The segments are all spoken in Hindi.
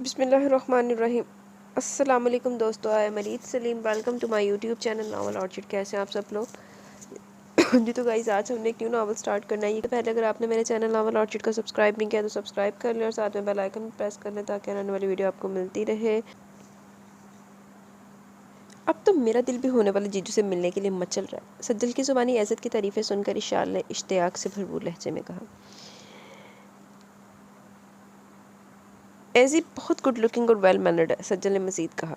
बिस्मिल्लाहिर्रहमानिर्रहीम। अस्सलाम वालेकुम दोस्तों, I am Areed Saleem. Welcome to my YouTube channel Naval Orchid. कैसे हैं आप सब लोग? जी तो गाइस, आज हमने एक न्यू नावल स्टार्ट करना है। ये पहले अगर आपने मेरे चैनल नावल ऑर्चिड का सब्सक्राइब नहीं किया तो सब्सक्राइब कर लें और साथ में बेल आइकन प्रेस कर लें ताकि आने वाली वीडियो आपको मिलती रहे। अब तो मेरा दिल भी होने वाले जीजू से मिलने के लिए मचल रहा है। सज्जल की ज़ुबानी इज़्ज़त की तारीफ़ें सुनकर इशाल ने इश्तियाक से भरपूर लहजे में कहा, ऐसी बहुत गुड लुकिंग और वेल मैनर्ड है। सज्जल ने मज़ीद कहा,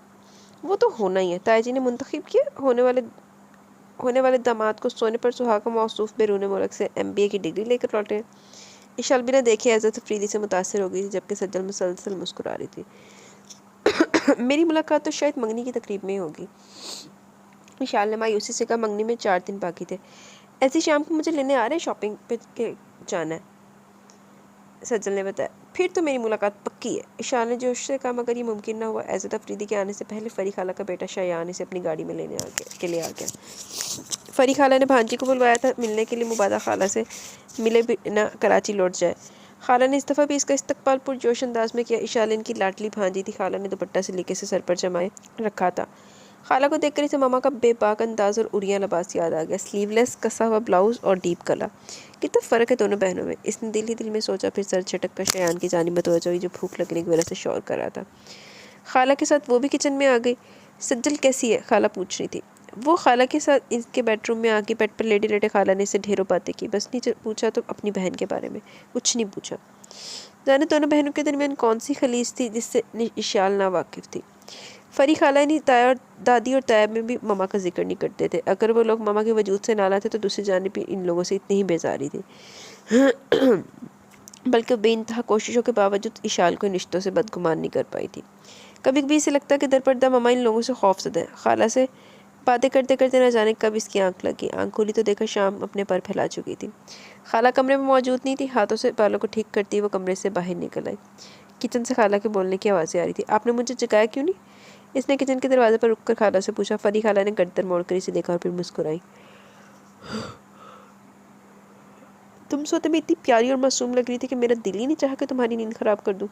वो तो होना ही है। ताया जी ने मुंतखब किया। होने वाले दामाद को सोने पर सुहागा मौसूफ बैरून मुल्क से MBA की डिग्री लेकर लौटे। इशाल बिना देखे इज़्ज़त अफरीदी से मुतासर हो गई थी, जबकि सज्जल मुसलसल मुस्कुरा रही थी। मेरी मुलाकात तो शायद मंगनी की तकरीब में ही होगी। इशाल ने मायूसी से कहा, मंगनी में 4 दिन बाकी थे। ऐसी शाम को मुझे लेने आ रहे हैं, शॉपिंग पे के जाना है, सज्जल ने बताया। फिर तो मेरी मुलाकात पक्की है, इशाल ने जोश से कहा। मगर ये मुमकिन ना हुआ। इज़्ज़त अफरीदी के आने से पहले फरी खाला का बेटा शायान इसे अपनी गाड़ी में लेने के लिए आ गया। फरी खाला ने भांजी को बुलवाया था मिलने के लिए। मुबादा खाला से मिले बिना कराची लौट जाए। खाला ने इस दफ़ा भी इसका इस्तकबाल पुरजोश अंदाज में किया। इशाल इनकी लाडली भांजी थी। खाला ने दुपट्टा से लेके से सर पर जमाए रखा था। खाला को देखकर इसे मामा का बेबाक अंदाज और उड़िया लिबास याद आ गया। स्लीवलेस कसा हुआ ब्लाउज और डीप गला। कितना फ़र्क है दोनों बहनों में, इसने दिल ही दिल में सोचा। फिर सर झटक कर शयान की जानिब मतवज्जो हुई, जो भूख लगने की वजह से शोर कर रहा था। खाला के साथ वो भी किचन में आ गई। सज्जल कैसी है, खाला पूछ रही थी। वो खाला के साथ इसके बेडरूम में आके बेड पर लेटे लेटे खाला ने इससे ढेरों बातें की। बस नहीं पूछा तो अपनी बहन के बारे में कुछ नहीं पूछा। जाने दोनों बहनों के दरमियान कौन सी खलीज थी जिससे इशाल ना वाकिफ थी। फरी खाला नहीं, ताया और दादी और ताया में भी मामा का जिक्र नहीं करते थे। अगर वो लोग मामा के वजूद से नाला थे तो दूसरी जानिब भी इन लोगों से इतनी ही बेजारी थी। बल्कि बेइंतहा कोशिशों के बावजूद इशाल को रिश्तों से बदगुमान नहीं कर पाई थी। कभी कभी इसे लगता कि दरपर्दा मामा इन लोगों से खौफज़दा है। खाला से बातें करते करते न जाने कब इसकी आंख लगी। आंख खोली तो देखा शाम अपने पर फैला चुकी थी। खाला कमरे में मौजूद नहीं थी। हाथों से बालों को ठीक करती वो कमरे से बाहर निकल आई। किचन से खाला के बोलने की आवाज़ें आ रही थी। आपने मुझे जगाया क्यों नहीं? इसने किचन के दरवाजे पर रुककर खाला से पूछा। फरी खाला ने गर्दन मोड़कर इसे देखा और फिर मुस्कुराई। तुम सोते में इतनी प्यारी और मासूम लग रही थी कि मेरा दिल ही नहीं चाहा कि तुम्हारी नींद खराब कर दूं।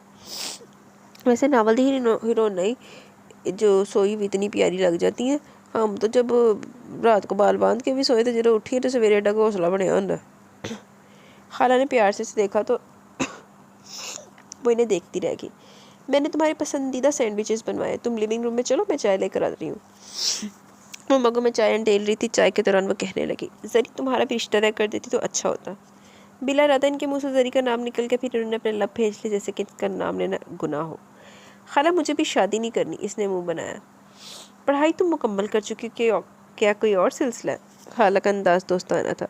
वैसे नावल दी हीरो नहीं जो सोई भी इतनी प्यारी लग जाती है। हम तो जब रात को बाल बांध के भी सोए थे, जब उठी तो सवेरे एडा घोंसला बनया होंदा। खाला ने प्यार से देखा तो वो इन्हें देखती रह गई। मैंने तुम्हारे पसंदीदा सैंडविचेस बनवाए, तुम लिविंग रूम में चलो, मैं चाय लेकर आ रही हूँ। मम्मा को मैं चाय ढेल रही थी। चाय के दौरान वो कहने लगी, जरी तुम्हारा भी रिश्ता तय कर देती तो अच्छा होता। बिला इरादा इनके मुंह से जरी का नाम निकल के फिर उन्होंने अपने लब भेज लिए जैसे कि इसका नाम लेना गुनाह हो। खाला मुझे भी शादी नहीं करनी, इसने मुंह बनाया। पढ़ाई तुम मुकम्मल कर चुकी हो, क्या कोई और सिलसिला है? खाला का अंदाज दोस्ताना था।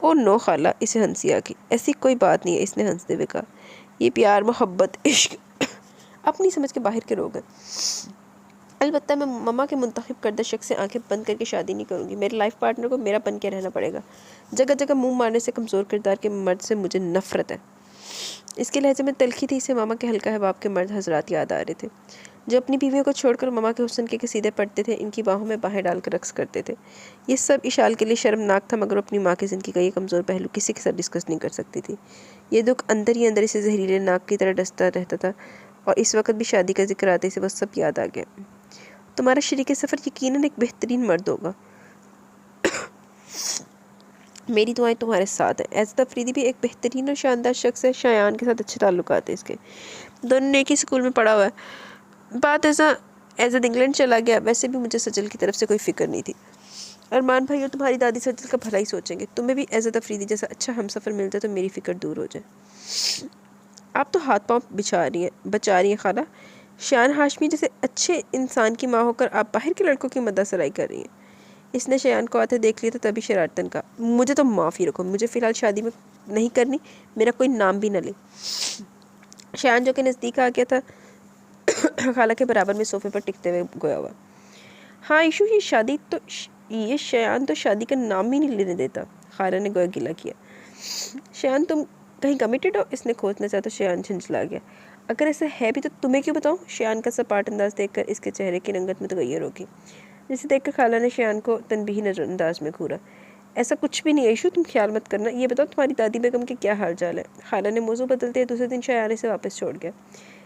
ओ नो खाला, इसे हंसी आ गई। ऐसी कोई बात नहीं है, इसने हंसते हुए कहा। ये प्यार मोहब्बत इश्क अपनी समझ के बाहर के लोग हैं। अलबत्ता मैं मम्मा के मुंतखब करदा शख्स से आंखें बंद करके शादी नहीं करूँगी। मेरे लाइफ पार्टनर को मेरा बन के रहना पड़ेगा। जगह जगह मुंह मारने से कमज़ोर किरदार के मर्द से मुझे नफ़रत है। इसके लहजे में तलखी थी। इसे मामा के हल्का हबाब के मर्द हजरात याद आ रहे थे, जो अपनी बीवियों को छोड़कर मामा के हुस्न के सीधे पड़ते थे, इनकी बाहों में बाहें डालकर रक्स करते थे। ये सब इशाल के लिए शर्मनाक था, मगर अपनी माँ की ज़िंदगी का ये कमज़ोर पहलू किसी के साथ डिस्कस नहीं कर सकती थी। ये दुख अंदर ही अंदर इसे जहरीले नाक की तरह डसता रहता था, और इस वक्त भी शादी का जिक्र आते से बस सब याद आ गया। तुम्हारा शरीके सफ़र यकीनन एक बेहतरीन मर्द होगा। मेरी दुआएं तुम्हारे साथ हैं। इज़्ज़त अफरीदी भी एक बेहतरीन और शानदार शख्स है। शायान के साथ अच्छे ताल्लुकात हैं इसके। दोनों ने एक ही स्कूल में पढ़ा हुआ है। बात ऐसा एज़द इंग्लैंड चला गया। वैसे भी मुझे सजल की तरफ से कोई फ़िक्र नहीं थी। अरमान भाई और तुम्हारी दादी सजल का भला ही सोचेंगे। तुम्हें भी इज़्ज़त अफरीदी जैसा अच्छा हमसफ़र मिलता तो मेरी फ़िक्र दूर हो जाए। आप तो हाथ पाँव बचा रही हैं खाला। शान हाशमी जैसे अच्छे इंसान की माँ होकर आप बाहर के लड़कों की मद्दासराई कर रही हैं। इसने शयान को आते देख लिया तो तभी शरारतन का, मुझे तो माफ़ी रखो, मुझे फ़िलहाल शादी में नहीं करनी, मेरा कोई नाम भी न ले। शयान जो कि नज़दीक आ गया था, खाला के बराबर में सोफे पर टिकते हुए गोया हुआ। हाँ ईशू, ये शयान तो शादी का नाम ही नहीं लेने देता। खाला ने गोया गिला किया। शयान तुम कहीं कमिटेड हो? इसने खोजना चाहा तो शयान झंझला गया। अगर ऐसा है भी तो तुम्हें क्यों बताऊँ? शयान का सपाट अंदाज देखकर इसके चेहरे की रंगत में तगैर होगी, जिसे देखकर खाला ने शयान को तनबीही नज़रअंदाज में घूरा। ऐसा कुछ भी नहीं है ईशू, तुम ख्याल मत करना। ये बताओ तुम्हारी दादी बेगम के क्या हाल चाल है? खाला ने मौजू बदलते दूसरे दिन शयान से वापस छोड़ गया।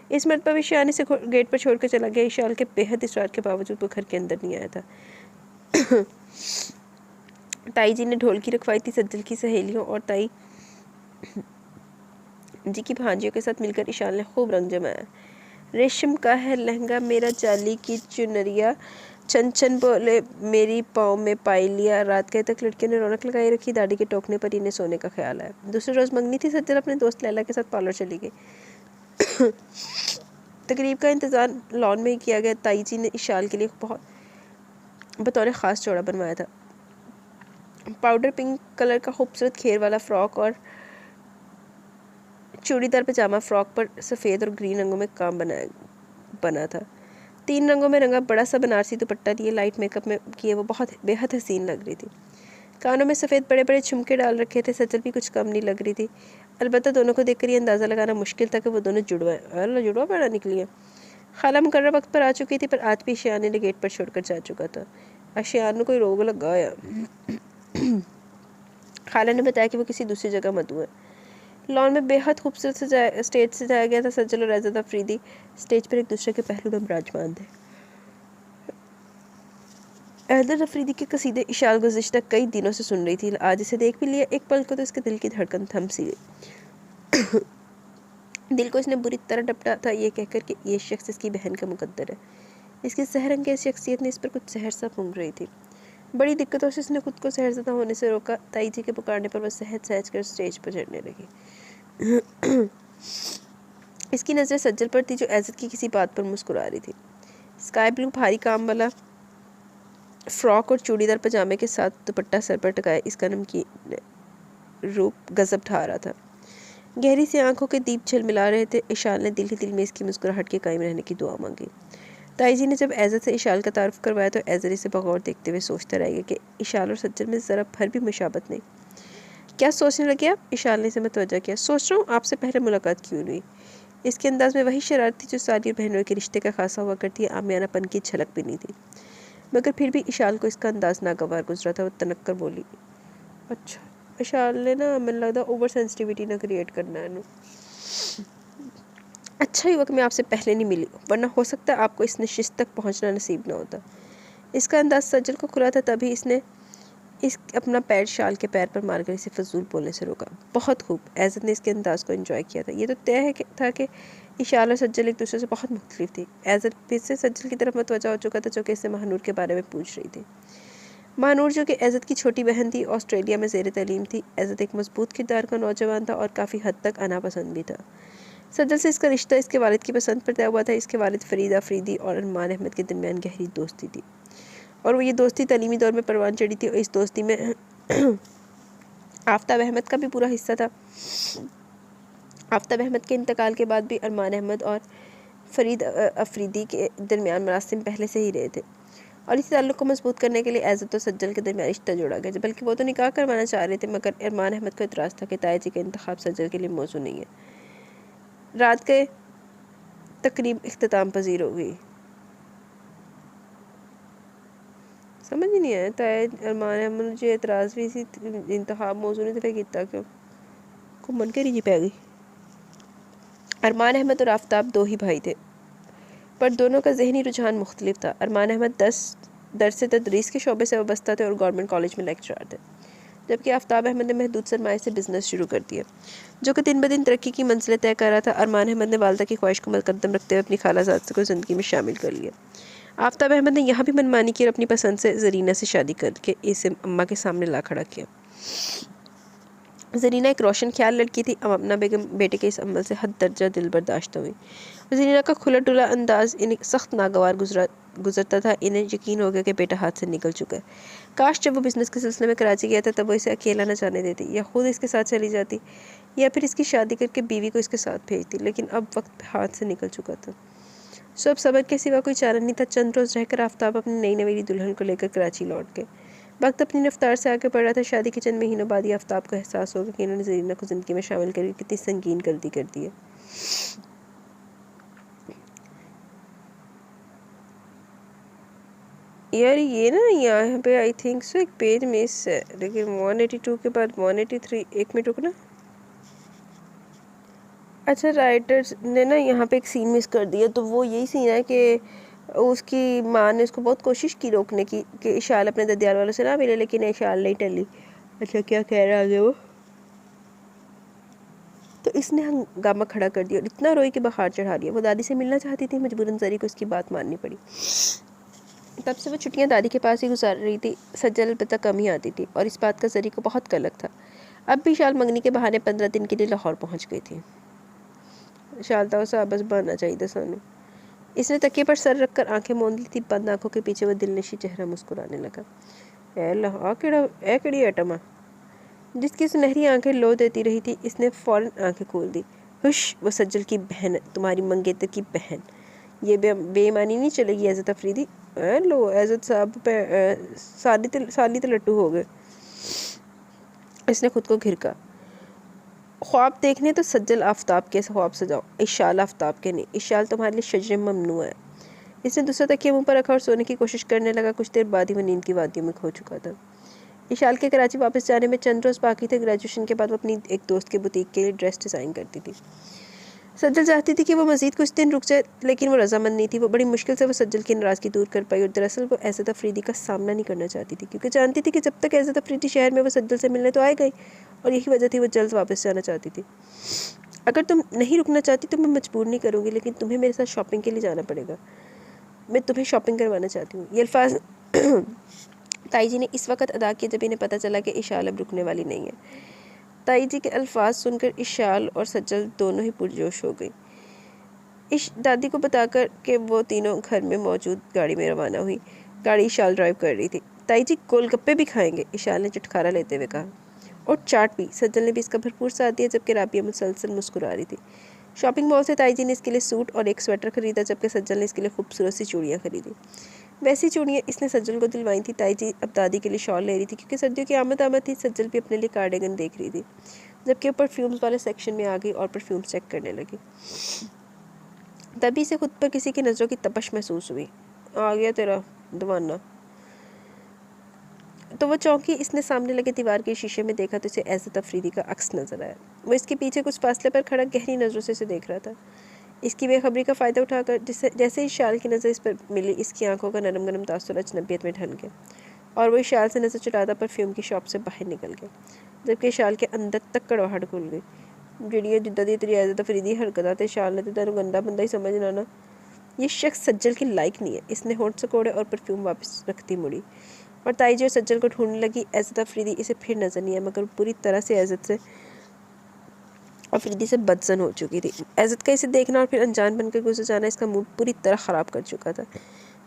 इस मरतबा भी ईशान इसे गेट पर छोड़कर चला गया। ईशान के बेहद इसरार के बावजूद वो घर के अंदर नहीं आया था। ताई जी ने ढोल की रखवाई थी। सज्जल की सहेलियों और ताई जी की भांजियों के साथ मिलकर ईशान ने खूब रंग जमाया। रेशम का है लहंगा मेरा, जाली की चुनरिया, छन छन बोले मेरी पाँव में पाई लिया। रात गए तक लड़कियों ने रौनक लगाई रखी। दादी के टोकने पर इन्हें सोने का ख्याल आया। दूसरे रोज़ मंगनी थी। सज्जल अपने दोस्त लैला के साथ पार्लर चली गई। तकरीब का इंतज़ार लॉन में ही किया गया। ताई जी ने ईशान के लिए बहुत बतौर ख़ास जोड़ा बनवाया था। पाउडर पिंक कलर का खूबसूरत घेर वाला फ़्रॉक और चूड़ीदार पजामा। फ्रॉक पर सफ़ेद और ग्रीन रंगों में काम बना था। 3 रंगों में रंगा बड़ा सा बनारसी दुपट्टा लिए लाइट मेकअप में किए वो बहुत बेहद हसीन लग रही थी। कानों में सफ़ेद बड़े बड़े झुमके डाल रखे थे। सज्जल भी कुछ कम नहीं लग रही थी। अलबत्ता दोनों को देखकर ये अंदाज़ा लगाना मुश्किल था कि वो दोनों जुड़वा पैदा निकली है। खाला मुकर्रर वक्त पर आ चुकी थी, पर आज भी शियाने ने गेट पर छोड़कर जा चुका था। शियान में कोई रोग लगा या खाला ने बताया कि वो किसी दूसरी जगह मधु है। लॉन में बेहद खूबसूरत स्टेज सजाया गया था। सज्जल और एज़द अफरीदी स्टेज पर एक दूसरे के पहलू में विराजमान थे। एज़द अफरीदी के कसीदे इशाल गुज़िश्ता कई दिनों से सुन रही थी। आज इसे देख भी लिया। एक पल को तो इसके दिल की धड़कन थम सी गई। दिल को इसने बुरी तरह डपटा था, ये कहकर कि ये शख्स इसकी बहन का मुकद्दर है। इसकी सहरंगेज़ शख्सियत ने इस पर कुछ सहर सा फूंक रही थी। बड़ी दिक्कतों से इसने खुद को सहरज़दा होने से रोका। ताई जी के पुकारने पर वह सहज कर स्टेज पर चढ़ने लगी। इसकी नज़रें सज्जल पर थी, जो एज़द की किसी बात पर मुस्कुरा रही थी। स्काई ब्लू भारी काम वाला फ्रॉक और चूड़ीदार पजामे के साथ दुपट्टा सर पर टकाया इसका नमकीन रूप गजब ढा रहा था। गहरी सी आंखों के दीप झलमिला रहे थे। इशाल ने दिल ही दिल में इसकी मुस्कुराहट के कायम रहने की दुआ मांगी। ताई जी ने जब एज़द से इशाल का तारुफ करवाया तो एज़द इसे बगौर देखते हुए सोचता रह गया कि इशाल और सज्जल में ज़रा भर भी मुशाबत नहीं। क्या सोचने लगे आप? इशाल ने इसे मतवज्जा किया। सोच रहा हूँ आपसे पहले मुलाकात क्यों नहीं। इसके अंदाज में वही शरारत थी जो सारी बहनों के रिश्ते का खासा हुआ करती है। आमियानापन की झलक भी नहीं थी, मगर फिर भी इशाल को इसका अंदाज नागवार गुजरा था। वो तनक कर बोली, अच्छा। इशाल ने ना, मैंने लगता ओवर सेंसिटिविटी ना क्रिएट करना है। अच्छा ही वक्त मैं आपसे पहले नहीं मिली, वरना हो सकता है आपको इस नशिस्त तक पहुंचना नसीब ना होता। इसका अंदाज सज्जल को खुला था, तभी इसने अपना पैर शाल के पैर पर मारकर इसे फजूल बोलने से रोका। बहुत खूब। एज़द ने इसके अंदाज को एंजॉय किया था। ये तो तय था कि इशाल और सज्जल एक दूसरे से बहुत मुख्तलिफ थी। एज़द फिर से सज्जल की तरफ मतवज्जा हो चुका था, जो कि इससे महानूर के बारे में पूछ रही थी। महानूर, जो कि एज़द की छोटी बहन थी, ऑस्ट्रेलिया में ज़ेर तलीम थी। एज़द एक मजबूत किरदार का नौजवान था और काफ़ी हद तक अनापसंद भी था। सज्जल से इसका रिश्ता इसके वालिद की पसंद पर तय हुआ था। इसके वालिद फरीद अफरीदी और अरमान अहमद के दरमियान गहरी दोस्ती थी, और वो ये दोस्ती तलीमी दौर में परवान चढ़ी थी। और इस दोस्ती में आफ्ताब अहमद का भी पूरा हिस्सा था। आफ्ताब अहमद के इंतकाल के बाद भी अरमान अहमद और फरीद अफरीदी के दरमियान मरासिम पहले से ही रहे थे, और इस ताल्लुक़ को मजबूत करने के लिए एज़द और सज्जल के दरमियान रिश्ता जोड़ा गया। बल्कि वो तो निकाह करवाना चाह रहे थे, मगर अरमान अहमद को इतराज़ था कि ताया जी का इंतखाब सज्जल के लिए मौजू नहीं है। रात के तकरीब इख्तिताम पजीर हो गई। समझ ही नहीं आया। ताया अरमान अहमद मुझे इतराज़ भी सी इंतखाब मौजू नहीं था, कितना क्यों घूमन के रिजी पै गई। अरमान अहमद और आफ्ताब दो ही भाई थे, पर दोनों का जहनी रुझान मुख्तलिफ था। अरमान अहमद दरस तदरीस के शोबे से वाबस्ता थे और गवर्नमेंट कॉलेज में लेक्चरर थे, जबकि आफ्ताब अहमद ने महदूद सरमाए से बिज़नेस शुरू कर दिया, जो कि दिन ब दिन तरक्की की मंजिलें तय कर रहा था। अरमान अहमद ने वालदा की ख्वाहिश को मुकद्दम रखते हुए अपनी खालाजाद को ज़िंदगी में शामिल कर लिया। आफ्ताब अहमद ने यहाँ भी मनमानी की और अपनी पसंद से ज़रीना से शादी करके इसे अम्मा के सामने ला खड़ा किया। ज़रीना एक रोशन ख्याल लड़की थी। अमना बेगम बेटे के इस अमल से हद दर्जा दिल बर्दाश्त हुई। ज़रीना का खुला डुला अंदाज इन्हें सख्त नागवार गुजरता था। इन्हें यकीन हो गया कि बेटा हाथ से निकल चुका है। काश जब वो बिज़नेस के सिलसिले में कराची गया था तब वो इसे अकेला न जाने देती, या खुद इसके साथ चली जाती, या फिर इसकी शादी करके बीवी को इसके साथ भेजती। लेकिन अब वक्त हाथ से निकल चुका था। सो अब सब्र के सिवा कोई चारा नहीं था। चंद रोज़ रहकर आफ्ताब अपनी नई नवेली दुल्हन को लेकर कराची लौट गए। वक्त अपनी रफ्तार से आगे बढ़ रहा था। शादी के चंद महीनों बाद ही आफ्ताब को एहसास होगा कि इन्होंने ज़रीना को ज़िंदगी में शामिल करके कितनी संगीन गलती कर दी है। यार ये ना, यहाँ पे आई थिंक सो एक पेज मिस है, लेकिन 182 के बाद 183, एक मिनट रुकना, अच्छा, राइटर्स ने ना यहाँ पे एक सीन मिस कर दिया, तो वो यही सीन है कि उसकी माँ ने उसको बहुत कोशिश की रोकने की कि इशाल अपने ददियाल वालों से ना मिले, लेकिन इशाल नहीं टली। अच्छा, क्या कह रहा है वो? तो इसने हंगामा खड़ा कर दिया और इतना रोई कि बुखार चढ़ा दिया। वो दादी से मिलना चाहती थी, मजबूरन जरी को इसकी बात माननी पड़ी। तब से वो छुट्टियां दादी के पास ही गुजार रही थी। सज्जल अलबत्ता कम ही आती थी और इस बात का जरी को बहुत कलक था। अब भी शाल मंगनी के बहाने 15 दिन के लिए लाहौर पहुंच गई थी। शाल था उसे बस बहाना चाहिए सानू। इसने तकिए पर सर रखकर आंखें मूंद ली थी। बंद आंखों के पीछे वो दिलनशी चेहरा मुस्कुराने लगा। ए केड़ी आइटम है जिसकी सुनहरी आंखें लो देती रही थी। इसने फौरन आंखें खोल दी। हुश, वो सज्जल की बहन है, तुम्हारी मंगेतर की बहन। ये बेईमानी नहीं चलेगी एज़त अफरीदी। लो एज़त साहब पे साली तो लट्टू हो गए। इसने खुद को घिरका। ख्वाब देखने तो सज्जल आफ्ताब के ख्वाब सजाओ, इशाल आफ्ताब के नहीं। इशाल तुम्हारे लिए शजर ममनू है। इसने दूसरा तकिया मुंह पर रखा और सोने की कोशिश करने लगा। कुछ देर बाद ही वो नींद की वादियों में खो चुका था। इशाल के कराची वापस जाने में चंद रोज़ बाकी थे। ग्रेजुएशन के बाद वो अपनी एक दोस्त के बुटीक के लिए ड्रेस डिज़ाइन करती थी। सज्जल चाहती थी कि वो मज़ीद कुछ दिन रुक जाए, लेकिन वो रजामंद नहीं थी। वो बड़ी मुश्किल से वो सज्जल की नाराज़गी दूर कर पाई और दरअसल वो एज़त अफरीदी का सामना नहीं करना चाहती थी, क्योंकि जानती थी कि जब तक एज़त अफरीदी शहर में वो सज्जल से मिलने तो आएगा ही, और यही वजह थी वो जल्द वापस जाना चाहती थी। अगर तुम नहीं रुकना चाहती तो मैं मजबूर नहीं करूँगी, लेकिन तुम्हें मेरे साथ शॉपिंग के लिए जाना पड़ेगा। मैं तुम्हें शॉपिंग करवाना चाहती हूँ। ये अल्फाज ताई जी ने इस वक्त अदा किया जब इन्हें पता चला कि इशाल अब रुकने वाली नहीं है। ताई जी के अल्फाज सुनकर इशाल और सज्जल दोनों ही पुरजोश हो गई। दादी को बताकर कि वो तीनों घर में मौजूद गाड़ी में रवाना हुई। गाड़ी इशाल ड्राइव कर रही थी। ताई जी गोलगप्पे भी खाएंगे, इशाल ने चुटकारा लेते हुए कहा, और चाट भी। सज्जल ने भी इसका भरपूर साथ दिया, जबकि राबिया मुसलसल मुस्कुरा रही थी। शॉपिंग मॉल से ताई जी ने इसके लिए सूट और एक स्वेटर खरीदा, जबकि सज्जल ने इसके लिए खूबसूरत सी चूड़ियाँ खरीदी। वैसी चूड़ियाँ इसने सज्जल को दिलवाई थी। ताई जी अब दादी के लिए शॉल ले रही थी, क्योंकि सर्दियों की आमद थी। सज्जल भी अपने लिए कार्डिगन देख रही थी, जबकि वो परफ्यूम्स वाले सेक्शन में आ गई और परफ्यूम्स चेक करने लगी। तभी से खुद पर किसी की नज़रों की तपश महसूस हुई। आ गया तेरा दीवाना। तो वो चौंकी। इसने सामने लगे दीवार के शीशे में देखा तो इसे एज़त अफरीदी का अक्स नजर आया। वो इसके पीछे कुछ फासले पर खड़ा गहरी नज़रों से इसे देख रहा था। इसकी बेखबरी का फ़ायदा उठाकर जैसे ही शाल की नज़र इस पर मिली, इसकी आंखों का नरम गरम तासुर अजनबियत में ढल गया और वो शाल से नज़र चुराता परफ्यूम की शॉप से बाहर निकल गया, जबकि शाल के अंदर तक कड़वाहट खुल गई। जिड़िया जिद्दा दी तेरी एज़त अफरीदी हरकत थे शाल ने तो तेन गंदा बंदा ही समझना ना। ये शख्स सज्जल की लायक नहीं है। इसने होंठ सकोड़े और परफ्यूम वापस रखती मुड़ी और ताई जी और सज्जल को ढूंढने लगी। एज़त अफरीदी इसे फिर नजर नहीं है, मगर पूरी तरह से अफरीदी से बदजन हो चुकी थी। एज़त का इसे देखना और फिर अनजान बनकर गुजर जाना इसका मूड पूरी तरह ख़राब कर चुका था।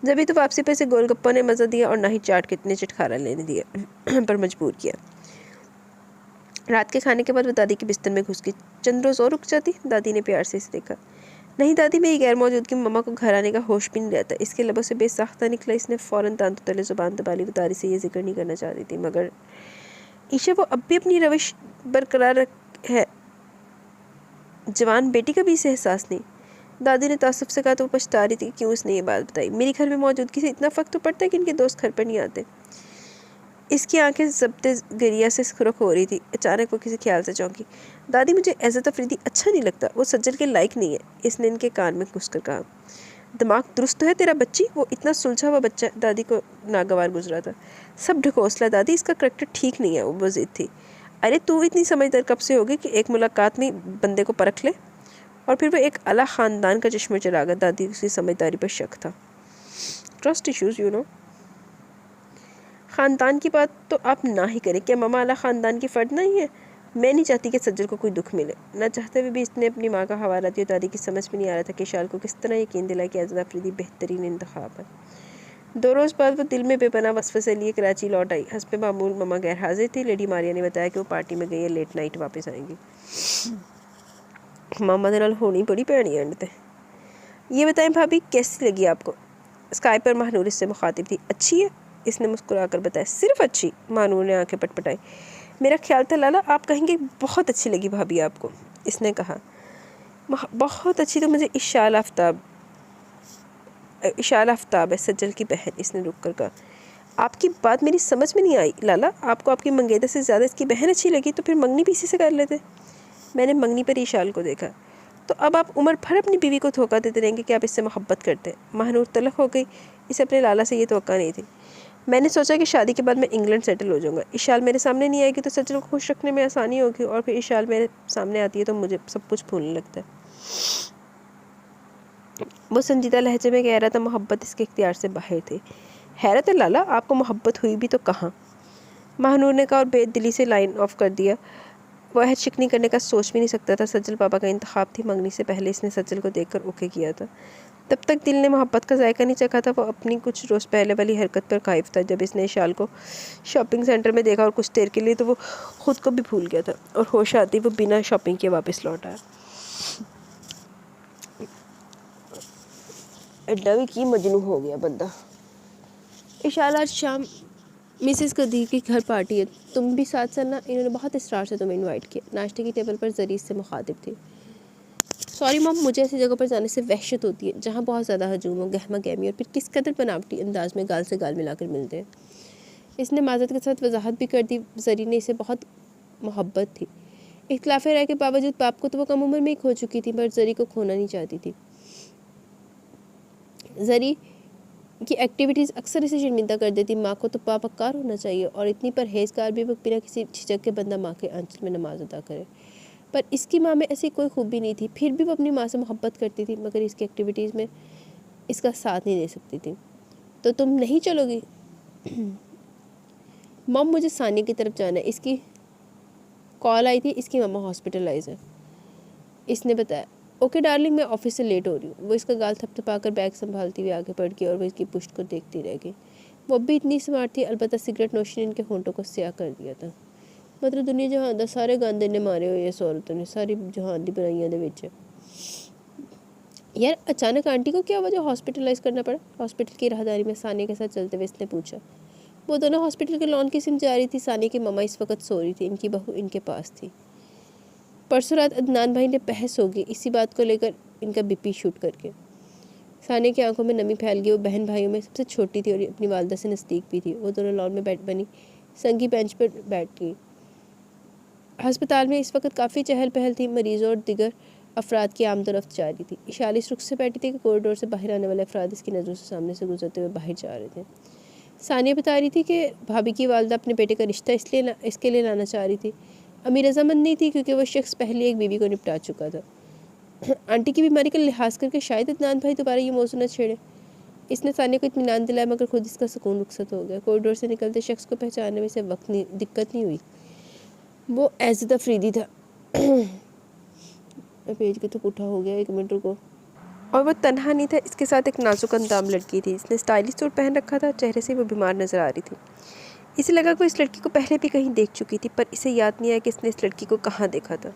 जब भी तो वापसी पर इसे गोलगप्पा ने मज़ा दिया और ना ही चाट कितने चिटखारा लेने दिया पर मजबूर किया। रात के खाने के बाद वो दादी के बिस्तर में घुस गई। चंद रोज़ और रुक जाती। दादी ने प्यार से इसे देखा। नहीं दादी, मेरी गैर मौजूदगी में मम्मा को घर आने का होश भी नहीं रहता। इसके लबों से बेसाख्ता निकला। इसने फ़ौरन दांतों तले ज़ुबान दबा ली। वो दादी से ये जिक्र नहीं करना चाहती थी, मगर ईशा वो अब भी अपनी रविश बरकरार है। जवान बेटी का भी इसे एहसास नहीं। दादी ने तासुफ से कहा तो वो पछता रही थी क्यों उसने ये बात बताई। मेरी घर में मौजूदगी से इतना फ़र्क तो पड़ता है कि इनके दोस्त घर पर नहीं आते। इसकी आंखें ज़ब्ते गरिया से सुरख हो रही थी। अचानक वो किसी ख्याल से चौंकी। दादी, मुझे एज़त अफरीदी अच्छा नहीं लगता। वो सज्जल के लायक नहीं है। इसने इनके कान में घुसकर कहा। दिमाग दुरुस्त है तेरा बच्ची? वो इतना सुलझा हुआ बच्चा दादी को नागवार गुजरा था। सब ढकोसला दादी, इसका करैक्टर ठीक नहीं है। वो ज़िद थी। अरे तू इतनी समझदार कब से होगी कि एक मुलाकात में बंदे को परख ले? और फिर वो एक अला ख़ानदान का चश्मे चला गया। दादी उसकी समझदारी पर शक था। Trust issues, you know. ख़ानदान की बात तो आप ना ही करें। क्या मामा अला ख़ानदान की फ़र्द नहीं है? मैं नहीं चाहती कि सज्जल को कोई दुख मिले। ना चाहते हुए भी इसने अपनी माँ का हवाला दिया। दादी की समझ में नहीं आ रहा था कि शाल को किस तरह यकीन दिलाए कि एज़त अफरीदी बेहतरीन इंतखाब है। 2 रोज़ बाद वो दिल में बेपनाह वसवसे लिए कराची लौट आई। हस्बे मामूल मम्मा गैर हाजिर थी। लेडी मारिया ने बताया कि वो पार्टी में गई है, लेट नाइट वापस आएंगी। मामा दे नाल होनी बड़ी भैड़ी एंड ते। ये बताएं भाभी, कैसी लगी आपको? स्काई पर महानूर इससे मुखातिब थी। अच्छी है, इसने मुस्कुराकर बताया। सिर्फ अच्छी? महानूर ने आंखें पटपटाई। मेरा ख्याल था लाला आप कहेंगे बहुत अच्छी लगी भाभी आपको। इसने कहा। बहुत अच्छी तो मुझे इशाल आफ्ताब है, सज्जल की बहन। इसने रुक कर कहा। आपकी बात मेरी समझ में नहीं आई लाला। आपको आपकी मंगेतर से ज़्यादा इसकी बहन अच्छी लगी तो फिर मंगनी भी इसी से कर लेते। मैंने मंगनी पर इशाल को देखा। तो अब आप उम्र भर अपनी बीवी को धोखा देते रहेंगे कि आप इससे मोहब्बत करते हैं। महानूर तलख हो गई। इसे अपने लाला से ये तवक्का नहीं थी। मैंने सोचा कि शादी के बाद मैं इंग्लैंड सेटल हो जाऊंगा। इशाल मेरे सामने नहीं आएगी तो सज्जल को खुश रखने में आसानी होगी, और फिर इशाल मेरे सामने आती है तो मुझे सब कुछ भूलने लगता है। वो संजीदा लहजे में कह रहा था, मोहब्बत इसके इख्तियार से बाहर थी। हैरत है लाला, आपको मोहब्बत हुई भी तो कहाँ? महानूर ने कहा और बेदिली से लाइन ऑफ कर दिया। वो अहद शिकनी करने का सोच भी नहीं सकता था। सज्जल पापा का इंतखाब थी, मंगनी से पहले इसने सज्जल को देखकर ओके किया था। तब तक दिल ने मोहब्बत का जायका नहीं चखा था। वो अपनी कुछ रोज़ पहले वाली हरकत पर कायफ था। जब इसने इशाल को शॉपिंग सेंटर में देखा और कुछ देर के लिए, तो वो खुद को भी भूल गया था और होश आती वो बिना शॉपिंग किए वापस लौट आया। एड्डा भी की मजनू हो गया बंदा। इशाल आज शाम मिसेस कदीर की घर पार्टी है, तुम भी साथ चलना। इन्होंने बहुत इसरार से तुम्हें इनवाइट किया। नाश्ते की टेबल पर जरीस से मुखातिब थी। सॉरी मॉम, मुझे ऐसी जगह पर जाने से वहशत होती है जहाँ बहुत ज़्यादा हजूम हो, गहमा गहमी और फिर किस कदर बनावटी अंदाज में गाल से गाल मिलाकर मिलते हैं। इसने माजरत के साथ वजाहत भी कर दी। जरी ने इसे बहुत मोहब्बत थी। इख्तिलाफ राय के बावजूद बाप को तो वो कम उम्र में ही खो चुकी थी, पर जरी को खोना नहीं चाहती थी। जरी की एक्टिविटीज़ अक्सर इसे शर्मिंदा कर देती। माँ को तो पापकार होना चाहिए, और इतनी परहेजगार भी वो बिना किसी झिझक के बंदा माँ के आंचल में नमाज अदा करे। पर इसकी माँ में ऐसी कोई खूबी नहीं थी। फिर भी वो अपनी माँ से मोहब्बत करती थी, मगर इसकी एक्टिविटीज़ में इसका साथ नहीं दे सकती थी। तो तुम नहीं चलोगी? मॉम, मुझे सानिया की तरफ जाना है। इसकी कॉल आई थी, इसकी मामा हॉस्पिटलाइज है, इसने बताया। ओके डार्लिंग, मैं ऑफिस से लेट हो रही हूँ। वो इसका गाल थपथपाकर बैग संभालती हुई आगे बढ़ गई और वो इसकी पुश्त को देखती रह गई। वो भी इतनी स्मार्ट थी, अलबत्ता सिगरेट नोशी ने इनके होंठों को स्याह कर दिया था। मतलब दुनिया जहान दा सारे गंद इन्हें मारे हुए इस औरत ने, सारी जहान दी बुराइयां दे विच। यार अचानक आंटी को क्या वजह हॉस्पिटलाइज करना पड़ा? हॉस्पिटल की राहदारी में सानिया के साथ चलते हुए इसने पूछा। वो दोनों हॉस्पिटल के लॉन की सिम जा रही थी। सानिया की मम्मा इस वक्त सो रही थी, इनकी बहू इनके पास थी। परसों रात अदनान भाई ने बहस होगी इसी बात को लेकर, इनका बीपी शूट करके। सानिया की आंखों में नमी फैल गई। वो बहन भाइयों में सबसे छोटी थी और अपनी वालदा से नज़दीक भी थी। वो दोनों लॉन में बैठ बनी संगी बेंच पर बैठ गई। अस्पताल में इस वक्त काफ़ी चहल पहल थी। मरीजों और दिगर अफराद की आमदोरफ्त जारी थी। इशाल इस रुख से बैठी थी कि कॉरिडोर से बाहर आने वाले अफराद इसकी नज़रों से सामने से गुजरते हुए बाहर जा रहे थे। सानिया बता रही थी कि भाभी की वालदा अपने बेटे का रिश्ता इसके लिए लाना चाह रही थी। अमीर रजामंद नहीं थी, क्योंकि वह शख्स पहले एक बीवी को निपटा चुका था। आंटी की बीमारी का लिहाज करके शायद अदनान भाई दोबारा ये मौजू न छेड़े। इसने सानिया को इत्मीनान दिलाया, मगर खुद इसका सुकून रुखसत हो गया। कॉरिडोर से निकलते शख्स को पहचानने में से दिक्कत नहीं हुई। वो एज़द अफरीदी था। पेज के तो पुठा हो गया, 1 मिनट रुको। और वो तन्हा नहीं था, इसके साथ एक नाजुक अंदाम लड़की थी। इसने स्टाइलिश सूट पहन रखा था, चेहरे से वो बीमार नजर आ रही थी। इसे लगा कि इस लड़की को पहले भी कहीं देख चुकी थी, पर इसे याद नहीं आया कि इसने इस लड़की को कहाँ देखा था।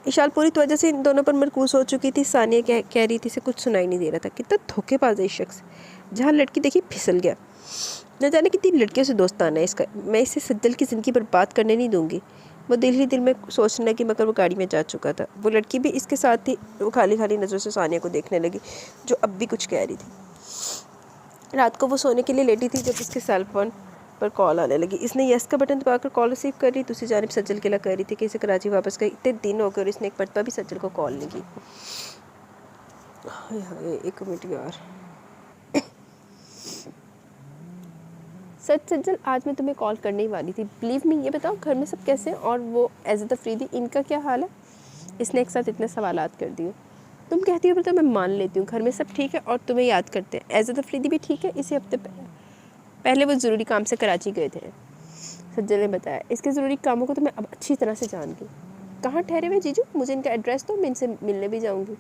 इशाल पूरी तवज्जो से इन दोनों पर मरकूज हो चुकी थी। सानिया कह रही थी, इसे कुछ सुनाई नहीं दे रहा था। कितना धोखेबाज है इस शख्स, जहाँ लड़की देखी फिसल गया। न जाने कितनी लड़कियों से दोस्ताना है इसका। मैं इसे सज्जल की ज़िंदगी बर्बाद करने नहीं दूंगी। वो दिल ही दिल में सोचने लगी, मगर वो गाड़ी में जा चुका था। वो लड़की भी इसके साथ थी। वो खाली खाली नज़रों से सानिया को देखने लगी, जो अब भी कुछ कह रही थी। रात को वो सोने के लिए लेटी थी जब इसके सेल फोन पर कॉल आने लगी। इसने यस का बटन दबाकर कॉल रिसीव कर ली। दूसरी जानिब सज्जल के लिए कह रही थी कि इसे कराची वापस गई। इतने दिन हो गए और इसने एक मरतबा भी सज्जल को कॉल नहीं की। हाय 1 मिनट यार। सज्जल, आज मैं तुम्हें कॉल करने ही वाली थी। बिलीव मी, ये बताओ घर में सब कैसे हैं, और वो एज़द अफरीदी इनका क्या हाल है? इसने एक साथ इतने सवालात कर दिए। तुम कहती हो तो मैं मान लेती हूँ, घर में सब ठीक है और तुम्हें याद करते हैं। एज़द अफरीदी भी ठीक है। इसी हफ्ते पहले वो ज़रूरी काम से कराची गए थे, सज्जल ने बताया। इसके ज़रूरी कामों को तो मैं अब अच्छी तरह से जान गई। कहाँ ठहरे हुए जीजू? मुझे इनका एड्रेस दो, मैं इनसे मिलने भी जाऊँगी।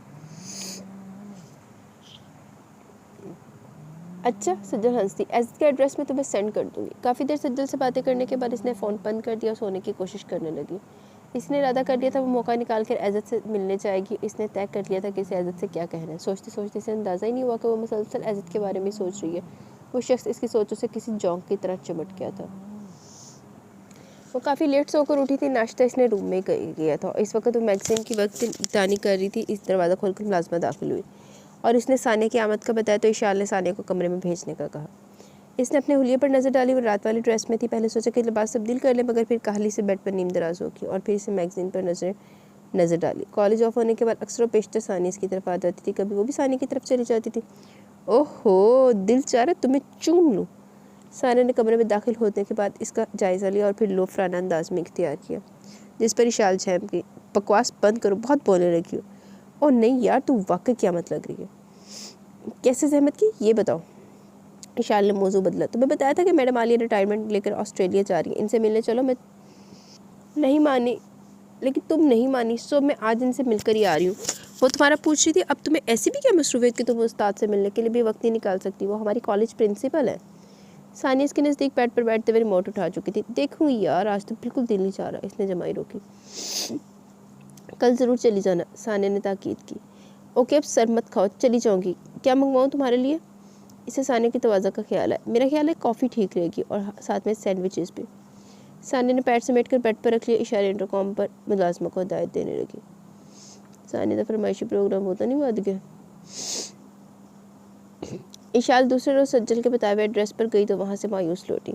अच्छा, सज्जल हंसती। एज़द का एड्रेस मैं तुम्हें सेंड कर दूँगी। काफ़ी देर सज्जल से बातें करने के बाद इसने फ़ोन बंद कर दिया और सोने की कोशिश करने लगी। इसने इरादा कर लिया था वो मौका निकाल कर एज़द से मिलने जाएगी। इसने तय कर लिया था कि इसे एज़द से क्या कहना है। सोचते सोचते इसे अंदाज़ा ही नहीं हुआ कि वो मुसलसल एज़द के बारे में सोच रही है। वो शख्स इसकी सोचों से किसी जौंक की तरह चिमट गया था। वो काफ़ी लेट सोकर उठी थी। नाश्ता इसने रूम में किया था। इस वक्त वो मैगज़ीन की वक्त तानी कर रही थी। इस दरवाज़ा खोलकर मुलाजमा दाखिल हुई और इसने सानिया की आमद का बताया तो इशाल ने सानिया को कमरे में भेजने का कहा। इसने अपने हुलिये पर नज़र डाली। वो रात वाली ड्रेस में थी। पहले सोचा कि लिबास तब्दील कर ले, मगर फिर काहली से बेड पर नीम दराज होगी और फिर इसे मैगज़ीन पर नज़र नज़र डाली। कॉलेज ऑफ होने के बाद अक्सर वो पेशतर सानिया की तरफ आ जाती थी, कभी वो भी सानिया की तरफ चली जाती थी। ओहो, दिल चाह रहा तुम्हें चूम लूँ। सानिया ने कमरे में दाखिल होने के बाद इसका जायज़ा लिया और फिर लोफराना अंदाज में इख्तियार किया, जिस पर इशाल झैम गई। बकवास बंद करो, बहुत बोलने लगी हो। ओ नहीं यार, तू वाकई क्या मत लग रही है। कैसे जहमत की, ये बताओ। इशाल ने मौजू बदला। तुम्हें बताया था कि मैडम आलिया रिटायरमेंट लेकर ऑस्ट्रेलिया जा रही है, इनसे मिलने चलो। मैं नहीं मानी, लेकिन तुम नहीं मानी, सो मैं आज इनसे मिलकर ही आ रही हूँ। वो तुम्हारा पूछ रही थी, अब तुम्हें ऐसी भी क्या मसरूफियत कि तुम उस्ताद से मिलने के लिए भी वक्त नहीं निकाल सकती। वो हमारी कॉलेज प्रिंसिपल है। सानिया इसके नज़दीक बेड पर बैठते हुए रिमोट उठा चुकी थी। देखूँगी यार, आज तो बिल्कुल दिल नहीं चाह रहा। इसने जमाई रोकी। कल ज़रूर चली जाना, सानिया ने ताकीद की। ओके, अब सर मत खाओ, चली जाऊँगी। क्या मंगवाऊँ तुम्हारे लिए? इसे सानिया की तवाज़ा का ख्याल है। मेरा ख्याल है कॉफ़ी ठीक रहेगी और साथ में सैंडविचेस भी। सानिया ने पैर समेट कर बेड पर रख लिया। इशारे इंटरकॉम पर मुलाजमा को हिदायत देने लगी। सानिया का फरमाइशी प्रोग्राम होता नहीं बद गया। इशाल दूसरे रोज़ सज्जल के बताए हुए एड्रेस पर गई तो वहाँ से मायूस लौटी।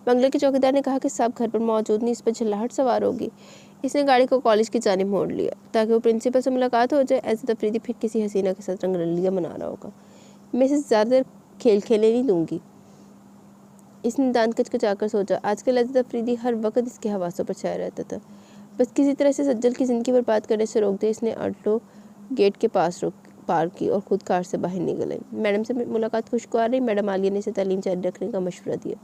बंगले के चौकीदार ने कहा कि सब घर पर मौजूद नहीं, इस पर झल्लाहट सवार होगी। इसने गाड़ी को कॉलेज की जानिब मोड़ लिया ताकि वो प्रिंसिपल से मुलाकात हो जाए। ऐसे तफरीदी फिर किसी हसीना के साथ रंगरलिया मना रहा होगा। मैं इसे ज़्यादा देर खेल खेलने नहीं दूंगी। इसने दांत कचकचाकर सोचा। आजकल ऐसे तफरीदी हर वक्त इसके हवासों पर छाया रहता था। बस किसी तरह से सज्जल की ज़िंदगी बर्बाद करने से रोक दे। इसने ऑटो गेट के पास पार्क की और खुद कार से बाहर निकल आई। मैडम से मुलाकात खुशगवार रही। मैडम आलिया ने इसे तालीम जारी रखने का मशवरा दिया,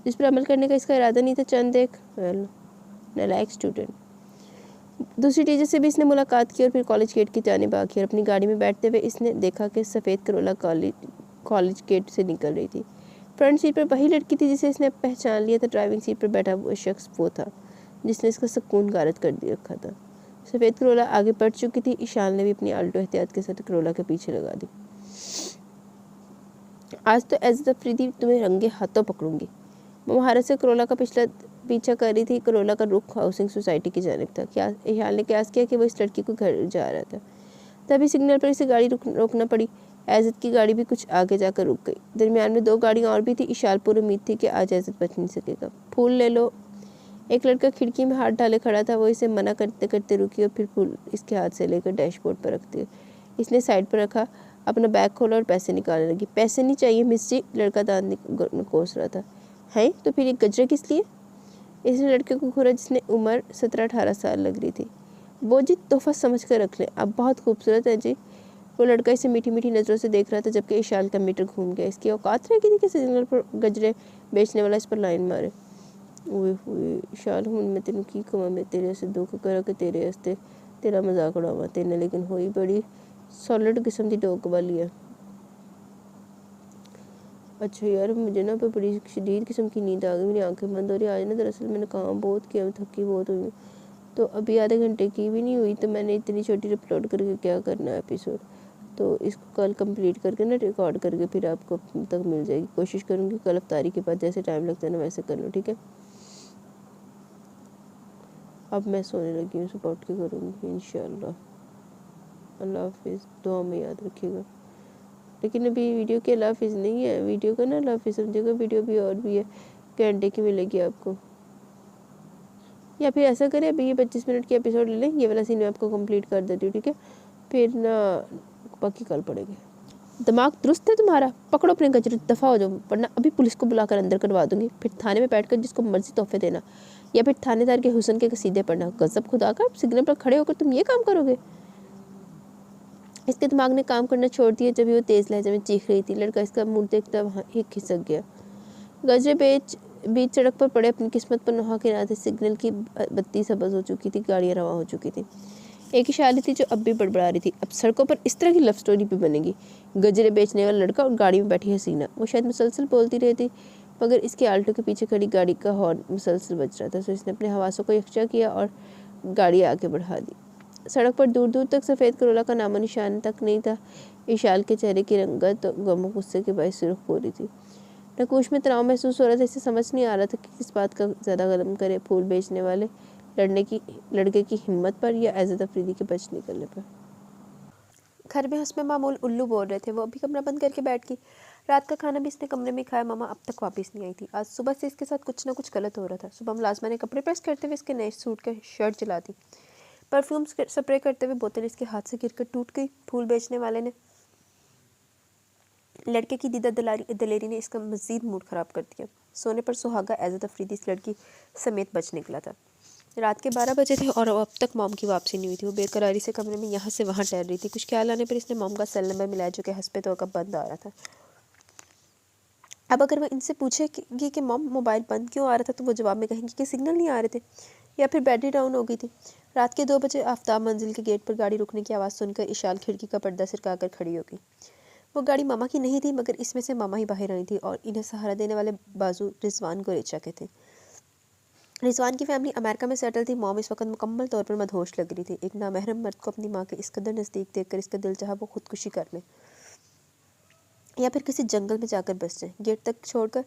जिस पर अमल करने का इसका इरादा नहीं था। चंद एक नालायक स्टूडेंट। दूसरी टीचर से भी इसने मुलाकात की और फिर कॉलेज गेट की जानिब आकी और अपनी गाड़ी में बैठते हुए इसने देखा कि सफ़ेद करोला कॉलेज गेट से निकल रही थी। फ्रंट सीट पर वही लड़की थी जिसे इसने पहचान लिया था। ड्राइविंग सीट पर बैठा वो शख्स वो था जिसने इसका सुकून गारत कर दिया रखा था। सफ़ेद करोला आगे बढ़ चुकी थी। इशाल ने भी अपनी आल्टो एहतियात के साथ करोला के पीछे लगा दी। आज तो एज तफरीदी तुम्हें रंगे हाथों पकड़ूंगी। वो महारत से करोला का पीछा कर रही थी। करोला का रुख हाउसिंग सोसाइटी की जानिब था। क्या इशाल ने कयास किया कि वो इस लड़की को घर जा रहा था। तभी सिग्नल पर इसे गाड़ी रोकना पड़ी। एज़त की गाड़ी भी कुछ आगे जाकर रुक गई। दरमियान में 2 गाड़ियाँ और भी थी। इशाल पर उम्मीद थी कि आज एज़त बच नहीं सकेगा। फूल ले लो। एक लड़का खिड़की में हाथ डाले खड़ा था। वो इसे मना करते करते रुकी और फिर फूल इसके हाथ से लेकर डैशबोर्ड पर रख दिया। इसने साइड पर रखा, अपना बैग खोला और पैसे निकालने लगी। पैसे नहीं चाहिए मिस जी, लड़का दांत कोस रहा था। हैं तो फिर ये गजरे किस लिए? इसने लड़के को घूरा जिसने उम्र 17-18 साल लग रही थी। वो जी तोहफा समझ कर रख लें, अब बहुत खूबसूरत है जी। वो लड़का इसे मीठी मीठी नज़रों से देख रहा था जबकि इशाल का मीटर घूम गया। इसकी औकात रह गई थी कि सिग्नल पर गजरे बेचने वाला इस पर लाइन मारे। ओए होए इशाल, हूँ मैं तेन की कमा, मैं तेरे से दुख करा कि तेरे हस्ते तेरा मजाक उड़ावा तेने, लेकिन होई बड़ी सॉलिड किस्म की डोक वाली है। अच्छा यार, मुझे ना बड़ी शदीद किस्म की नींद आ गई, मेरी आंखें बंद हो रही। आज ना दरअसल मैंने काम बहुत किया, मैं थकी बहुत हुई, तो अभी आधे घंटे की भी नहीं हुई तो मैंने इतनी छोटी अपलोड करके क्या करना है एपिसोड। तो इसको कल कंप्लीट करके ना रिकॉर्ड करके फिर आपको तक मिल जाएगी। कोशिश करूँगी कल अफ्तारी के बाद जैसे टाइम लगता है ना वैसे कर लो, ठीक है। अब मैं सोने लगी हूँ, सुबह उठ के करूँगी इंशाल्लाह। अल्लाह हाफिज़, दुआ में याद रखिएगा। लेकिन अभी वीडियो के अल्लाह हाफिज़ नहीं है, वीडियो का ना अल्लाह हाफिज़ समझेगा। वीडियो भी और भी है, घंटे की मिलेगी आपको। या फिर ऐसा करें, अभी ये 25 मिनट की एपिसोड ले लें, ये वाला सीन मैं आपको कंप्लीट कर देती हूँ, ठीक है। फिर ना बाकी कल पड़ेंगे। दिमाग दुरुस्त है तुम्हारा? पकड़ो अपने गजरे, दफ़ा हो जाओ, वरना अभी पुलिस को बुलाकर अंदर करवा दूंगी। फिर थाने में बैठकर जिसको मर्जी तोहफे देना, या फिर थानेदार के हुस्न के कसीदे पढ़ना। गजब खुदा का, सिग्नल पर खड़े होकर तुम ये काम करोगे? इसके दिमाग ने काम करना छोड़ दिया जब वो तेज़ लहजे में चीख रही थी। लड़का इसका मुंह देखता वहाँ ही खिसक गया। गजरे बीच सड़क पर पड़े अपनी किस्मत पर नुहा के नाते। सिग्नल की बत्ती सबज हो चुकी थी, गाड़ियाँ रवा हो चुकी थी। एक इशारे थी जो अब भी बड़बड़ा रही थी। अब सड़कों पर इस तरह की लव स्टोरी भी बनेगी, गजरे बेचने वाला लड़का और गाड़ी में बैठी हसीना। वो शायद मुसलसल बोलती रहती, मगर इसके आल्टो के पीछे खड़ी गाड़ी का हॉर्न मुसलसल बज रहा था। तो इसने अपने हवासों को यकजा किया और गाड़ी आगे बढ़ा दी। सड़क पर दूर दूर तक सफ़ेद करोला का नामो निशान तक नहीं था। इशाल के चेहरे की रंगत गम गुस्से के बायस सुर्ख हो रही थी। नकूश में तनाव महसूस हो रहा था। इसे समझ नहीं आ रहा था कि किस बात का ज़्यादा गलम करे, फूल बेचने वाले लड़के की हिम्मत पर या एज़त अफरीदी के बच निकलने पर। घर में हस्मे मामूल उल्लू बोल रहे थे। वो अभी कमरा बंद करके बैठ गई। रात का खाना भी इसने कमरे में खाया। मामा अब तक वापस नहीं आई थी। आज सुबह से इसके साथ कुछ ना कुछ गलत हो रहा था। सुबह मुलाजमा ने कपड़े प्रेस करते हुए इसके नए सूट का शर्ट जला दी। परफ्यूम स्प्रे करते हुए बोतल इसके हाथ से गिरकर टूट गई। फूल बेचने वाले ने लड़के की दीदा दलेरी ने इसका मज़ीद मूड ख़राब कर दिया। सोने पर सुहागा एज तफरीदी इस लड़की समेत बच निकला था। रात के 12 बजे थे और अब तक मॉम की वापसी नहीं हुई थी। वो बेकरारी से कमरे में यहाँ से वहाँ टहल रही थी। कुछ ख्याल आने पर इसने मॉम का सेल नंबर मिलाया जो कि हंसपे तो का बंद आ रहा था। अब अगर वह इनसे पूछेगी कि मॉम मोबाइल बंद क्यों आ रहा था तो वो जवाब में कहेंगी कि सिग्नल नहीं आ रहे थे या फिर बैटरी डाउन हो गई थी। रात के 2 बजे आफ्ताब मंजिल के गेट पर गाड़ी रुकने की आवाज़ सुनकर इशाल खिड़की का पर्दा सिरकाकर खड़ी हो गई। वो गाड़ी मामा की नहीं थी मगर इसमें से मामा ही बाहर आई थी और इन्हें सहारा देने वाले बाजू रिजवान गोरेचा के थे। रिजवान की फैमिली अमेरिका में सेटल थी। मॉम इस वक्त मुकम्मल तौर पर मदहोश लग रही थी। एक नामहरम मर्द को अपनी माँ के इस कदर नज़दीक देखकर इसका दिल चाहा वो खुदकुशी कर ले या फिर किसी जंगल में जाकर बस जाए। गेट तक छोड़कर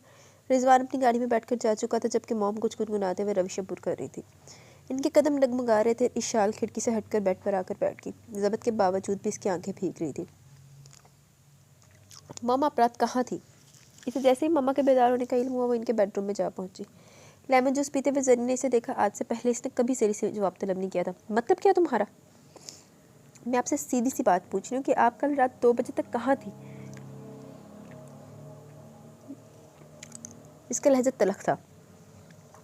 रिजवान अपनी गाड़ी में बैठकर जा चुका था जबकि मॉम कुछ गुनगुनाते हुए रविशपुर कर रही थी। इनके कदम डगमगा रहे थे। इशाल खिड़की से हटकर बेड पर आकर बैठ गई। ज़बत के बावजूद भी इसकी आंखें भीग रही थी। मॉम आप रात कहाँ थी? इसे जैसे ही मम्मा के बेदार होने का इल्म हुआ वो इनके बेडरूम में जा पहुंची। लेमन जूस पीते हुए जरी ने इसे देखा। आज से पहले इसने कभी जरी से जवाब तलब नहीं किया था। मतलब क्या तुम्हारा? मैं आपसे सीधी सी बात पूछ रही हूँ कि आप कल रात 2 बजे तक कहाँ थी? इसका लहजा तलख था।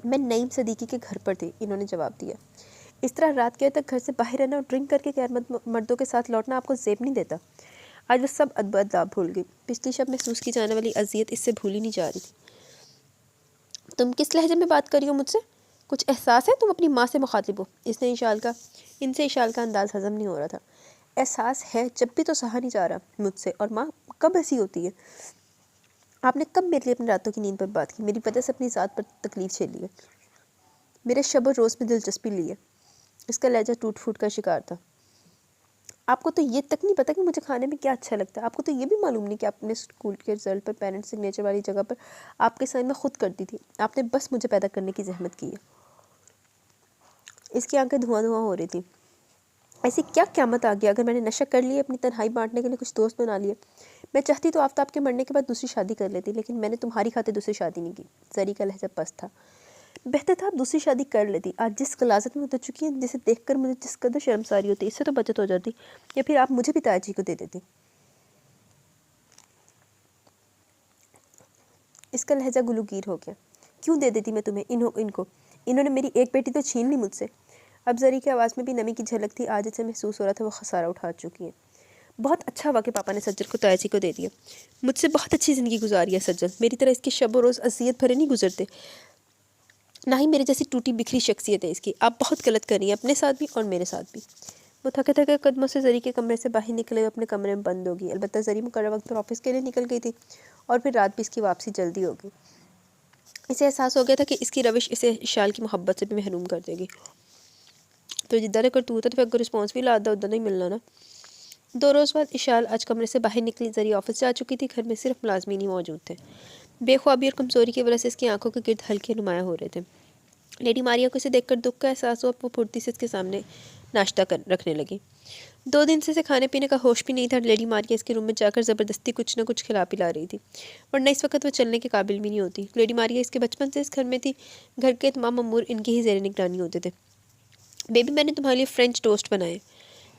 मैं नईम सदीकी के घर पर थी, इन्होंने जवाब दिया। इस तरह रात के तक घर से बाहर रहना और ड्रिंक करके गैर मर्दों के साथ लौटना आपको जेब नहीं देता। आज वो सब अदब भूल गई। पिछली शब महसूस की जाने वाली अजियत इससे भूली नहीं जा रही थी। तुम किस लहजे में बात कर रही हो मुझसे? कुछ एहसास है तुम अपनी माँ से मुखातिब हो? इनसे इशाल का अंदाज हजम नहीं हो रहा था। एहसास है जब भी तो सहा नहीं जा रहा मुझसे। और माँ कब ऐसी होती है? आपने कब मेरे लिए अपनी रातों की नींद पर बात की? मेरी वजह से अपनी ज़ात पर तकलीफ झेली है, मेरे शब और रोज़ में दिलचस्पी ली है। इसका लहजा टूट फूट का शिकार था। आपको तो ये तक नहीं पता कि मुझे खाने में क्या अच्छा लगता है। आपको तो ये भी मालूम नहीं कि आपने स्कूल के रिजल्ट पर पेरेंट्स सिग्नेचर वाली जगह पर आपके साइन में खुद कर दी थी। आपने बस मुझे पैदा करने की जहमत की है। इसकी आंखें धुआं धुआं हो रही थी। ऐसी क्या क़यामत आ गया अगर मैंने नशा कर लिया, अपनी तन्हाई बांटने के लिए कुछ दोस्त बना लिए? मैं चाहती तो आफ्ताब के मरने के बाद दूसरी शादी कर लेती, लेकिन मैंने तुम्हारी खातिर दूसरी शादी नहीं की। जरी का लहजा पस्त था। बेहतर था आप दूसरी शादी कर लेती। आज जिस गलाजत में उतर चुकी हैं, जिसे देखकर मुझे जिस कदर शर्मसारी होती, इससे तो बचत हो जाती। या फिर आप मुझे भी ताजी को दे देती। इसका लहजा गुलूगीर हो गया। क्यों दे देती मैं तुम्हें इनको? इन्होंने मेरी एक बेटी तो छीन ली मुझसे। अब जरी की आवाज़ में भी नमी की झलक थी। आज इसे महसूस हो रहा था वो खसारा उठा चुकी है। बहुत अच्छा हुआ कि पापा ने सज्जल को ताजी को दे दिया। मुझसे बहुत अच्छी ज़िंदगी गुजारी है सज्जल। मेरी तरह इसकी शब व रोज़ अजियत भरे नहीं गुजरते, ना ही मेरे जैसी टूटी बिखरी शख्सियत है इसकी। आप बहुत गलत कर रही हैं, अपने साथ भी और मेरे साथ भी। वो थके थके कदमों से जरी के कमरे से बाहर निकले, अपने कमरे में बंद होगी। अलबत्ता जरी मुकर्रर वक्त पर ऑफिस के लिए निकल गई थी और फिर रात भी इसकी वापसी जल्दी होगी। इसे एहसास हो गया था कि इसकी रविश इसे इशाल की मोहब्बत से भी महरूम कर देगी। तो जिद्दा ने करतूत है तो फिर रिस्पॉन्स भी लादा उदा नहीं मिलना ना। 2 रोज़ बाद इशाल आज कमरे से बाहर निकली। जरी ऑफिस जा चुकी थी। घर में सिर्फ मुलाजमीन ही मौजूद थे। बेख्वाबी और कमज़ोरी की वजह से इसकी आंखों के गिर्द हल्के नुमाया हो रहे थे। लेडी मारिया को इसे देखकर दुख का एहसास हुआ। वो फुर्ती से इसके सामने नाश्ता रखने लगी। 2 दिन से इसे खाने पीने का होश भी नहीं था। लेडी मारिया इसके रूम में जाकर ज़बरदस्ती कुछ न कुछ खिला पिला रही थी, वरना इस वक्त वो चलने के काबिल भी नहीं होती। लेडी मारिया इसके बचपन से इस घर में थी। घर के तमाम अमूर इनकी ही ज़ेर निगरानी होते थे। बेबी मैंने तुम्हारे लिए फ्रेंच टोस्ट बनाए।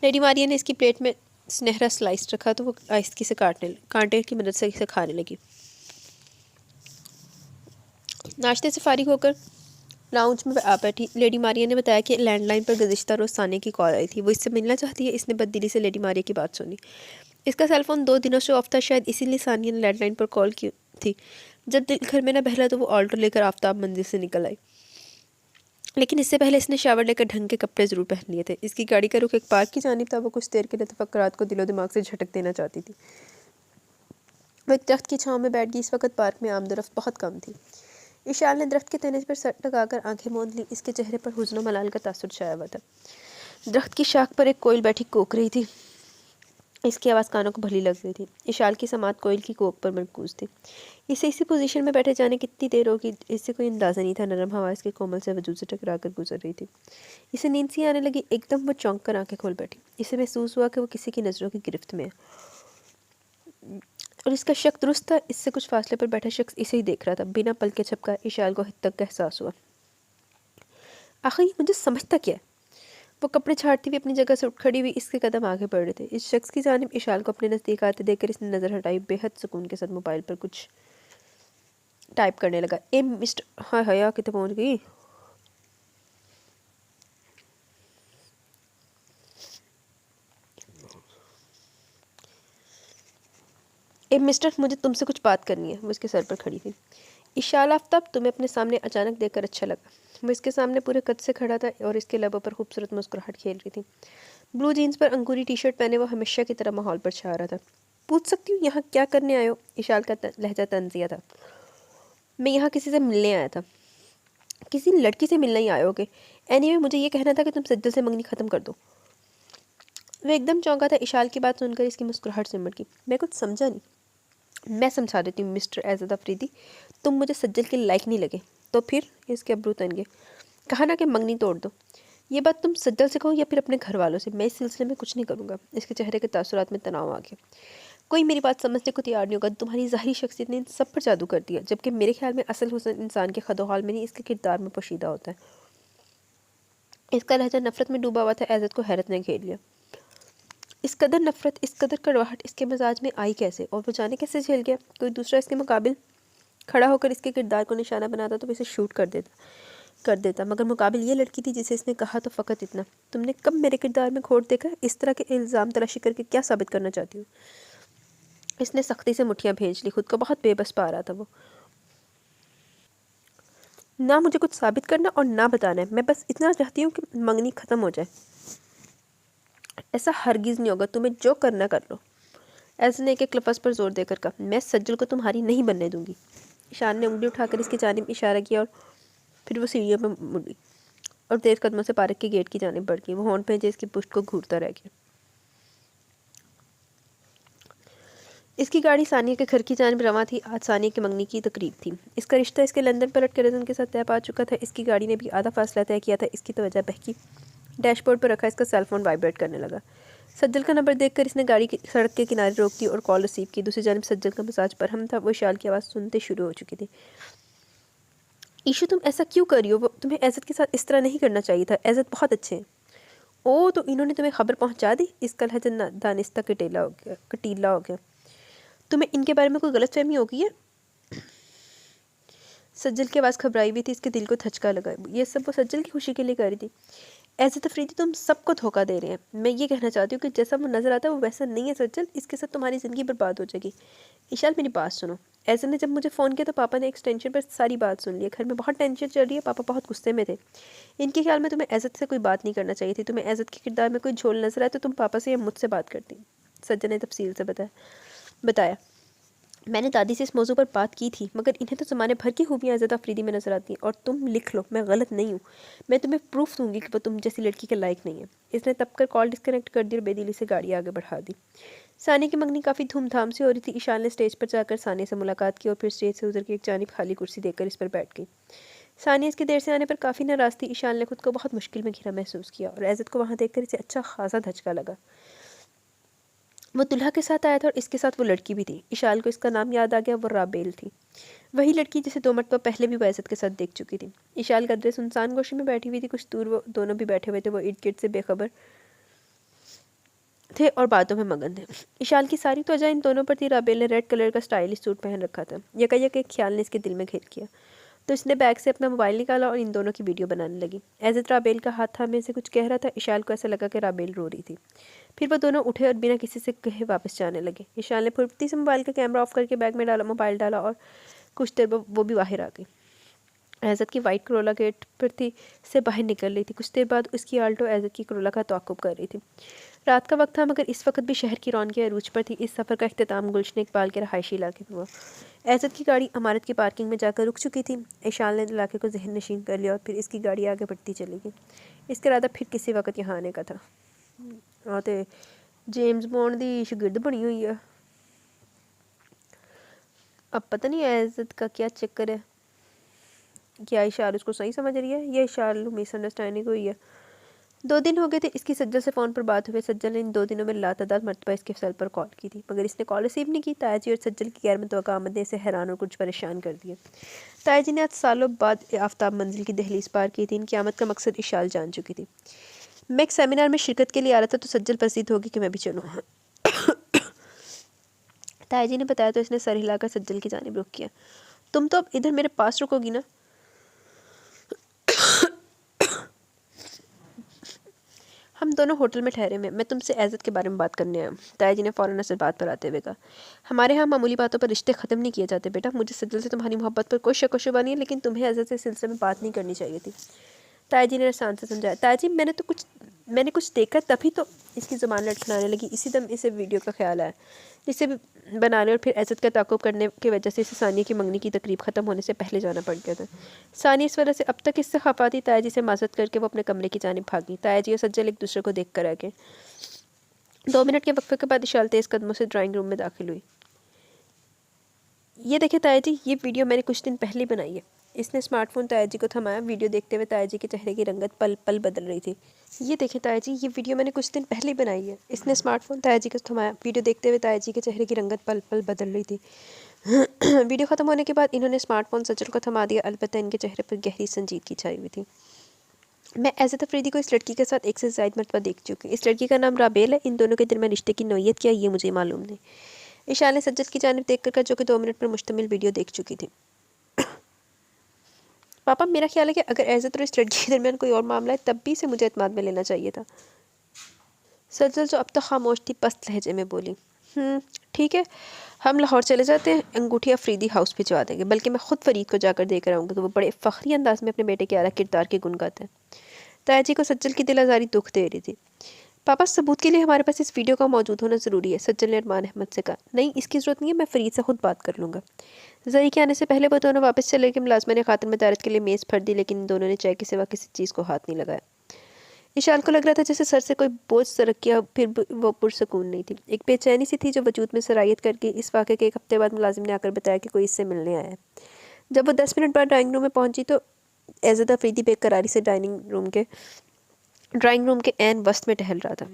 लेडी मारिया ने इसकी प्लेट में सुनहरा स्लाइस रखा तो वो आहिस्ती से कांटे की मदद से इसे खाने लगी। नाश्ते से फारिग होकर लाउंज में आ बैठी। लेडी मारिया ने बताया कि लैंडलाइन पर गुज़िश्ता रोज़ सानिया की कॉल आई थी। वो इससे मिलना चाहती है। इसने बददिली से लेडी मारिया की बात सुनी। इसका सेलफोन 2 दिनों से ऑफ था, शायद इसीलिए सानिया ने लैंडलाइन पर कॉल की थी। जब दिल घर में न बहला तो वो ऑल्टो लेकर आफ्ताब मंजिल से निकल आई। लेकिन इससे पहले इसने शावर लेकर ढंग के कपड़े ज़रूर पहन लिए थे। इसकी गाड़ी का रुख एक पार्क की जानिब था। वो कुछ देर के लिए तफक्कुरात को दिलो दिमाग से झटक देना चाहती थी। वो एक दरख्त की छाँव में बैठ गई। इस वक्त पार्क में आमदरफ्त बहुत कम थी। इशाल ने दरख्त के तने पर सर लगाकर आंखें मूंद ली। इसके चेहरे पर हुज़्न मलाल का तासुर छाया हुआ था। दरख्त की शाख पर एक कोयल बैठी कोक रही थी। इसकी आवाज़ कानों को भली लग रही थी। इशाल की समात कोयल की कोक पर मरकूज थी। इसे इसी पोजीशन में बैठे जाने कितनी देर होगी इससे कोई अंदाज़ा नहीं था। नरम हवा इसके कोमल से वजूद से टकरा कर गुजर रही थी। इसे नींद सी आने लगी। एकदम वो चौंक कर आंखें खोल बैठी। इसे महसूस हुआ कि वो किसी की नज़रों की गिरफ्त में है और इसका शक दुरुस्त था। इससे कुछ फासले पर बैठा शख्स इसे ही देख रहा था। बिना पल के झपका इशाल को हित तक का एहसास हुआ। आखिर ये मुझे समझता क्या है? वो कपड़े छाड़ती हुई अपनी जगह से उठ खड़ी हुई, इसके कदम आगे बढ़ रहे थे। इस शख्स की जानिब इशाल को अपने नज़दीक आते देखकर इसने नज़र हटाई, बेहद सुकून के साथ मोबाइल पर कुछ टाइप करने लगा। ए मिस्टर, हाँ हया कितने पहुंच गई। ए मिस्टर, मुझे तुमसे कुछ बात करनी है। वो इसके सर पर खड़ी थी। इशाल आफ्ताब, तुम्हें अपने सामने अचानक देखकर अच्छा लगा। वो इसके सामने पूरे कद से खड़ा था और इसके लबों पर खूबसूरत मुस्कुराहट खेल रही थी। ब्लू जीन्स पर अंगूरी टी शर्ट पहने वो हमेशा की तरह माहौल पर छा रहा था। पूछ सकती हूँ यहाँ क्या करने आए हो? इशाल का लहजा तंजिया था। मैं यहाँ किसी से मिलने आया था। किसी लड़की से मिलने ही आए होगे। एनीवे, मुझे ये कहना था कि तुम सज्जल से मंगनी ख़त्म कर दो। वो एकदम चौंका था। इशाल की बात सुनकर इसकी मुस्कुराहट सिमट गई। मैं कुछ समझा नहीं। मैं समझा देती हूँ मिस्टर एजाज अफरीदी, तुम मुझे सज्जल के लायक नहीं लगे। तो फिर? इसके अब्रू तन गए। कहा ना कि मंगनी तोड़ दो। ये बात तुम सज्जल से कहो या फिर अपने घर वालों से, मैं इस सिलसिले में कुछ नहीं करूँगा। इसके चेहरे के तासुरात में तनाव आ गया। कोई मेरी बात समझने को तैयार नहीं होगा। तुम्हारी ज़ाहिरी शख्सियत ने इन सब पर जादू कर दिया, जबकि मेरे ख्याल में असल हुस्न इंसान के खदोहाल में नहीं, इसके किरदार में पोशीदा होता है। इसका लहजा नफरत में डूबा हुआ था। एज़त को हैरत ने घेर लिया। इस कदर नफरत, इस कदर कड़वाहट इसके मिजाज में आई कैसे, और वो जाने कैसे झेल गया? कोई दूसरा इसके मुकाबिल खड़ा होकर इसके किरदार को निशाना बनाता तो इसे शूट कर देता, मगर मुकाबिल ये लड़की थी जिसे इसने कहा तो फ़कत इतना, तुमने कब मेरे किरदार में खोट देखा? इस तरह के इल्ज़ाम तलाशी करके क्या साबित करना चाहती हूँ? इसने सख्ती से मुठ्ठियाँ भेज ली। खुद को बहुत बेबस पा रहा था वो। ना मुझे कुछ साबित करना और ना बताना है। मैं बस इतना चाहती हूँ कि मंगनी ख़त्म हो जाए। ऐसा हरगिज़ नहीं होगा। तुम्हें जो करना कर लो। ऐसे ने एक लफ्ज़ पर जोर देकर कहा। मैं सज्जल को तुम्हारी नहीं बनने दूंगी। ईशान ने उंगली उठाकर इसकी जानिब इशारा किया और फिर वो सीढ़ियों पर मुड़ी और तेज कदमों से पार्क के गेट की जानिब बढ़ गई। वो होंठ पे इसकी पुश्त को घूरता रह गया। इसकी गाड़ी सानिया के घर की जानिब रवां थी। आज सानिया की मंगनी की तकरीब थी। इसका रिश्ता इसके लंदन पलट के रजन के साथ तय पा चुका था। इसकी गाड़ी ने भी आधा फासला तय किया था। इसकी तवज्जो बहकी डैशबोर्ड पर रखा। इसका सेलफोन वाइब्रेट करने लगा। सज्जल का नंबर देखकर इसने गाड़ी की सड़क के किनारे रोक दी और कॉल रिसीव की। दूसरी जानिब सज्जल का मिजाज बरहम था। वो शाल की आवाज़ सुनते शुरू हो चुकी थी। ईशू, तुम ऐसा क्यों कर रही हो? तुम्हें एज़त के साथ इस तरह नहीं करना चाहिए था। एज़त बहुत अच्छे हैं। ओ, तो इन्होंने तुम्हें खबर पहुंचा दी? इसका लहजा दानिस्ता कटीला हो गया। तुम्हें इनके बारे में कोई गलतफहमी हो गई है? सज्जल की आवाज़ घबराई हुई थी। इसके दिल को धचका लगा। ये सब वो सज्जल की खुशी के लिए कर रही थी। ऐसे तफरीदी, तुम सबको धोखा दे रहे हैं। मैं ये कहना चाहती हूँ कि जैसा वो नज़र आता है वो वैसा नहीं है सज्जल। इसके साथ तुम्हारी ज़िंदगी बर्बाद हो जाएगी। इशाल, मेरी बात सुनो। ऐसे ने जब मुझे फ़ोन किया तो पापा ने एक्सटेंशन पर सारी बात सुन ली। घर में बहुत टेंशन चल रही है। पापा बहुत गुस्से में थे। इनके ख्याल में तुम्हें एज़त से कोई बात नहीं करना चाहिए थी। तुम्हें एज़त के किरदार में कोई झोल नजर आए तो तुम पापा से या मुझसे बात करती। सज्जल ने तफसील से बताया। मैंने दादी से इस मौजू पर बात की थी, मगर इन्हें तो ज़माने भर की खूबियाँ ज़्यादा अफरीदी में नजर आती हैं। और तुम लिख लो, मैं गलत नहीं हूँ। मैं तुम्हें प्रूफ दूंगी कि वो तुम जैसी लड़की के लायक नहीं है। इसने तब कर कॉल डिस्कनेक्ट कर दी और बेदिली से गाड़ी आगे बढ़ा दी। सानिया की मंगनी काफ़ी धूमधाम से हो रही थी। ईशान ने स्टेज पर जाकर सानिया से मुलाकात की और फिर स्टेज से उधर की एक जानिब खाली कुर्सी देकर इस पर बैठ गई। सानिया इसके देर से आने पर काफ़ी नाराज़ थी। ईशान ने खुद को बहुत मुश्किल में घिरा महसूस किया और एज़त को वहाँ देखकर इसे अच्छा खासा धचका लगा। वो दुल्हा के साथ आया था और इसके साथ वो लड़की भी थी। इशाल को इसका नाम याद आ गया। वो राबेल थी, वही लड़की जिसे 2 मरतबा पहले भी वो एज़त के साथ देख चुकी थी। इशाल कदरे सुनसान गोशी में बैठी हुई थी। कुछ दूर वो दोनों भी बैठे हुए थे। वो इर्द गिर्द से बेखबर थे और बातों में मगन थे। इशाल की सारी तवज्जो इन दोनों पर थी। राबेल ने रेड कलर का स्टाइलिश सूट पहन रखा था। यकायक एक ख्याल ने इसके दिल में घेर किया तो इसने बैग से अपना मोबाइल निकाला और इन दोनों की वीडियो बनाने लगी। एज़त राबेल का हाथ थामे से कुछ कह रहा था। इशाल को ऐसा लगा कि राबेल रो रही थी। फिर वो दोनों उठे और बिना किसी से कहे वापस जाने लगे। इशाल ने फुर्ती से मोबाइल का कैमरा ऑफ करके बैग में डाला, मोबाइल डाला और कुछ देर वो भी बाहर आ गई। एज़त की वाइट करोला गेट पर थी से बाहर निकल रही थी। कुछ देर बाद उसकी आल्टो एज़त की करोला का तौक़ुब कर रही थी। रात का वक्त था, मगर इस वक्त भी शहर की रौनकें अरूज पर थी। इस सफ़र का अख्तिताम गुलशन इकबाल के रहायशी इलाके में हुआ। एज़त की गाड़ी इमारत की पार्किंग में जाकर रुक चुकी थी। इशाल ने इलाके को जहन नशीन कर लिया और फिर इसकी गाड़ी आगे बढ़ती चली गई। इसका इरादा फिर किसी वक्त यहाँ आने का था। हाँ, तो जेम्स बॉन्ड दी शागिर्द बनी हुई है। अब पता नहीं एज़त का क्या चक्कर है। क्या इशाल उसको सही समझ रही है या इशाल मिसअंडरस्टैंडिंग हुई है। 2 दिन हो गए थे इसकी सज्जल से फ़ोन पर बात हुई। सज्जल ने इन 2 दिनों में लातादाद मरतबा इसके सेल पर कॉल की थी, मगर इसने कॉल रिसीव नहीं की। तायाजी और सज्जल की गैर मुतवक्का आमद ने इसे हैरान और कुछ परेशान कर दिया। तायाजी ने आज सालों बाद आफ्ताब मंजिल की दहलीज पार की थी। इनकी आमद का मकसद इशाल जान चुकी थी। मैं एक सेमिनार में शिरकत के लिए आ रहा था तो सज्जल प्रसिद्ध होगी कि मैं भी चलूँ। ताया जी ने बताया तो इसने सर हिलाकर सज्जल की जानिब रुख किया। तुम तो अब इधर मेरे पास रुकोगी ना? हम दोनों होटल में ठहरे में, मैं तुमसे एज़त के बारे में बात करने आया। ताया जी ने फ़ौरन असल बात पर आते हुए कहा, हमारे यहाँ मामूली बातों पर रिश्ते ख़त्म नहीं किए जाते बेटा। मुझे सज्जल से तुम्हारी मोहब्बत पर कोई शक व शुबा नहीं है, लेकिन तुम्हें एज़त से इस सिलसिले में बात नहीं करनी चाहिए थी। ताया जी ने शान से समझाया। ताया जी मैंने कुछ देखा तभी तो। इसकी ज़ुबान लटखनाने लगी। इसी दम इसे वीडियो का ख्याल आया जिसे बनाने और फिर एज़त का ताक़ुब करने की वजह से इसे सानिया की मंगनी की तकरीब ख़त्म होने से पहले जाना पड़ गया था। सानिया इस वजह से अब तक इससे खफा थी। ताया जी से माजरत करके वो अपने कमरे की जानिब भागी। ताया जी और सज्जल एक दूसरे को देख कर आ गए। 2 मिनट के वक्फे के बाद इशाल तेज़ कदमों से ड्राइंग रूम में दाखिल हुई। ये देखिए ताया जी, ये वीडियो मैंने कुछ दिन पहले बनाई है। इसने स्मार्टफोन ताया जी को थमाया। वीडियो देखते हुए ताया जी के चेहरे की रंगत पल पल बदल रही थी। ये देखिए ताया जी, ये वीडियो मैंने कुछ दिन पहले बनाई है। इसने स्मार्टफोन ताया जी को थमाया। वीडियो देखते हुए ताया जी के चेहरे की रंगत पल पल बदल रही थी। वीडियो ख़त्म होने के बाद इन्होंने स्मार्टफोन सज्जल को थमा दिया। अलबत्ता इनके चेहरे पर गहरी संजीदगी छाई हुई थी। मैं एज़त अफरीदी को इस लड़की के साथ एक से ज़ायद मरतबा देख चुकी हूँ। इस लड़की का नाम राबेल है। इन दोनों के दरमियान रिश्ते की नौयत क्या है ये मुझे मालूम नहीं। इशाल ने सज्जद की जानिब देख कर, जो कि 2 मिनट पर मुश्तमिल वीडियो देख चुकी थी। पापा, मेरा ख्याल है कि अगर एज़त और इस लड़की के दरमियान कोई और मामला है तब भी इसे मुझे एतमाद में लेना चाहिए था। सज्जल जो अब तक खामोश थी पस्त लहजे में बोली, ठीक है, हम लाहौर चले जाते हैं। अंगूठी अफरीदी हाउस भिजवा देंगे। बल्कि मैं ख़ुद फरीद को जाकर देकर आऊँगा तो वो बड़े फ़ख्री अंदाज में अपने बेटे के आला किरदार के गुण गाते हैं। ताया जी को सज्जल की दिल आज़ारी दुख दे रही थी। पापा, सबूत के लिए हमारे पास इस वीडियो का मौजूद होना ज़रूरी है, सज्जल ने अरमान अहमद से कहा। नहीं, इसकी ज़रूरत नहीं है, मैं फ़रीद से खुद बात कर लूँगा। जरी के आने से पहले वो दोनों वापस चले गए। मुलाज़िमा ने खातिन मदारत के लिए मेज़ भर दी, लेकिन इन दोनों ने चाय के सिवा किसी चीज़ को हाथ नहीं लगाया। इशाल को लग रहा था जैसे सर से कोई बोझ सरक गया, फिर भी वो पुरसकून नहीं थी। एक बेचैनी सी थी जो वजूद में सरायत करके इस वाक़े के 1 हफ़्ते बाद मुलाजिम ने आकर बताया कि कोई इससे मिलने आया है। जब वो 10 मिनट बाद ड्राइंग रूम में पहुंची तो एज़त अफरीदी बेकरारी से ड्राइंग रूम के ऐन वस्त में टहल रहा था।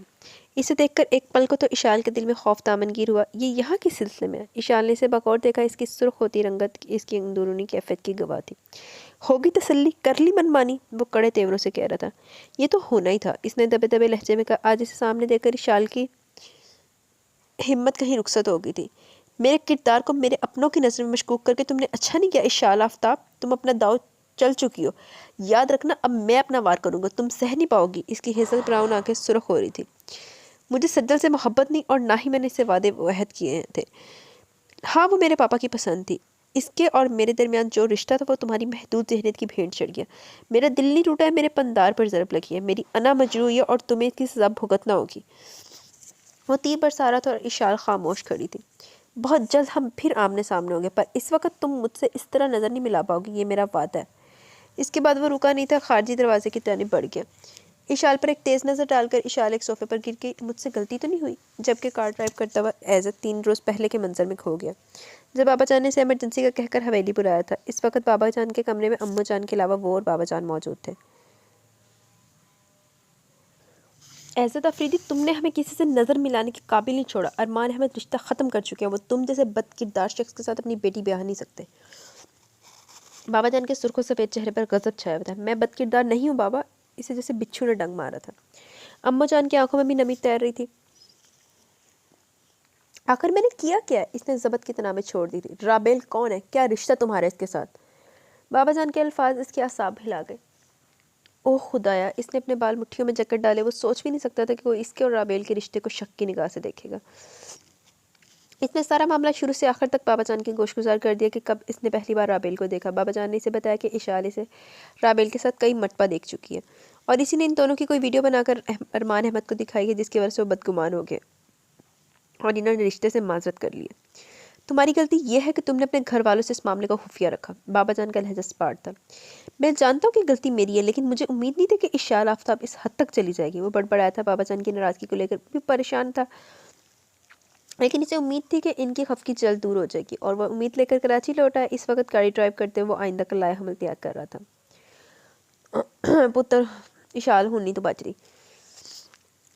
इसे देखकर एक पल को तो इशाल के दिल में खौफ दामनगीर हुआ। ये यहाँ किस सिलसिले में है? इशाल ने इसे बगौर देखा। इसकी सुर्ख होती रंगत इसकी अंदरूनी कैफियत की गवाह थी। होगी तसल्ली, कर ली मनमानी, वो कड़े तेवरों से कह रहा था। ये तो होना ही था, इसने दबे दबे लहजे में कहा। आज इसे सामने देखकर इशाल की हिम्मत कहीं रुखसत हो गई थी। मेरे किरदार को मेरे अपनों की नज़र में मशकूक करके तुमने अच्छा नहीं किया इशाल आफ्ताब। तुम अपना दाव चल चुकी हो। याद रखना, अब मैं अपना वार करूँगा, तुम सह नहीं पाओगी। इसकी हेज़ल ब्राउन आंखें सुर्ख हो रही थी। मुझे सज्जल से मोहब्बत नहीं और ना ही मैंने इससे वादे वहद किए थे। हाँ, वो मेरे पापा की पसंद थी। इसके और मेरे दरमियान जो रिश्ता था वो तुम्हारी महदूद ज़हनियत की भेंट चढ़ गया। मेरा दिल नहीं टूटा है, मेरे पंदार पर ज़रब लगी है। मेरी अना मजरूह है और तुम्हें इसकी सज़ा भुगतना होगी। वो तीर बरसा रहा था और इशाल खामोश खड़ी थी। बहुत जल्द हम फिर आमने सामने होंगे, पर इस वक्त तुम मुझसे इस तरह नज़र नहीं मिला पाओगी, ये मेरा वादा है। इसके बाद वो रुका नहीं था, खारजी दरवाजे की तरफ बढ़ गया। इशाल पर एक तेज़ नज़र डालकर इशाल एक सोफे पर गिर गई। मुझसे गलती तो नहीं हुई? जबकि कार ड्राइव करता हुआ एज़त 3 रोज़ पहले के मंजर में खो गया, जब बाबा जान ने इसे इमरजेंसी का कहकर हवेली बुलाया था। इस वक्त बाबा जान के कमरे में अम्मू जान के अलावा वो और बाबा जान मौजूद थे। एज़त अफरीदी, तुमने हमें किसी से नज़र मिलाने के काबिल नहीं छोड़ा। अरमान अहमद रिश्ता ख़त्म कर चुके हैं। वो तुम जैसे बदकिरदार शख्स के साथ अपनी बेटी ब्याह नहीं सकते। बाबा जान के सुर्ख सफ़ेद चेहरे पर गज़ब छाया हुआ था। मैं बदकिरदार नहीं हूँ बाबा। इसे जैसे बिच्छू ने डंग मारा था। अम्मा जान की आंखों में भी नमी तैर रही थी। आखिर मैंने किया क्या? इसने ज़बत की तनामे छोड़ दी थी। राबेल कौन है? क्या रिश्ता तुम्हारा इसके साथ? बाबा जान के अल्फाज इसके आसाब हिला गए। ओह खुदाया, इसने अपने बाल मुट्ठियों में जकड़ डाले। वो सोच भी नहीं सकता था कि कोई इसके और राबेल के रिश्ते को शक की निगाह से देखेगा। इसने सारा मामला शुरू से आखिर तक बाबा जान की गोशगुजार कर दिया कि कब इसने पहली बार राबेल को देखा। बाबा जान ने इसे बताया कि इशाल इसे राबेल के साथ कई मरतबा देख चुकी है और इसी ने इन दोनों की कोई वीडियो बनाकर अरमान अहमद को दिखाई है, जिसकी वजह से वो बदगुमान हो गए और इन्होंने रिश्ते से माजरत कर ली। तुम्हारी गलती यह है कि तुमने अपने घर वालों से इस मामले को खुफिया रखा। बाबा जान का लहजा स्पार्ट था। मैं जानता हूँ कि गलती मेरी है, लेकिन मुझे उम्मीद नहीं थी कि इशाल आफ्ताब इस हद तक चली जाएगी। वो बड़बड़ाया था। बाबा जान की नाराज़गी को लेकर भी परेशान था, लेकिन इसे उम्मीद थी कि इनकी खफकी जल्द दूर हो जाएगी और वह उम्मीद लेकर कराची लौटा है। इस वक्त गाड़ी ड्राइव करते हुए वो आइंदा का लाया हमल तैयार कर रहा था। पुत्र इशाल हुनी तो बच रही,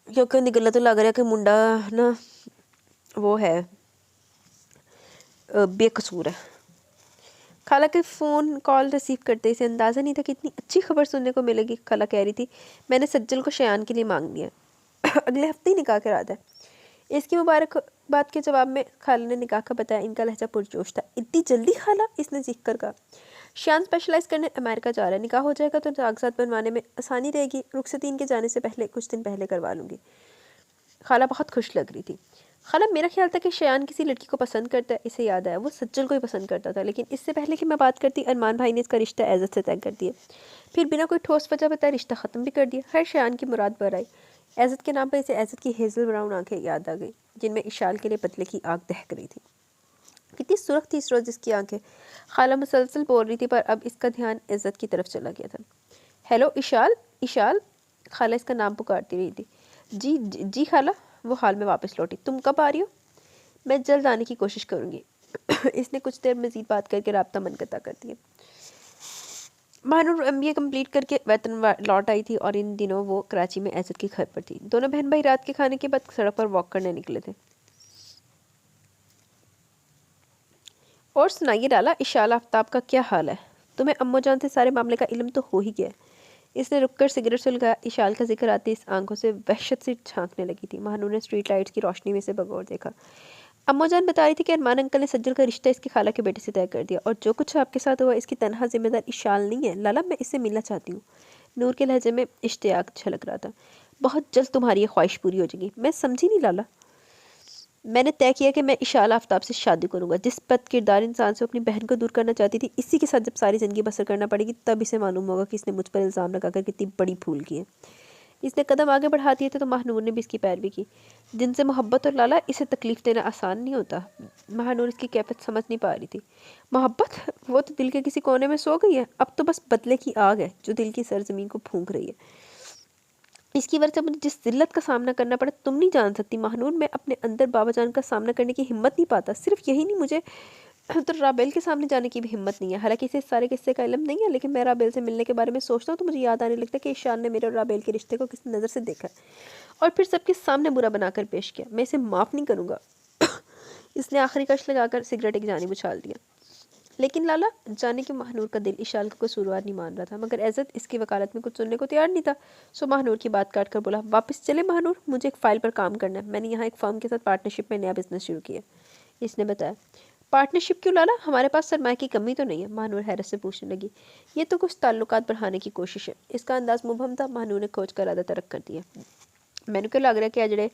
क्योंकि उनकी गला तो लग रहा कि मुंडा ना वो है बेकसूर है। खाला के फ़ोन कॉल रिसीव करते इसे अंदाज़ा नहीं था कि इतनी अच्छी खबर सुनने को मिलेगी। खाला कह रही थी, मैंने सज्जल को शयान के लिए मांग लिया, अगले हफ्ते ही निकाह के इरादा है। इसकी मुबारक बात के जवाब में खाला ने निकाह का बताया। इनका लहजा पुरजोश था। इतनी जल्दी खाला? इसने चीख कर कहा। शान स्पेशलाइज करने अमेरिका जा रहा है, निकाह हो जाएगा तो कागजात बनवाने में आसानी रहेगी। रुखसतीन के जाने से पहले कुछ दिन पहले करवा लूँगी। खाला बहुत खुश लग रही थी। खाला, मेरा ख्याल था कि शयान किसी लड़की को पसंद करता है। इसे याद आया वो सज्जल को ही पसंद करता था, लेकिन इससे पहले कि मैं बात करती अरमान भाई ने इसका रिश्ता एज़त से तय कर दिया। फिर बिना कोई ठोस वजह बताए रिश्ता ख़त्म भी कर दिया। खैर, शयान की मुराद पर आई। एज़त के नाम पर इसे एज़त की हेज़ल ब्राउन आंखें याद आ गई, जिनमें इशाल के लिए पतले की आग दहक रही थी। कितनी सुर्ख थी इस रोज़ इसकी आंखें। खाला मुसलसल बोल रही थी, पर अब इसका ध्यान इज़्ज़त की तरफ चला गया था। हेलो इशाल, इशाल। खाला इसका नाम पुकारती रही थी। जी खाला। वो हाल में वापस लौटी। तुम कब आ रही हो? मैं जल्द आने की कोशिश करूँगी। इसने कुछ देर मज़ीद बात करके राब्ता मनक़ता कर दिया। महानूर MBA कंप्लीट करके वतन लौट आई थी और इन दिनों वो कराची में एज़त के घर पर थी। दोनों बहन भाई रात के खाने के बाद सड़क पर वॉक करने निकले थे। और सुनाइए लाला, इशाल आफ्ताब का क्या हाल है? तुम्हें अम्मो जान से सारे मामले का इल्म तो हो ही गया है। इसने रुककर सिगरेट सुलगाया। इशाल का जिक्र आते इस आंखों से वहशत से झांकने लगी थी। महानूर ने स्ट्रीट लाइट्स की रोशनी में से बगौर देखा। अम्मो जान बता रही थी कि अरमान अंकल ने सज्जल का रिश्ता इसकी खाला के बेटे से तय कर दिया, और जो कुछ आपके साथ हुआ इसकी तनहा जिम्मेदार इशाल नहीं है। लाला, मैं इससे मिलना चाहती हूँ। नूर के लहजे में इश्तियाक झलक रहा था। बहुत जल्द तुम्हारी ये ख्वाहिश पूरी हो जाएगी। मैं समझी नहीं लाला। मैंने तय किया कि मैं इशाल आफ्ताब से शादी करूंगा। जिस बद किरदार इंसान से अपनी बहन को दूर करना चाहती थी, इसी के साथ जब सारी ज़िंदगी बसर करना पड़ेगी, तब इसे मालूम होगा कि इसने मुझ पर इल्ज़ाम लगाकर कितनी बड़ी भूल की है। इसने कदम आगे बढ़ा दिए थे तो महानूर ने भी इसकी पैरवी की। जिनसे मोहब्बत और लाला, इसे तकलीफ़ देना आसान नहीं होता। महानूर इसकी कैफियत समझ नहीं पा रही थी। मोहब्बत? वो तो दिल के किसी कोने में सो गई है। अब तो बस बदले की आग है जो दिल की सरजमीन को फूंक रही है। इसकी वजह से मुझे जिस जिल्लत का सामना करना पड़ा, तुम नहीं जान सकती महानूर। मैं अपने अंदर बाबा जान का सामना करने की हिम्मत नहीं पाता। सिर्फ यही नहीं, मुझे तो राबेल के सामने जाने की भी हिम्मत नहीं है। हालांकि इसे सारे किस्से का इल्म नहीं है, लेकिन मैं राबेल से मिलने के बारे में सोचता हूँ तो मुझे याद आने लगता है कि ईशान ने मेरे और राबेल के रिश्ते को किस नज़र से देखा है और फिर सबके सामने बुरा बनाकर पेश किया। मैं इसे माफ़ नहीं करूँगा। इसने आखिरी कश लगाकर सिगरेट एक जानिब उछाल दिया। लेकिन लाला, जाने कि महानूर का दिल इशाल का कसूरवार नहीं मान रहा था, मगर एज़त इसकी वकालत में कुछ सुनने को तैयार नहीं था। सो महानूर की बात काट कर बोला, वापस चले महानूर, मुझे एक फ़ाइल पर काम करना है। मैंने यहाँ एक फ़र्म के साथ पार्टनरशिप में नया बिजनेस शुरू किया। इसने बताया। पार्टनरशिप क्यों लाला? हमारे पास सरमाए की कमी तो नहीं है? महानूर हैरत से पूछने लगी। ये तो कुछ ताल्लुकात बढ़ाने की कोशिश है। इसका अंदाज मुबहम था। महानूर ने खोज कर आधा तरक कर दिया। मैंने क्यों लग रहा है कि जड़े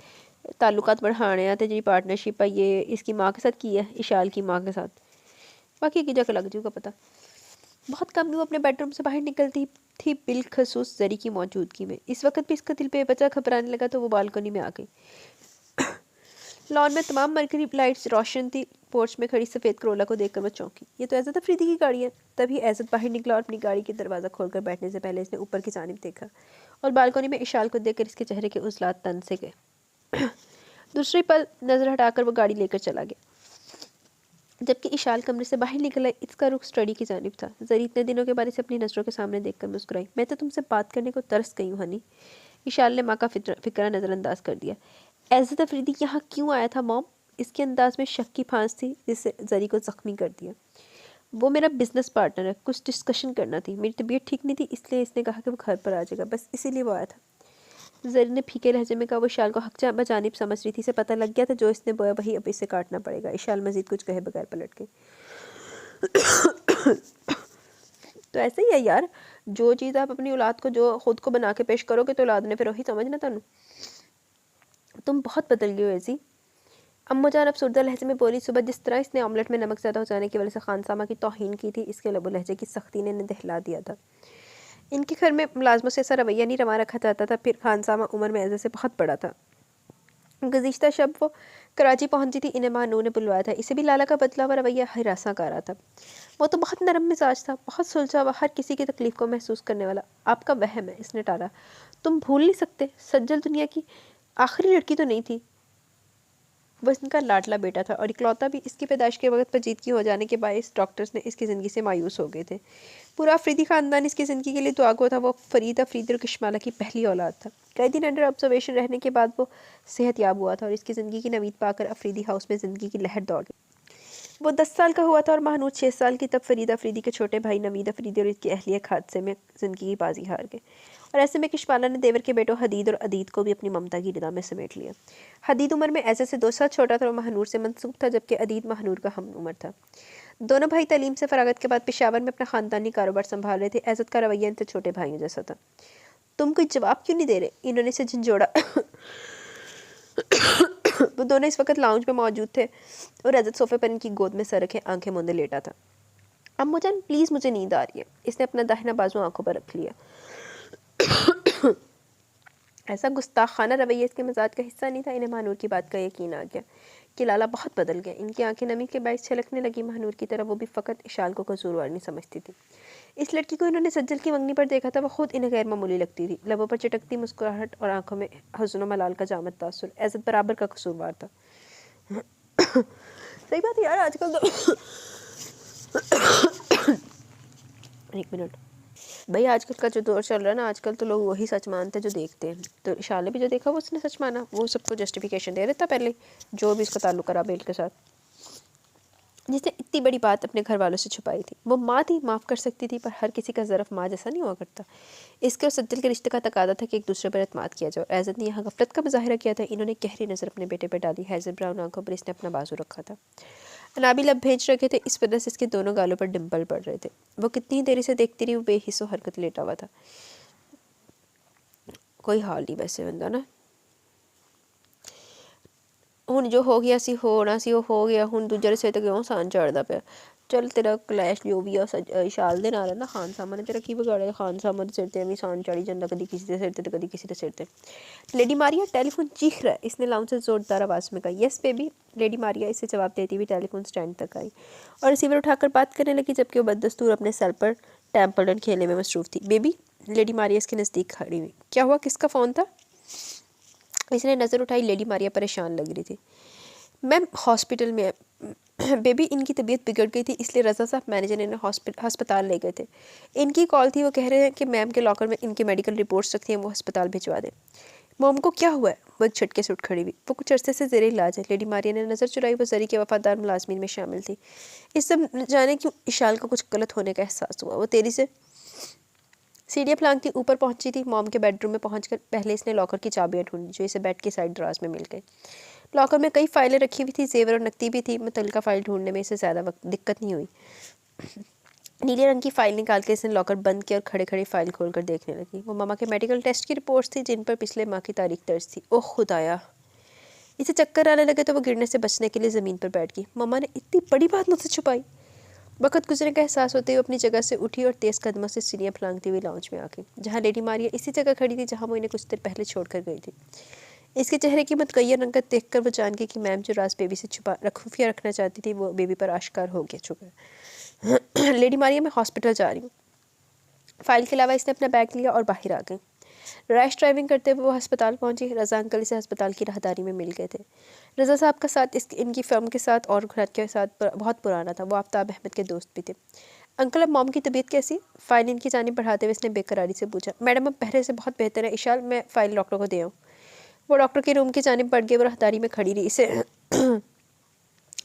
ताल्लुकात बढ़ाने हैं तो जी पार्टनरशिप है ये इसकी माँ के साथ की है, इशाल की माँ के साथ। बाकी की जगह लग जाऊँगा पता। बहुत कम वो अपने बेडरूम से बाहर निकलती थी, बिलखसूस जरी की मौजूदगी में। इस वक्त भी इसका दिल बेवजह घबराने लगा तो वो बालकनी में आ गई। लॉन में तमाम मरकरी लाइट्स रोशन थी। पोर्च में खड़ी सफ़ेद करोला को देखकर वो चौंकी। ये तो एज़त अफरीदी की गाड़ी है। तभी एज़त बाहर निकला और अपनी गाड़ी के दरवाज़ा खोलकर बैठने से पहले इसने ऊपर की जानिब देखा और बालकनी में इशाल को देखकर इसके चेहरे के उजलात तन से गए। दूसरे पल नज़र हटाकर वो गाड़ी लेकर चला गया। जबकि इशाल कमरे से बाहर निकला, इसका रुख स्टडी की जानिब था। जरी इतने दिनों के बाद इसे अपनी नज़रों के सामने देखकर मुस्कुराई। मैं तो तुमसे बात करने को तरस गई हूँ हनी। इशाल ने माँ का फिक्रा नज़रअंदाज कर दिया। एज़त अफरीदी यहाँ क्यों आया था मॉम? इसके अंदाज में शक की फांस थी जिससे जरी को ज़ख्मी कर दिया। वो मेरा बिजनेस पार्टनर है, कुछ डिस्कशन करना थी। मेरी तबीयत ठीक नहीं थी, इसलिए इसने कहा कि वो घर पर आ जाएगा, बस इसीलिए वो आया था। जरी ने फीके लहजे में कहा। वो इशाल को हक बजानिब समझ रही थी। इसे पता लग गया था जो इसने बोया वही अब इसे काटना पड़ेगा। इशाल मजीद कुछ कहे बगैर पलट गई। तो ऐसे ही है यार, जो चीज़ आप अपनी औलाद को जो खुद को बना के पेश करोगे तो औलाद ने फिर वही समझना। तुम बहुत बदल गई हो ऐसी। अम्मू जान अफसरदा लहजे में बोली। सुबह जिस तरह इसने ऑमलेट में नमक ज़्यादा हो जाने की वजह से खानसामा की तौहीन की थी, इसके लबो लहजे की सख्ती ने इन्हें दहला दिया था। इनके घर में मुलाजमों से ऐसा रवैया नहीं रवा रखा जाता था। फिर खानसामा उम्र में ऐसे से बहुत बड़ा था। गुज़िश्ता शब वो कराची पहुंची थी, इन्हें महानूर ने बुलवाया था। इसे भी लाला का बदला हुआ रवैया हिरासा कर रहा था। वो तो बहुत नरम मिजाज था, बहुत सुलझा हुआ, हर किसी की तकलीफ को महसूस करने वाला। आपका वहम है, इसने टाला। तुम भूल नहीं सकते, सज्जल दुनिया की आखिरी लड़की तो नहीं थी। वो इनका लाडला बेटा था और इकलौता भी। इसकी पैदाइश के वक्त पेचीदगी हो जाने के बायस डॉक्टर्स ने इसकी ज़िंदगी से मायूस हो गए थे। पूरा अफरीदी ख़ानदान इसकी ज़िंदगी के लिए दुआ गो था। वो फरीद अफरीदी और किश्माला की पहली औलाद था। कई दिन अंडर ऑब्जर्वेशन रहने के बाद वो सेहत याब हुआ था और इसकी ज़िंदगी की नवीद पाकर अफरीदी हाउस में ज़िंदगी की लहर दौड़ गई। वो 10 साल का हुआ था और महानूर 6 साल की, तब फरीद अफरीदी के छोटे भाई नवीद अफरीदी और इसकी अहलिया एक हादसे में ज़िंदगी की बाजी हार गए। और ऐसे में किशपाला ने देवर के बेटों हदीद और अदीद को भी अपनी ममता की निगाह में समेट लिया। हदीद उम्र में ऐसे से 2 साल छोटा था और महानूर से मनसूब था, जबकि अदीद महानूर का हम उम्र था। दोनों भाई तालीम से फरागत के बाद पेशावर में अपना ख़ानदानी कारोबार संभाल रहे थे। एज़त का रवैया इनसे छोटे भाइयों जैसा था। तुम कोई जवाब क्यों नहीं दे रहे? इन्होंने से झंझोड़ा। वो दोनों इस वक्त लाउंज में मौजूद थे और एज़त सोफे पर इनकी गोद में सर रखे आंखें मूंदे लेटा था। अम्मूजान प्लीज़, मुझे नींद आ रही है। इसने अपना दाहिना बाजू आंखों पर रख लिया। ऐसा गुस्ताखाना रवैया इसके मजाज का हिस्सा नहीं था। इन्हें महानूर की बात का यकीन आ गया कि लाला बहुत बदल गया। इनकी आंखें नमी के बायस छलकने लगी महानूर की तरफ। वो भी फ़कत इशाल को कसूरवार नहीं समझती थी। इस लड़की को इन्होंने सज्जल की मंगनी पर देखा था, वो खुद इन्हें गैर मामूली लगती थी। लबों पर चटकती मुस्कुराहट और आंखों में हज़न व मलाल का जामद तासुर। एज़त बराबर का कसूरवार था। सही बात है यार, आजकल तो एक मिनट भाई, आजकल का जो दौर चल रहा है ना, आजकल तो लोग वही सच मानते हैं जो देखते हैं। तो इशाले भी जो देखा वो उसने सच माना, वो सबको जस्टिफिकेशन दे देता पहले, जो भी इसका ताल्लुक करा बेल के साथ, जिसने इतनी बड़ी बात अपने घर वालों से छुपाई थी। वो माँ थी, माफ़ कर सकती थी, पर हर किसी का ज़रफ़ माँ जैसा नहीं हुआ करता। इसके और सज्जल के रिश्ते का तकादा था कि एक दूसरे पर एतमाद किया जाए। एज़त ने यहाँ गफलत का मुजाहिरा किया था। इन्होंने गहरी नज़र अपने बेटे पर डाली। हैज़र ब्राउन आंखों पर इसने अपना बाजू रखा था। अनाबी लब भेज रखे थे, इस वजह से इसके दोनों गालों पर डिम्पल पड़ रहे थे। वो कितनी देरी से देखती रही, वो बेहिस्सो हरकत लेटा हुआ था। कोई हाल नहीं वैसे बंदा ना, ਹੁਣ जो हो गया सी होना सी वो हो गया। ਹੁਣ ਦੂਜੇ ਦੇ ਸਿਰ ਤੇ ਕਿਉਂ ਸਾਨ ਚੜਦਾ ਪਿਆ? चल तेरा क्लैश जो भी है इशाल दे नाल है ना, खान सामा ने तेरा की बिगाड़िया? खान सामा के सिर ते भी सान चढ़ी जाता, कभी किसी के सिर ते कभी किसी के सिर ते। लेडी मारिया टेलीफोन चीख रहा है, इसने लाउंज से जोरदार आवाज़ में कहा। यस बेबी, लेडी मारिया इसे जवाब देती हुई टेलीफोन स्टैंड तक आई और रिसीवर उठाकर बात करने लगी, जबकि वो बददस्तूर अपने सेल पर टेम्पल रन खेलने में मसरूफ़ थी। बेबी, लेडी मारिया इसके नज़दीक खड़ी हुई। क्या हुआ, किसका फ़ोन था? इसने नज़र उठाई। लेडी मारिया परेशान लग रही थी। मैम हॉस्पिटल में बेबी, इनकी तबीयत बिगड़ गई थी, इसलिए रज़ा साहब मैनेजर इन्हें हस्पताल ले गए थे। इनकी कॉल थी, वो कह रहे हैं कि मैम के लॉकर में इनकी मेडिकल रिपोर्ट्स रखती हैं, वो अस्पताल भिजवा दें। मोम को क्या हुआ है? वो झटके से उठ खड़ी हुई। वो कुछ अरसे से ज़ेरे इलाज है। लेडी मारिया ने नज़र चुराई। वो जरी के वफादार मुलाजमीन में शामिल थी। इस सब जाने क्यों इशाल को कुछ गलत होने का एहसास हुआ। वो तेज़ी से सीढ़ियाँ फलांगती ऊपर पहुंची थी। मॉम के बेडरूम में पहुंचकर पहले इसने लॉकर की चाबियाँ ढूंढी, जो इसे बेड की साइड दराज में मिल गई। लॉकर में कई फाइलें रखी हुई थी, जेवर और नकदी भी थी। मुतल्लिका फ़ाइल ढूंढने में इसे ज़्यादा वक्त दिक्कत नहीं हुई। नीले रंग की फ़ाइल निकाल के इसने लॉकर बंद किया और खड़े खड़े फ़ाइल खोलकर देखने लगी। वो मामा के मेडिकल टेस्ट की रिपोर्ट्स थी, जिन पर पिछले माह की तारीख दर्ज थी। ओह खुदाया! इसे चक्कर आने लगे तो वो गिरने से बचने के लिए ज़मीन पर बैठ गई। मम्मा ने इतनी बड़ी बात मुझसे छुपाई। वक्त गुजरने का एहसास होते हुए अपनी जगह से उठी और तेज़ कदमों से सीढ़ियाँ फलांगती हुई लाउंज में आ गई, जहाँ लेडी मारिया इसी जगह खड़ी थी जहाँ वो इन्हें कुछ देर पहले छोड़कर गई थी। इसके चेहरे की मुतगय्यर रंगत देखकर वो जान गई कि मैम जो राज बेबी से खुफिया रखना चाहती थी, वो बेबी पर आश्कार हो गया चुका है। लेडी मारिया, मैं हॉस्पिटल जा रही हूँ। फाइल के अलावा इसने अपना बैग लिया और बाहर आ गई। रैश ड्राइविंग करते हुए वो अस्पताल पहुंची। रज़ा अंकल इसे अस्पताल की राहदारी में मिल गए थे। रज़ा साहब का साथ इनकी फर्म के साथ और घर के साथ बहुत पुराना था। वो आफ्ताब अहमद के दोस्त भी थे। अंकल, अब मॉम की तबीयत कैसी? फ़ाइल इनकी जानिब बढ़ाते हुए इसने बेकरारी से पूछा। मैडम, अब पहले से बहुत बेहतर है। इशाल, मैं फ़ाइल डॉक्टर को दे आऊँ। वो डॉक्टर के रूम की जानिब बढ़ गई। वो राहदारी में खड़ी रही। इसे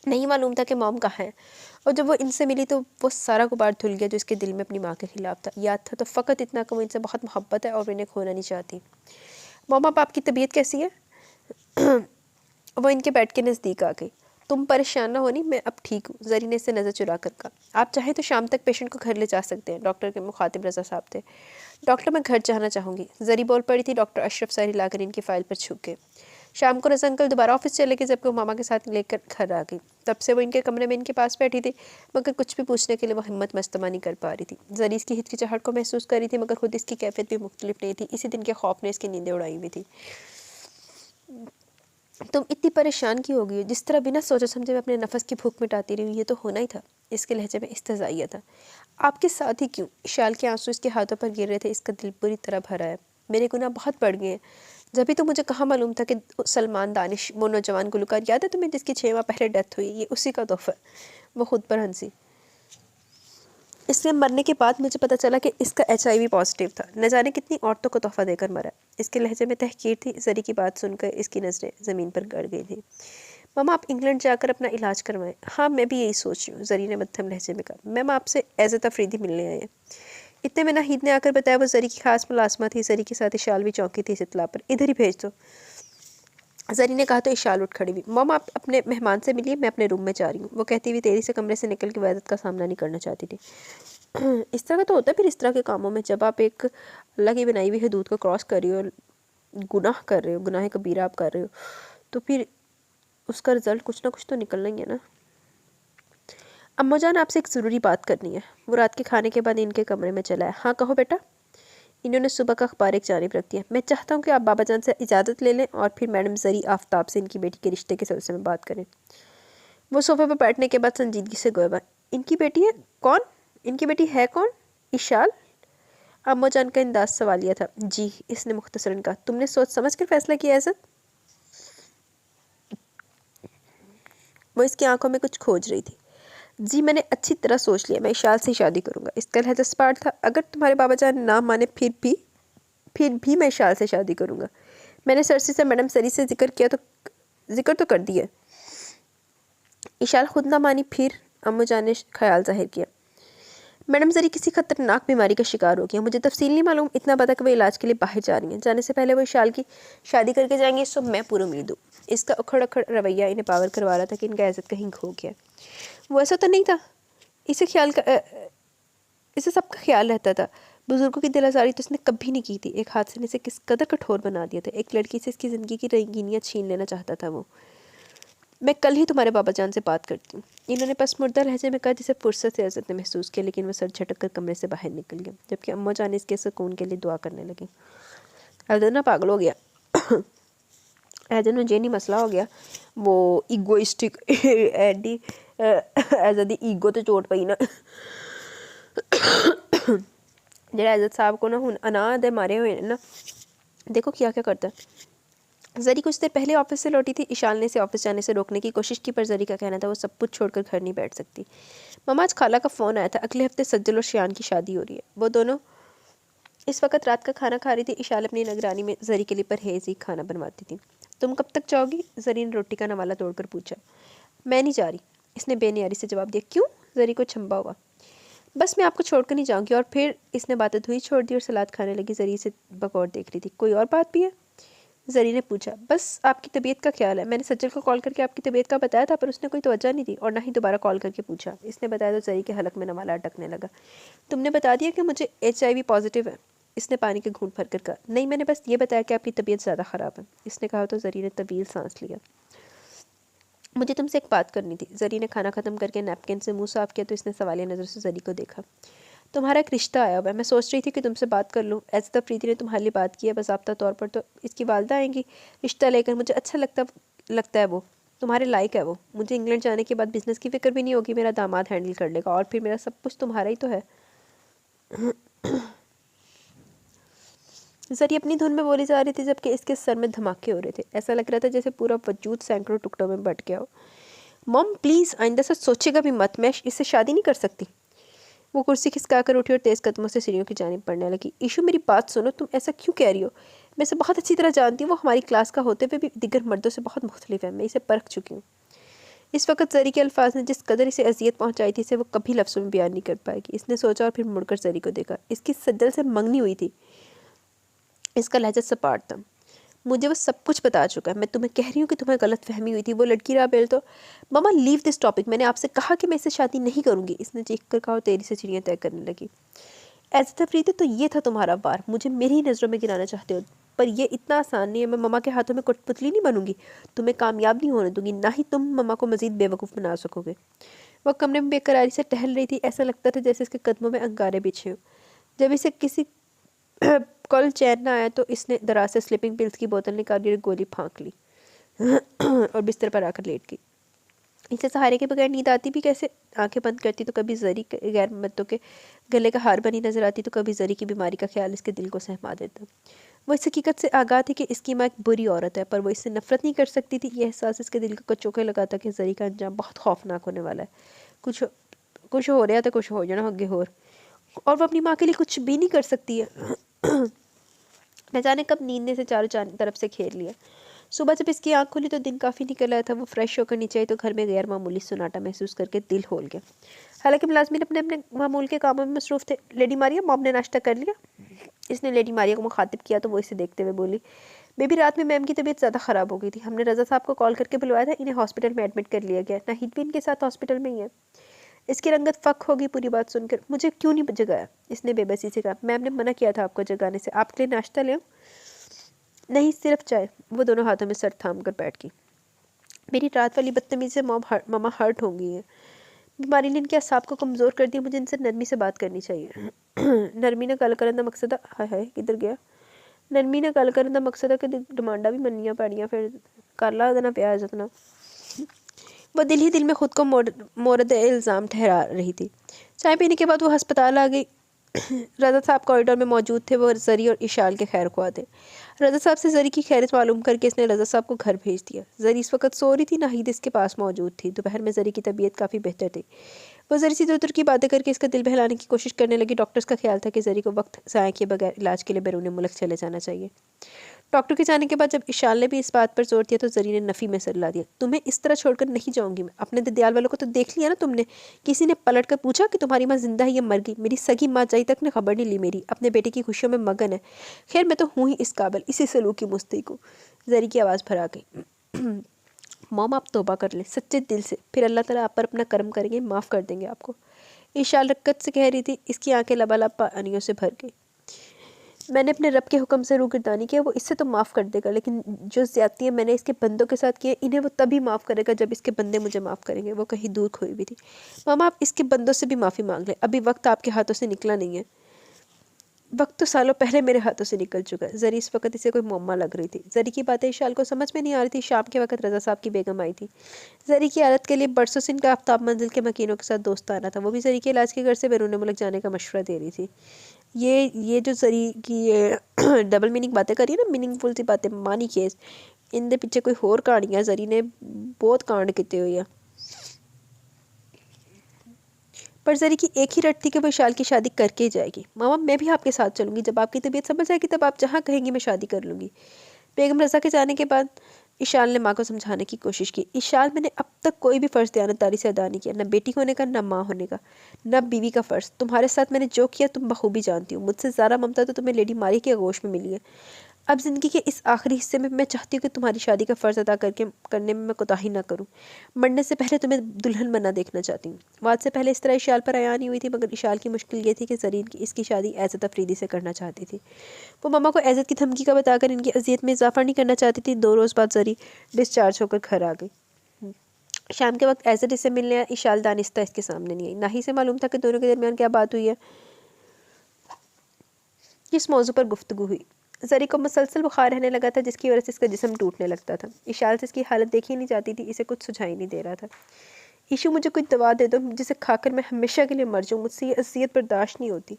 नहीं मालूम था कि मॉम कहाँ है, और जब वो इनसे मिली तो वो सारा गुबार धुल गया जो इसके दिल में अपनी माँ के खिलाफ था। याद था तो फ़कत इतना कि वो इनसे बहुत मोहब्बत है और इन्हें खोना नहीं चाहती। मॉम, अब आपकी तबीयत कैसी है? वो इनके बेड के नज़दीक आ गई। तुम परेशान ना होनी, मैं अब ठीक हूँ। जरी ने इससे नज़र चुरा कर कहा। आप चाहें तो शाम तक पेशेंट को घर ले जा सकते हैं। डॉक्टर के मुखातिब रज़ा साहब थे। डॉक्टर, मैं घर जाना चाहूँगी। जरी बोल पड़ी थी। डॉक्टर अशरफ सारी लाकर इनकी फ़ाइल पर छुप गए। शाम को रज़ा अंकल दोबारा ऑफिस चले गए, जबकि वो मामा के साथ लेकर घर आ गई। तब से वो इनके कमरे में इनके पास बैठी थी, मगर कुछ भी पूछने के लिए वो हिम्मत मस्तमा नहीं कर पा रही थी। जरी इसकी हिचकिचाहट को महसूस कर रही थी, मगर खुद इसकी कैफियत भी मुख्तलिफ नहीं थी। इसी दिन के खौफ ने इसकी नींदें उड़ाई हुई थी। तुम इतनी परेशान क्यों हो गई हो? जिस तरह बिना सोचे समझे मैं अपने नफस की भूख मिटाती रही हूँ, ये तो होना ही था। इसके लहजे में इस्तज़ाइया था। आपके साथ ही क्यों? शाल के आंसू इसके हाथों पर गिर रहे थे। इसका दिल बुरी तरह भरा है। मेरे गुनाह बहुत बढ़ गए हैं। जब भी तो मुझे कहाँ मालूम था कि सलमान दानिश, वो नौजवान गुलकार, याद है तुम्हें, जिसकी 6 माह पहले डेथ हुई, ये उसी का तोहफा। वो खुद पर हंसी। इसके मरने के बाद मुझे पता चला कि इसका HIV पॉजिटिव था। न जाने कितनी औरतों को तोहफा देकर मरा। इसके लहजे में तहकीर थी। जरी की बात सुनकर इसकी नज़रें ज़मीन पर गड़ गई थी। मम्मा आप इंग्लैंड जाकर अपना इलाज करवाएं। हाँ मैं भी यही सोच रही हूँ, जरी ने मध्यम लहजे में कहा। मैम आपसे एज तफरीदी मिलने आए हैं। इतने में नाहिद ने आकर बताया वो जरी की खास मुलाजमा थी, जरी के साथ इशाल भी चौंकी थी इस इत्तला पर। इधर ही भेज दो, जरी ने कहा तो इशाल उठ खड़ी हुई। मॉम आप अपने मेहमान से मिलिए, मैं अपने रूम में जा रही हूँ, वो कहती हुई तेजी से कमरे से निकल के वैदत का सामना नहीं करना चाहती थी। इस तरह का तो होता है फिर इस तरह के कामों में, जब आप एक अल्लाह की बनाई हुई हदूद को क्रॉस कर रही हो, गुनाह कर रहे हो, गुनाह कबीरा आप कर रहे हो, तो फिर उसका रिजल्ट कुछ ना कुछ तो निकलना ही है ना। अम्मा जान आपसे एक ज़रूरी बात करनी है। वो रात के खाने के बाद इनके कमरे में चला है। हाँ कहो बेटा। इन्होंने सुबह का अखबार एक जानिब रख दिया। मैं चाहता हूँ कि आप बाबा जान से इजाज़त ले लें और फिर मैडम जरी आफ्ताब से इनकी बेटी के रिश्ते के सिलसिले में बात करें। वो सोफे पर बैठने के बाद संजीदगी से गोया। इनकी बेटी है? कौन? इनकी बेटी है कौन? इशाल? अम्मा जान का अंदाज सवालिया था। जी, इसने मुख्तसरन कहा। तुमने सोच समझ कर फैसला किया इज़्ज़त? वो इसकी आंखों में कुछ खोज रही थी। जी मैंने अच्छी तरह सोच लिया, मैं इशाल से ही शादी करूंगा। इसका लहजा स्पार्ट था। अगर तुम्हारे बाबा जान ना माने फिर भी मैं इशाल से शादी करूंगा। मैंने सरसी से मैडम सरी से जिक्र तो कर दिया। इशाल खुद ना मानी फिर? अम्मू जान ने ख्याल जाहिर किया। मैडम जरी किसी खतरनाक बीमारी का शिकार हो गया, मुझे तफसील नहीं मालूम, इतना पता कि वो इलाज के लिए बाहर जा रही हैं। जाने से पहले वो इशाल की शादी करके जाएंगे, इससे मैं पूरी उम्मीद हूँ। इसका उखड़ उखड़ रवैया इन्हें पावर करवा रहा था कि इनका इज्जत कहीं खो गया। वो ऐसा तो नहीं था। इसे सबका ख्याल रहता था। बुजुर्गों की दिल आज़ारी तो इसने कभी नहीं की थी। एक हादसे ने इसे किस कदर कठोर बना दिया था। एक लड़की से इसकी ज़िंदगी की रंगीनियाँ छीन लेना चाहता था वो। मैं कल ही तुम्हारे बाबा जान से बात करती हूँ, इन्होंने पसमुर्दा लहजे में कहा, जिसे फुर्सत से इज़्ज़त ने महसूस किया, लेकिन वह सर झटक कर कमरे से बाहर निकल गया, जबकि अम्मा जान इसके सुकून के लिए दुआ करने लगी। अर्दना पागल हो गया। एजन में जेनी मसला हो गया। वो ईगोइस्टिक एडी एज दी ईगो तो चोट पई ना जेड़ा एजत साहब को ना हुन अनाह दे मारे हुए ना, देखो क्या क्या करता है। जरी कुछ देर पहले ऑफिस से लौटी थी। इशाल ने इसे ऑफिस जाने से रोकने की कोशिश की, पर जरी का कहना था वो सब कुछ छोड़कर घर नहीं बैठ सकती। मम्मा आज खाला का फ़ोन आया था, अगले हफ्ते सज्जल और शियान की शादी हो रही है। वो दोनों इस वक्त रात का खाना खा रही थी। इशाल अपनी निगरानी में जरी के लिए परहेज़ी खाना बनवाती थी। तुम कब तक जाओगी? जरी ने रोटी का नवाला तोड़कर पूछा। मैं नहीं जा रही, इसने बेनियारी से जवाब दिया। क्यों? जरी को छंबा हुआ। बस मैं आपको छोड़कर नहीं जाऊँगी। और फिर इसने बातें धुई छोड़ दी और सलाद खाने लगी। जरी से बकौर देख रही थी। कोई और बात भी है? जरी ने पूछा। बस आपकी तबीयत का ख्याल है। मैंने सज्जल को कॉल करके आपकी तबीयत का बताया था, पर उसने कोई तवज्जो नहीं दी और ना ही दोबारा कॉल करके पूछा। इसने बताया तो जरी के हलक में नवाला अटकने लगा। तुमने बता दिया कि मुझे HIV पॉजिटिव है? इसने पानी के घूंट भर कर कहा। नहीं, मैंने बस ये बताया कि आपकी तबीयत ज़्यादा ख़राब है। इसने कहा तो जरी ने तवील सांस लिया। मुझे तुमसे एक बात करनी थी। जरी ने खाना ख़त्म करके नैपकिन से मुंह साफ किया तो इसने सवालिया नज़र से जरी को देखा। तुम्हारा एक रिश्ता आया हुआ है, मैं सोच रही थी कि तुमसे बात कर लूँ। ऐसे तो प्रीति ने तुम्हारे लिए बात की है, बाज़ाब्ता तौर पर तो इसकी वालदा आएंगी रिश्ता लेकर। मुझे अच्छा लगता है वो तुम्हारे लायक है। वो मुझे इंग्लैंड जाने के बाद बिज़नेस की फ़िक्र भी नहीं होगी, मेरा दामाद हैंडल कर लेगा और फिर मेरा सब कुछ तुम्हारा ही तो है। जरी अपनी धुन में बोली जा रही थी, जबकि इसके सर में धमाके हो रहे थे। ऐसा लग रहा था जैसे पूरा वजूद सैकड़ों टुकड़ों में बट गया हो। मॉम प्लीज़ आइंदा से सोचेगा भी मत, मैं इससे शादी नहीं कर सकती। वो कुर्सी खिसका कर उठी और तेज़ कदमों से सीढ़ियों की जानिब बढ़ने लगी। ईशु मेरी बात सुनो, तुम ऐसा क्यों कह रही हो? मैं इसे बहुत अच्छी तरह जानती हूँ। वो हमारी क्लास का होते हुए भी दिगर मर्दों से बहुत मुख्तलिफ है। मैं इसे परख चुकी हूँ। इस वक्त जरी के अल्फाज ने जिस कदर इसे अजियत पहुँचाई थी, इसे वो कभी लफ्ज़ों में बयान नहीं कर पाएगी। इसने सोचा और फिर मुड़कर जरी को देखा। इसकी सज्जल से मंगनी हुई थी। इसका लहजा सपाट था। मुझे वो सब कुछ बता चुका है। मैं तुम्हें कह रही हूँ कि तुम्हें गलत फहमी हुई थी। वो लड़की राबेल तो मम्मा लीव दिस टॉपिक, मैंने आपसे कहा कि मैं इससे शादी नहीं करूँगी। इसने चीख कर कहा और तेरी से चिड़ियाँ तय करने लगी। ऐसे तफरीते तो ये था तुम्हारा वार, मुझे मेरी ही नज़रों में गिराना चाहते हो, पर ये इतना आसान नहीं है। मैं मम्मा के हाथों में कठपुतली नहीं बनूंगी। तुम्हें कामयाब नहीं होने दूंगी, ना ही तुम मम्मा को मज़ीद बेवकूफ़ बना सकोगे। वह कमरे में बेकरारी से टहल रही थी। ऐसा लगता था जैसे इसके कदमों में अंगारे बिछे हों। जब इसे किसी कल चैन ना आया तो इसने दराज से स्लीपिंग पिल्स की बोतल निकाली और गोली फाँक ली और बिस्तर पर आकर लेट गई। इसे सहारे के बगैर नींद आती भी कैसे? आंखें बंद करती तो कभी जरी गैर मर्दों के गले का हार बनी नजर आती, तो कभी जरी की बीमारी का ख्याल इसके दिल को सहमा देता। वो इस हकीकत से आगाह थी कि इसकी माँ एक बुरी औरत है, पर वो इससे नफरत नहीं कर सकती थी। यह एहसास इसके दिल को चौके लगाता कि जरी का अंजाम बहुत खौफनाक होने वाला है। कुछ कुछ हो रहा था, कुछ हो जाना आगे और वो अपनी माँ के लिए कुछ भी नहीं कर सकती है। न जाने कब नींद ने से चारों तरफ से घेर लिया। सुबह जब इसकी आंख खुली तो दिन काफ़ी निकल आया था। वो फ्रेश होकर नीचे आई तो घर में गैर मामूली सन्नाटा महसूस करके दिल होल गया। हालांकि मुलाजमीन अपने अपने मामूल के कामों में मसरूफ थे। लेडी मारिया, मॉम ने नाश्ता कर लिया? इसने लेडी मारिया को मुखातिब किया तो वो इसे देखते हुए बोली, बेबी रात में मैम की तबीयत ज़्यादा ख़राब हो गई थी। हमने रज़ा साहब को कॉल करके बुलवाया था, इन्हें हॉस्पिटल में एडमिट कर लिया गया। नाहिद भी इनके साथ हॉस्पिटल में ही है। इसकी रंगत फ़क होगी पूरी बात सुनकर। मुझे क्यों नहीं जगाया? इसने बेबसी से कहा। मैम ने मना किया था आपको जगाने से। आपके लिए नाश्ता ले आऊं? नहीं, सिर्फ चाय। वो दोनों हाथों में सर थाम कर बैठ गई। मेरी रात वाली बदतमीजी से मामा हर्ट हो गई है। बीमारी ने इनके असाब को कमज़ोर कर दिया। मुझे इनसे नरमी से बात करनी चाहिए। नरमी ने गल करन दा मकसद हाय हाय किधर गया? नरमी ने गल करन दा मकसद है कि डिमांडा भी मनिया पैनियां फिर कर ला देना प्यार जितना। वो दिल ही दिल में खुद को मोरद इल्ज़ाम ठहरा रही थी। चाय पीने के बाद वो अस्पताल आ गई। रज़ा साहब कॉरिडोर में मौजूद थे। वो जरी और इशाल के खैर ख्वाह थे। रज़ा साहब से जरी की खैरियत मालूम करके इसने रज़ा साहब को घर भेज दिया। जरी इस वक्त सो रही थी। नाहिद इसके पास मौजूद थी। दोपहर में जरी की तबीयत काफ़ी बेहतर थी। वो जरी से दूर की बातें करके इसका दिल बहलाने की कोशिश करने लगी। डॉक्टर्स का ख्याल था कि जरी को वक्त ज़ाया किए बगैर इलाज के लिए बैरून मुल्क चले जाना चाहिए। डॉक्टर के जाने के बाद जब इशाल ने भी इस बात पर जोर दिया तो जरी ने नफ़ी में सर ला दिया। तुम्हें इस तरह छोड़कर नहीं जाऊंगी मैं। अपने ददियाल वालों को तो देख लिया ना तुमने? किसी ने पलट कर पूछा कि तुम्हारी माँ जिंदा है या मर गई? मेरी सगी माँ जाई तक ने खबर नहीं ली मेरी। अपने बेटे की खुशियों में मगन है। खैर मैं तो हूँ ही इस काबिल, इसी सलूक की मुस्तई को। जरी की आवाज़ भरा गई। मॉम आप तौबा कर ले सच्चे दिल से, फिर अल्लाह ताला आप पर अपना करम करेंगे, माफ़ कर देंगे आपको। इशाल रक्कत से कह रही थी। इसकी आंखें लबालब पानियों से भर गई। मैंने अपने रब के हुक्म से रूगिरदानी किया, वो इससे तो माफ़ कर देगा, लेकिन जो ज़्यादतियाँ मैंने इसके बंदों के साथ की है इन्हें वो तभी माफ़ करेगा जब इसके बंदे मुझे माफ़ करेंगे। वो कहीं दूर खोई भी थी। मामा आप इसके बंदों से भी माफ़ी मांग लें, अभी वक्त आपके हाथों से निकला नहीं है। वक्त तो सालों पहले मेरे हाथों से निकल चुका है। जरी इस वक्त इसे कोई मम्मा लग रही थी। जरी की बातें इशाल को समझ में नहीं आ रही थी। शाम के वक्त रज़ा साहब की बेगम आई थी। जरी की हालत के लिए बरसों से इनका आफ्ताब मंजिल के मकीनों के साथ दोस्ताना था। वो भी जरी के इलाज के घर से बैरून मुल्क जाने का मशवरा दे रही थी। ये जो जरी की ये डबल मीनिंग बातें करी ना, मीनिंगफुल सी बातें, मानी केस इनके पीछे कोई होर कहानियां जरी ने बहुत कांड किए हुए हैं। पर जरी की एक ही रट थी कि वो इशाल की शादी करके ही जाएगी। मामा मैं भी आपके साथ चलूंगी, जब आपकी तबीयत समझ जाएगी तब आप जहाँ कहेंगी मैं शादी कर लूँगी। बेगम रज़ा के जाने के बाद इशाल ने माँ को समझाने की कोशिश की। इशाल मैंने अब तक कोई भी फ़र्ज़ दयानतदारी से अदा नहीं किया, न बेटी होने का, न माँ होने का, न बीवी का फ़र्ज़। तुम्हारे साथ मैंने जो किया तुम बखूबी जानती हो। मुझसे ज़्यादा ममता तो तुम्हें लेडी मारी के आगोश में मिली है। अब ज़िंदगी के इस आखिरी हिस्से में मैं चाहती हूँ कि तुम्हारी शादी का फ़र्ज़ अदा करने में मैं कोताही ना करूँ। मरने से पहले तुम्हें दुल्हन बना देखना चाहती हूँ। वाद से पहले इस तरह इशाल पर आया नहीं हुई थी, मगर इशाल की मुश्किल ये थी कि जरीन की इसकी शादी एज़त अफरीदी से करना चाहती थी। वो मामा को एज़त की धमकी का बताकर इनकी अजियत में इजाफा नहीं करना चाहती थी। 2 रोज़ बाद जरी डिस्चार्ज होकर घर आ गई। शाम के वक्त एज़त इससे मिलने आया। इशाल दानिस्ता इसके सामने नहीं आई। ना ही से मालूम था कि दोनों के दरमियान क्या बात हुई है। किस मौजू पर गुफ्तगू हुई। जरी को मुसलसल बुखार रहने लगा था, जिसकी वजह से इसका जिस्म टूटने लगता था। इशाल से इसकी हालत देखी नहीं जाती थी। इसे कुछ सुझाई नहीं दे रहा था। ईशु मुझे कुछ दवा दे दो जिसे खाकर मैं हमेशा के लिए मर जाऊँ। मुझसे ये अजियत बर्दाश्त नहीं होती।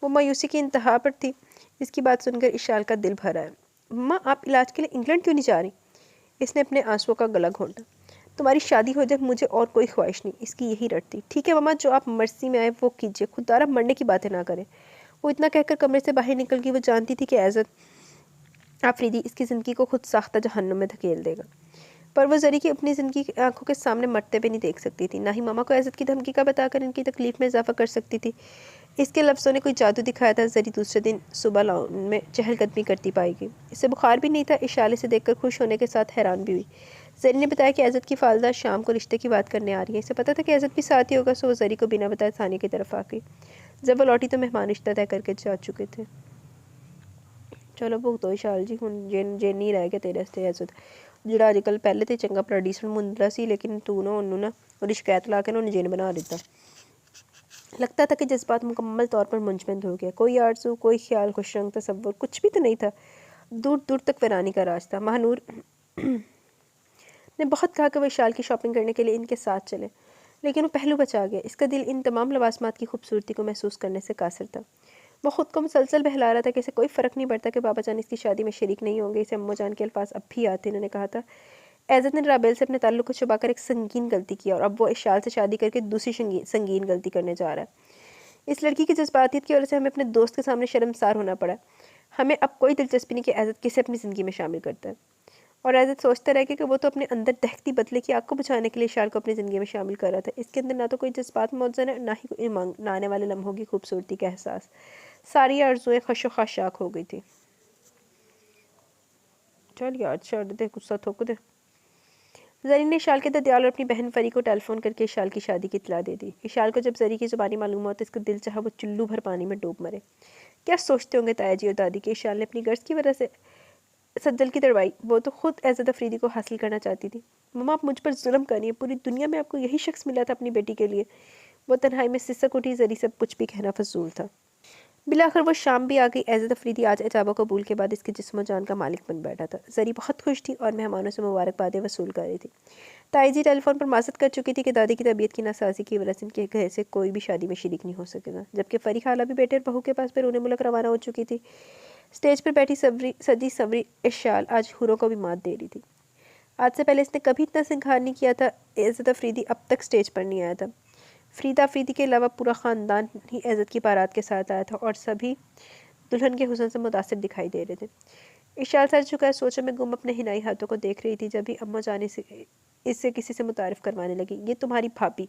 वो मायूसी की इंतहा पर थी। इसकी बात सुनकर इशाल का दिल भरा है। मम्मा आप इलाज के लिए इंग्लैंड क्यों नहीं जा रही? इसने अपने आंसुओं का गला घोंटा। तुम्हारी शादी हो जाए, मुझे और कोई ख्वाहिश नहीं। इसकी यही रट थी। ठीक है मम्मा, जो आप मर्जी में आए वो कीजिए, खुदारा मरने की बातें ना करें। वो इतना कहकर कमरे से बाहर निकल गई। वो जानती थी कि एज़त आफरीदी इसकी ज़िंदगी को खुद साख्ता जहन्नुम में धकेल देगा, पर वो जरी की अपनी ज़िंदगी की आंखों के सामने मरते हुए नहीं देख सकती थी। ना ही मामा को एज़त की धमकी का बताकर इनकी तकलीफ में इजाफा कर सकती थी। इसके लफ्ज़ों ने कोई जादू दिखाया था। जरी दूसरे दिन सुबह लॉन में चहलकदमी करती पाई गई। इसे बुखार भी नहीं था। इशाले से देखकर खुश होने के साथ हैरान भी हुई। जरी ने बताया कि एज़त की फालदा शाम को रिश्ते की बात करने आ रही है। इसे पता था कि एज़त भी साथ ही होगा, सो वो जरी को बिना बताए थाने की तरफ आ गई। जब वो लौटी तो मेहमान रिश्ता तय करके जा चुके थे। चलो भुगतो इशाल जी, हुण जे नहीं रह गया तेरे वास्ते एज़त, ਜਿਹੜਾ ਅੱਜ ਕੱਲ੍ਹ ਪਹਿਲੇ तो चंगा बड़ा डिसेंट मुंडा सी, लेकिन तू ना ਉਹਨੂੰ ना ਉਹਦੀ शिकायत ला के ना जिन बना दिता। लगता था कि जज्बात मुकम्मल तौर पर मुंजमद हो गया। कोई आरज़ू, कोई ख्याल, खुश रंग तसव्वुर कुछ भी तो नहीं था। दूर दूर तक वीरानी का राज था। महानूर ने बहुत कहा कि वह इशाल की शॉपिंग करने के लिए इनके साथ चले, लेकिन वो पहलू बचा गया। इसका दिल इन तमाम लवासमात की खूबसूरती को महसूस करने से कासिर था। वो ख़ुद को मुसलसल बहला रहा था कि इसे कोई फ़र्क नहीं पड़ता कि बाबा जान इसकी शादी में शरीक नहीं होंगे। इसे अम्मो जान के अल्फाज अब भी आते। इन्होंने कहा था एज़त ने राबेल से अपने ताल्लुक़ को छुपाकर एक संगीन गलती की, और अब वो इशाल से शादी करके दूसरी संगीन गलती करने जा रहा है। इस लड़की की जज्बातियत की वजह से हमें अपने दोस्त के सामने शर्मसार होना पड़ा। हमें अब कोई दिलचस्पी नहीं कि एज़त किसे अपनी ज़िंदगी में शामिल करता है। और एज़द सोचता रह गया कि वो तो अपने अंदर दहकती बदले की आग को बुझाने के लिए इशाल को अपनी ज़िंदगी में शामिल कर रहा था। इसके अंदर ना तो कोई जज्बात मौजूद है, ना ही कोई ना आने वाले लम्हों की खूबसूरती का एहसास। सारी आरज़ुएं खशो खाशाक हो गई थी। चल यार छोड़ दे, गुस्सा थोक दे। जरी ने इशाल के ददियाल और अपनी बहन फरी को टेलीफोन करके इशाल की शादी की इत्तला दे दी। इशाल को जब जरी की ज़ुबानी मालूम हुआ तो इसका दिल चाहा वो चुल्लू भर पानी में डूब मरे। क्या सोचते होंगे ताया जी और दादी के इशाल ने अपनी गर्ज की वजह से सज्जल की दरवाई। वो तो खुद एज़द अफरीदी को हासिल करना चाहती थी। मम्मा आप मुझ पर जुल्म कर रही है, पूरी दुनिया में आपको यही शख्स मिला था अपनी बेटी के लिए। वो तन्हाई में सिसक उठी, जरी सब कुछ भी कहना फजूल था। बिलाखिर वो शाम भी आ गई। एज़द अफरीदी आज एजाबा कबूल के बाद इसके जिस्म जान का मालिक बन बैठा था। जरी बहुत खुश थी और मेहमानों से मुबारकबादें वसूल कर रही थी। ताई जी टेलीफोन पर माजत कर चुकी थी कि दादी की तबीयत की नासाजी की वजह से इनके घर से कोई भी शादी में शरीक नहीं हो सकेगा, जबकि फरी खाला भी बेटे और बहू के पास फिर उन्हें मुल्क रवाना हो चुकी थी। स्टेज पर बैठी सजी सवरी इशाल आज हुरों को भी मात दे रही थी। आज से पहले इसने कभी इतना से इनकार नहीं किया था। एज़द अफरीदी अब तक स्टेज पर नहीं आया था। फरीदा अफरीदी के अलावा पूरा ख़ानदान ही एज़द की बारात के साथ आया था और सभी दुल्हन के हुस्न से मुतासिर दिखाई दे रहे थे। इशाल सर झुका सोचों में गुम अपने हिनाई हाथों को देख रही थी, जब भी अम्मा जाने से इससे किसी से मुतारिफ करवाने लगी, ये तुम्हारी भाभी।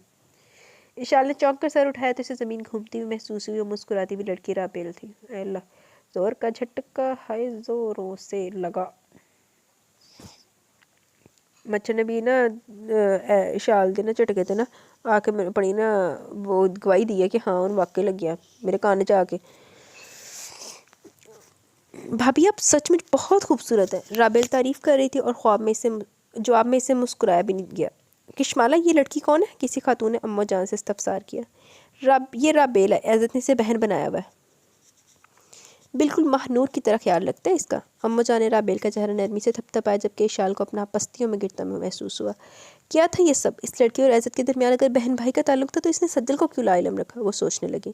इशाल ने चौंक कर सर उठाया तो इसे ज़मीन घूमती हुई महसूस हुई और मुस्कुराती हुई लड़की राबेल थी। अल्लाह, जोर का झटका हाय जोरों से लगा। मच्छर ने भी ना इशाल दे ना झटके थे ना आके मेरे पड़ी ना वो गवाही दी है कि हाँ उन वाकई लग गया मेरे कान च आके। भाभी आप सचमुच बहुत खूबसूरत है, राबेल तारीफ कर रही थी और ख्वाब में इसे जवाब में इसे मुस्कुराया भी नहीं गया। किशमाला ये लड़की कौन है? किसी खातून ने अम्मा जान से इस्तफसार किया। ये राबेल है, एज़द ने इसे बहन बनाया हुआ है। बिल्कुल महानूर की तरह ख्याल रखता है इसका। अम्मा जान ने राबेल का चेहरा नरमी से थपथपाया, जबकि इशाल को अपना पस्तियों में गिरता हुआ महसूस हुआ। क्या था ये सब? इस लड़की और एज़द के दरमियान अगर बहन भाई का ताल्लुक था तो इसने सज्जल को क्यों लाइलम रखा? वो सोचने लगी।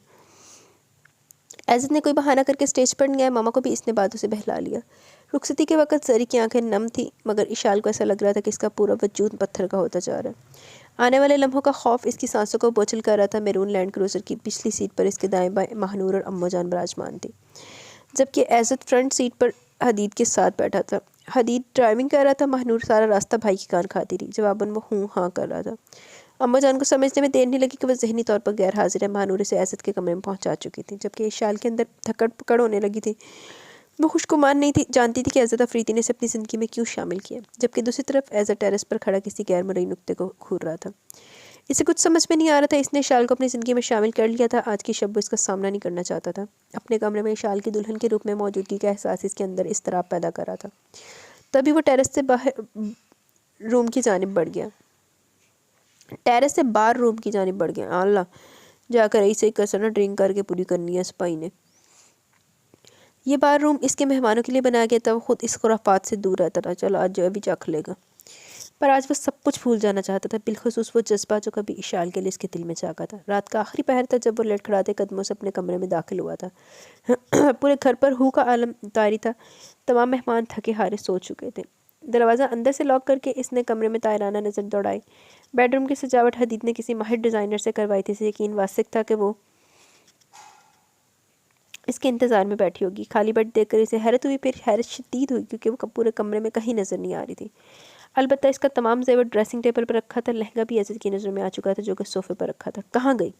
एज़द ने कोई बहाना करके स्टेज पर नहीं आया। मामा को भी इसने बातों से बहला लिया। रुखसती के वक्त जरी की आंखें नम थी, मगर इशाल को ऐसा लग रहा था कि इसका पूरा वजूद पत्थर का होता जा रहा है। आने वाले लम्हों का खौफ इसकी सांसों को बोझल कर रहा था। मैरून लैंड क्रूजर की पिछली सीट पर इसके दाएं बाएं महानूर और अम्मा जान विराजमान थी, जबकि एज़द फ्रंट सीट पर हदीद के साथ बैठा था। हदीद ड्राइविंग कर रहा था। महानूर सारा रास्ता भाई की कान खाती रही। जवाबन वो हूँ हाँ कर रहा था। अम्मा जान को समझने में देर नहीं लगी कि वह जहनी तौर पर गैर हाजिर है। महानूर इसे एज़द के कमरे में पहुंचा चुकी थी, जबकि इशाल के अंदर धक्कड़ पकड़ होने लगी थी। वो खुशगुमान नहीं थी, जानती थी कि एज़द अफरीदी ने इसे अपनी ज़िंदगी में क्यों शामिल किया, जबकि दूसरी तरफ एज़द टेरेस पर खड़ा किसी गैर मरई नुक्ते को घूर रहा था। इसे कुछ समझ में नहीं आ रहा था। इसने इशाल को अपनी ज़िंदगी में शामिल कर लिया था। आज की शब वो इसका सामना नहीं करना चाहता था। अपने कमरे में इशाल की दुल्हन के रूप में मौजूदगी का एहसास इसके अंदर इस्तराब पैदा कर रहा था। तभी वो टेरेस से बाहर रूम की जानिब बढ़ गया। टेरेस से बाहर रूम की जानिब बढ़ गया। अल्लाह, जाकर ऐसे ही कसर ना ड्रिंक करके पूरी करनी है सिपाही ने। ये बार रूम इसके मेहमानों के लिए बनाया गया था। वो खुद इस खुराफात से दूर रहता था। चलो आज जो अभी चख लेगा, पर आज वो सब कुछ भूल जाना चाहता था, बिलखसूस वो जज्बा जो कभी इशाल के लिए इसके दिल में जागा था। रात का आखिरी पहर था जब वो लड़खड़ाते कदमों से अपने कमरे में दाखिल हुआ था। पूरे घर पर हू का आलम तारी था। तमाम मेहमान थके हारे सो चुके थे। दरवाज़ा अंदर से लॉक करके इसने कमरे में तायराना नज़र दौड़ाई। बेडरूम की सजावट हदीद ने किसी माहिर डिज़ाइनर से करवाई थी। इसे यकीन वासिक था कि वो इसके इंतज़ार में बैठी होगी। खाली बेड देखकर इसे हैरत हुई, फिर हैरत शदीद हुई, क्योंकि वो पूरे कमरे में कहीं नज़र नहीं आ रही थी। अलबत्ता इसका तमाम जेवर ड्रेसिंग टेबल पर रखा था। लहंगा भी एज़द की नज़र में आ चुका था, जो कि सोफ़े पर रखा था। कहाँ गई?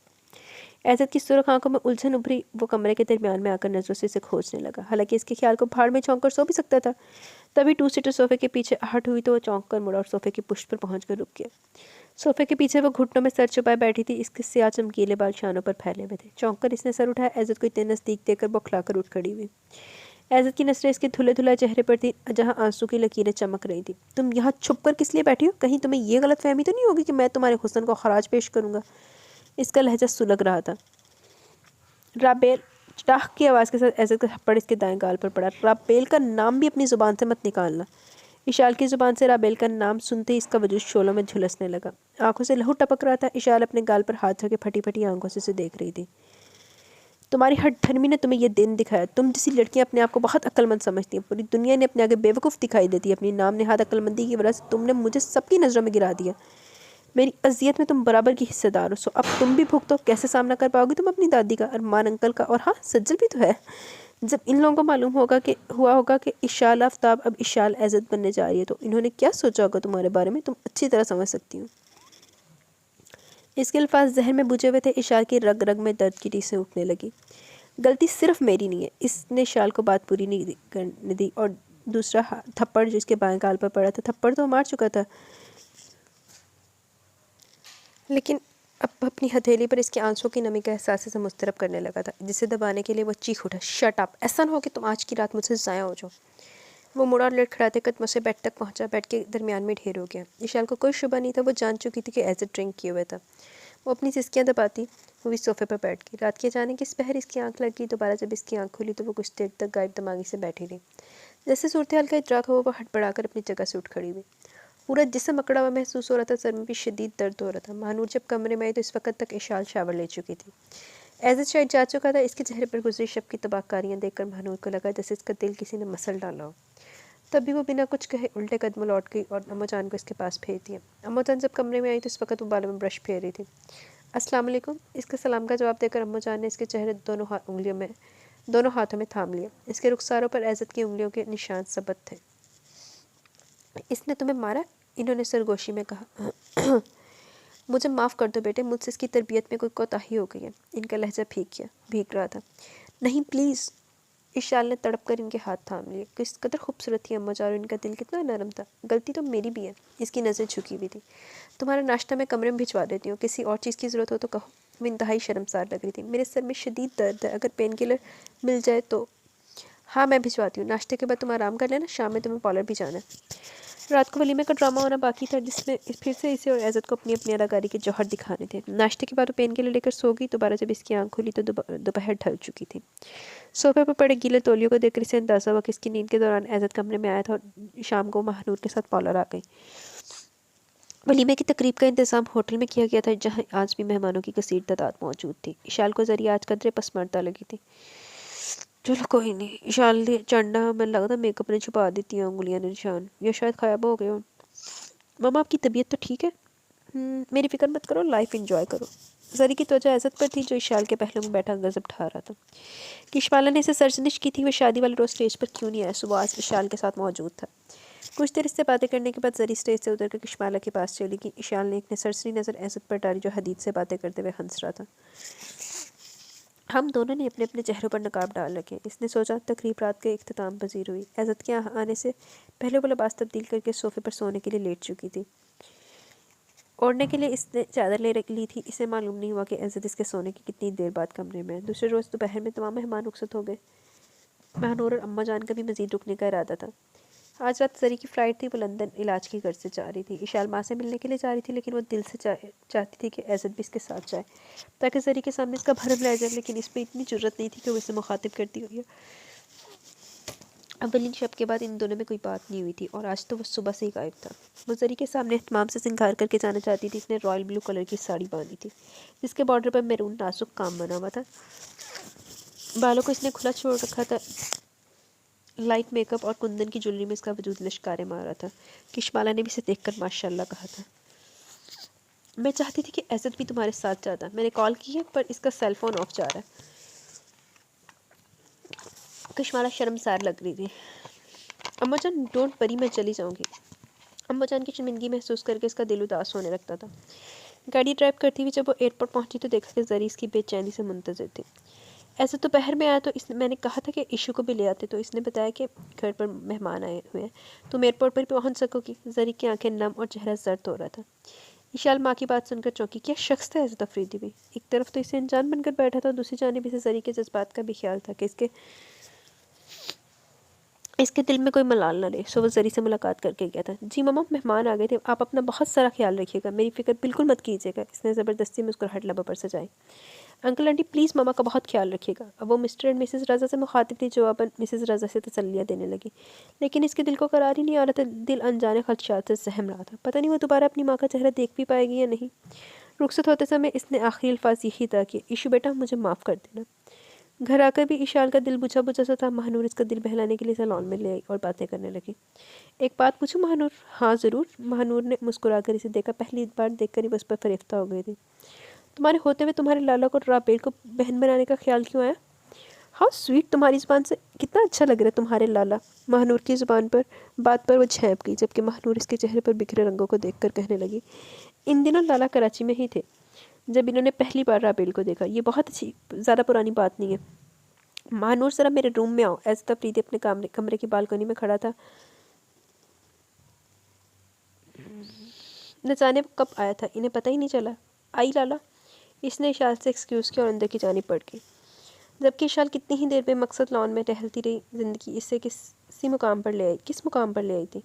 एज़द की सुर्ख आंखों में उलझन उभरी। वो कमरे के दरमियान में आकर नज़रों से इसे खोजने लगा। हालांकि इसके ख्याल को भाड़ में छौंक कर सो भी सकता था। तभी टू सीटर सोफ़े के पीछे आहट हुई तो वो चौंक कर मुड़ा और सोफ़े की पुष्ट पर पहुँच कर रुक गया। सोफ़े के पीछे वो घुटनों में सर छुपाए बैठी थी। इसके सियाह चमकीले बाल शानों पर फैले हुए थे। चौंक कर इसने सर उठाया। एज़द को इतने नज़दीक देखकर बौखलाकर उठ खड़ी हुई। एज़द की नज़रें इसके धुले धुला चेहरे पर थी, जहाँ आंसू की लकीरें चमक रही थी। तुम यहाँ छुप कर किस लिए बैठी हो? कहीं तुम्हें ये गलत फहमी तो नहीं होगी कि मैं तुम्हारे हुस्न को खराज पेश करूँगा? इसका लहजा सुलग रहा था। राबेल, चाह की आवाज़ के साथ एज़द का थप्पड़ इसके दाएं गाल पर पड़ा। राबेल का नाम भी अपनी ज़ुबान से मत निकालना। इशाल की ज़ुबान से राबेल का नाम सुनते ही इसका वजूद शोलों में झुलसने लगा। आंखों से लहू टपक रहा था। इशाल अपने गाल पर हाथ रखे फटी फटी आंखों से उसे देख रही थी। तुम्हारी हट धर्मी ने तुम्हें यह दिन दिखाया। तुम जैसी लड़कियां अपने आप को बहुत अक्लमंद समझती हैं। पूरी दुनिया ने अपने आगे बेवकूफ़ दिखाई देती है। अपनी नाम नेहाद अक्लमंदी की वजह से तुमने मुझे सबकी नज़रों में गिरा दिया। मेरी अजियत में तुम बराबर की हिस्सेदार हो। सो अब तुम भी भुगतो। कैसे सामना कर पाओगी तुम अपनी दादी का, अरमान अंकल का, और हाँ सज्जल भी तो है। जब इन लोगों को मालूम हुआ होगा कि इशाल आफ्ताब अब इशाल एज़त बनने जा रही है, तो इन्होंने क्या सोचा होगा तुम्हारे बारे में, तुम अच्छी तरह समझ सकती हो। इसके अल्फाज जहन में बुझे हुए थे। इशाल की रग रग में दर्द की टीसें उठने लगी। गलती सिर्फ मेरी नहीं है, इसने इशाल को बात पूरी नहीं करने दी और दूसरा थप्पड़ जिसके बाएं गाल पर पड़ा था, थप्पड़ तो मार चुका था, लेकिन अब अपनी हथेली पर इसके आंसू की नमी का एहसास से मुस्तरब करने लगा था, जिसे दबाने के लिए वो चीख उठा, शट अप, ऐसा ना हो कि तुम आज की रात मुझसे ज़ाया हो जाओ। वो मुड़ा और लड़खड़ाते कदमों से बेड तक पहुंचा। बेड के दरमियान में ढेर हो गया। विशाल को कोई शुबा नहीं था, वो जान चुकी थी कि एज ड्रिंक किए हुए था। वो अपनी सिसकियाँ दबाती हुई सोफे पर बैठ गई। रात के अचानक इस पहर इसकी आंख लगी। दोबारा जब इसकी आंख खुली तो वो कुछ देर तक गायब दिमागी से बैठी रही। जैसे सूरत हाल का इदराक हो, वो हड़बड़ाकर अपनी जगह से उठ खड़ी हुई। पूरा जिस्म अकड़ा हुआ महसूस हो रहा था, सर में भी शदीद दर्द हो रहा था। महानूर जब कमरे में आई तो इस वक्त तक इशाल शावर ले चुकी थी। एज शायद जा चुका था। इसके चेहरे पर गुजरी शब की तबाहकारियाँ देखकर महानूर को लगा जैसे इसका दिल किसी ने मसल डाला हो। तब भी वो बिना कुछ कहे उल्टे कदम लौट गई और अम्माजान को इसके पास भेज दिया। अम्माजान जब कमरे में आई तो इस वक्त वो बालों में ब्रश फेर रही थी। अस्सलाम वालेकुम। इसके सलाम का जवाब देकर अम्माजान ने इसके चेहरे दोनों हाथों में थाम लिया। इसके रुखसारों पर एज़त की उंगलियों के निशान सबत थे। इसने तुम्हें मारा? इन्होंने सरगोशी में कहा। मुझे माफ़ कर दो बेटे, मुझसे इसकी तरबियत में कोई कोताही हो गई है। इनका लहजा भीग रहा था। नहीं प्लीज़। इशाल ने तड़प कर इनके हाथ थाम लिए। किस कदर खूबसूरत थी अम्मा जान, इनका दिल कितना नरम था। गलती तो मेरी भी है। इसकी नज़र झुकी हुई थी। तुम्हारा नाश्ता मैं कमरे में भिजवा देती हूँ, किसी और चीज़ की ज़रूरत हो तो कहो। वो इंतहाई शर्मसार लग रही थी। मेरे सर में शदीद दर्द है, अगर पेन किलर मिल जाए तो। हाँ मैं भिजवाती हूँ। नाश्ते के बाद तुम आराम कर लेना, शाम में तुम्हें पार्लर भी जाना है। रात को वलीमे का ड्रामा होना बाकी था, जिसमें फिर से इसे और एज़त को अपनी अपनी अदाकारी के जौहर दिखाने थे। नाश्ते के बाद वो पेन के लिए लेकर सो गई। दोबारा जब इसकी आंख खुली तो दोपहर ढल चुकी थी। सोफे पर पड़े गीले तौलियों को देखकर इसे अंदाज़ा हुआ कि इसकी नींद के दौरान एज़त कमरे में आया था और शाम को महानूर के साथ पार्लर आ गई। वलीमे की तकरीब का इंतज़ाम होटल में किया गया था, जहाँ आज भी मेहमानों की कसीर तादाद मौजूद थी। इशाल को जरिए आज कदरे पसमानता लगी थी। चलो कोई नहीं। इशाल ने चंडा मन लगा था मेकअप ने छुपा देती हैं उंगलियां ने निशान, या शायद खायब हो गए हो। मामा आपकी तबीयत तो ठीक है? मेरी फिक्र मत करो, लाइफ एंजॉय करो। जरी की त्वचा एज़त पर थी, जो इशाल के पहलू में बैठा गजब ठा रहा था। किशमाला ने इसे सरजनिश की थी, वह शादी वाले रोज़ स्टेज पर क्यों नहीं आया। सुबह आज इशाल के साथ मौजूद था। कुछ देर इससे बातें करने के बाद जरी स्टेज से उतर कर किशमाला के पास चली गई। इशाल ने एक सरसरी नज़र एज़त पर डाली, जो हदीद से बातें करते हुए हंस रहा था। हम दोनों ने अपने अपने चेहरों पर नकाब डाल रखे। इसने सोचा। तकरीब रात के इख्तिताम पजीर हुई। एज़त के आने से पहले वो लिबास तब्दील करके सोफे पर सोने के लिए लेट चुकी थी। ओढ़ने के लिए इसने चादर ली थी। इसे मालूम नहीं हुआ कि एज़त इसके सोने की कितनी देर बाद कमरे में है। दूसरे रोज़ दोपहर में तमाम मेहमान रुखसत हो गए। महानूर और अम्मा जान का भी मज़ीद रुकने का इरादा था। आज रात जरी की फ़्लाइट थी। वो लंदन इलाज की गर्ज से जा रही थी। इशाल माँ से मिलने के लिए जा रही थी, लेकिन वो दिल से चाहती थी कि एज़त भी इसके साथ जाए, ताकि जरी के सामने इसका भरम रह जाए। लेकिन इसमें इतनी जुर्रत नहीं थी कि वो इसे मुखातिब करती हुई। अवलिन शब के बाद इन दोनों में कोई बात नहीं हुई थी, और आज तो वो सुबह से ही गायब था। वो जरी के सामने एहतमाम से सिंगार करके जाना चाहती थी। इसने रॉयल ब्लू कलर की साड़ी बांधी थी, जिसके बॉर्डर पर मैरून नाजुक काम बना हुआ था। बालों को इसने खुला छोड़ रखा था। लाइट मेकअप और कुंदन की ज्वेलरी में इसका वजूद लश्कारे मारा था। किशमाला ने भी इसे देखकर माशाल्लाह कहा था। मैं चाहती थी कि एज़त भी तुम्हारे साथ जाता। मैंने कॉल की है, पर इसका सेल फोन ऑफ जा रहा है। किशमाला शर्मसार लग रही थी। अम्मा जान डोंट वरी, मैं चली जाऊंगी। अम्मा जान की शर्मिंदगी महसूस करके इसका दिल उदास होने लगता था। गाड़ी ड्राइव करती हुई जब वो एयरपोर्ट पहुंची तो देखा कि जरी इसकी बेचैनी से मुंतज़िर थी। ऐसे दोपहर में आया तो मैंने कहा था कि इशू को भी ले आते, तो इसने बताया कि घर पर मेहमान आए हुए हैं, तुम एयरपोर्ट पर पहुंच सकोगी। जरी की आंखें नम और चेहरा जर्द हो रहा था। इशाल माँ की बात सुनकर चौंकी। क्या शख्स था ऐसे तफरीदी भी? एक तरफ तो इसे अनजान बनकर बैठा था, दूसरी जानिब इसे जरी के जज्बात का भी ख्याल था कि इसके दिल में कोई मलाल ना ले। सो वो जरी से मुलाकात करके गया था। जी मामा, मेहमान आ गए थे, आप अपना बहुत सारा ख्याल रखिएगा, मेरी फ़िक्र बिल्कुल मत कीजिएगा। इसने ज़बरदस्ती मुस्कुराहट लबों पर सजाई। अंकल आंटी प्लीज़ मामा का बहुत ख्याल रखिएगा। अब वो मिस्टर एंड मिसेज़ रज़ा से मुखातिब थी, जो अब मिसेज़ रज़ा से तसल्लियाँ देने लगी, लेकिन इसके दिल को करार ही नहीं आ रहा था। दिल अनजाने खदशात से सहम रहा था। पता नहीं वो दोबारा अपनी माँ का चेहरा देख भी पाएगी या नहीं। रुखसत होते समय इसने आखिरी अल्फाज यही था कि इशू बेटा मुझे माफ़ कर देना। घर आकर भी इशाल का दिल बुझा बुझा सा था। महानूर इसका दिल बहलाने के लिए सैलून में ले आई और बातें करने लगी। एक बात पूछूं महानूर? हाँ ज़रूर। महानूर ने मुस्कुराकर इसे देखा। पहली बार देखकर ही बस पर फरेफ्ता हो गई थी। तुम्हारे होते हुए तुम्हारे लाला को रापेल को बहन बनाने का ख्याल क्यों आया? हाउ स्वीट, तुम्हारी ज़ुबान से कितना अच्छा लग रहा है तुम्हारे लाला। महानूर की ज़ुबान पर बात पर वो झेंप गई, जबकि महानूर इसके चेहरे पर बिखरे रंगों को देखकर कहने लगी, इन दिनों लाला कराची में ही थे जब इन्होंने पहली बार राबेल को देखा। ये बहुत अच्छी, ज़्यादा पुरानी बात नहीं है। महानूर ज़रा मेरे रूम में आओ। ऐसा तब प्रीति अपने कमरे की बालकनी में खड़ा था। न जाने वो कब आया था, इन्हें पता ही नहीं चला। आई लाला, इसने इशाल से एक्सक्यूज़ किया और अंदर की जानिब पड़ गई। जबकि इशाल कितनी ही देर बेमकसद लॉन में टहलती रही, ज़िंदगी इससे किस मुकाम पर ले आई थी।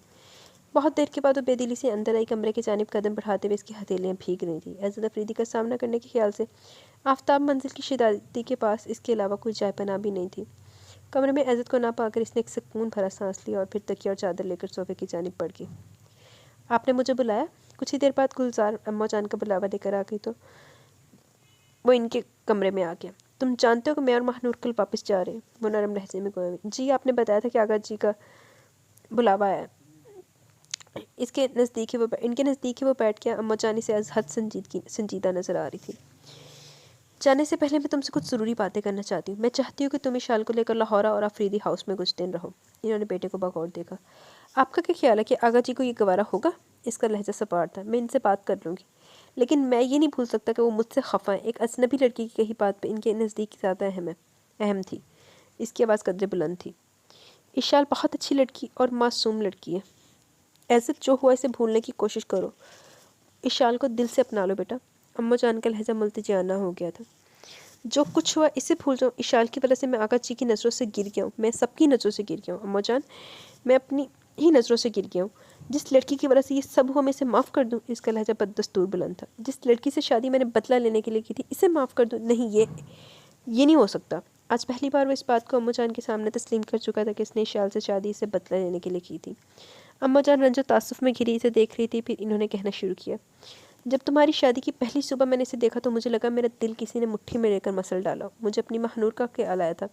बहुत देर के बाद वो बेदिली से अंदर आई। कमरे की जानिब कदम बढ़ाते हुए इसकी हथेलियाँ भीग रही थी। एज़द अफरीदी का सामना करने के ख्याल से आफताब मंजिल की शिदाती के पास इसके अलावा कोई जाय पनाह भी नहीं थी। कमरे में एज़द को ना पाकर इसने एक सुकून भरा सांस लिया और फिर तकिया और चादर लेकर सोफे की जानिब पड़ गई। आपने मुझे बुलाया? कुछ ही देर बाद गुलजार अम्मा जान का बुलावा देकर आ गई तो वो इनके कमरे में आ गया। तुम जानते हो कि मैं और महानूर कल वापस जा रहे हैं? वो नरम लहजे में गोया। जी, आपने बताया था कि आगा जी का बुलावा आया। इनके नज़दीक ही वो बैठ गया। अम्मा जानी से हद संजीदा नज़र आ रही थी। जाने से पहले मैं तुमसे कुछ ज़रूरी बातें करना चाहती हूँ। मैं चाहती हूँ कि तुम इशाल को लेकर लाहौरा और अफरीदी हाउस में कुछ दिन रहो। इन्होंने बेटे को बगौर देखा। आपका क्या ख्याल है कि आगा जी को ये गवारा होगा? इसका लहजा सपाट था। मैं इनसे बात कर लूँगी, लेकिन मैं ये नहीं भूल सकता कि वो मुझसे खफा है। एक अजनबी लड़की की कही बात पे इनके नज़दीक ज़्यादा अहम थी। इसकी आवाज़ कदरे बुलंद थी। इशाल बहुत अच्छी लड़की और मासूम लड़की है। ऐसे जो हुआ इसे भूलने की कोशिश करो। इशाल को दिल से अपना लो बेटा। अम्मा जान का लहजा मुल्तजियाना हो गया था। जो कुछ हुआ इसे भूल जाओ। इशाल की वजह से मैं आगा जी की नज़रों से गिर गया हूँ। मैं सबकी नज़रों से गिर गया हूँ अम्मा जान। मैं अपनी ही नज़रों से गिर गया हूँ। जिस लड़की की वजह से ये सब हुआ मैं इसे माफ़ कर दूँ? इसका लहजा बददस्तूर बुलंद था। जिस लड़की से शादी मैंने बदला लेने के लिए की थी, इसे माफ़ कर दूँ? नहीं, ये नहीं हो सकता। आज पहली बार वो इस बात को अम्मा जान के सामने तस्लीम कर चुका था कि इसने इशाल से शादी इसे बदला लेने के लिए की थी। अम्मा जान रंजो तासुफ में घिरी इसे देख रही थी। फिर इन्होंने कहना शुरू किया, जब तुम्हारी शादी की पहली सुबह मैंने इसे देखा तो मुझे लगा मेरा दिल किसी ने मुट्ठी में लेकर मसल डाला। मुझे अपनी महानूर का ख्याल आया था।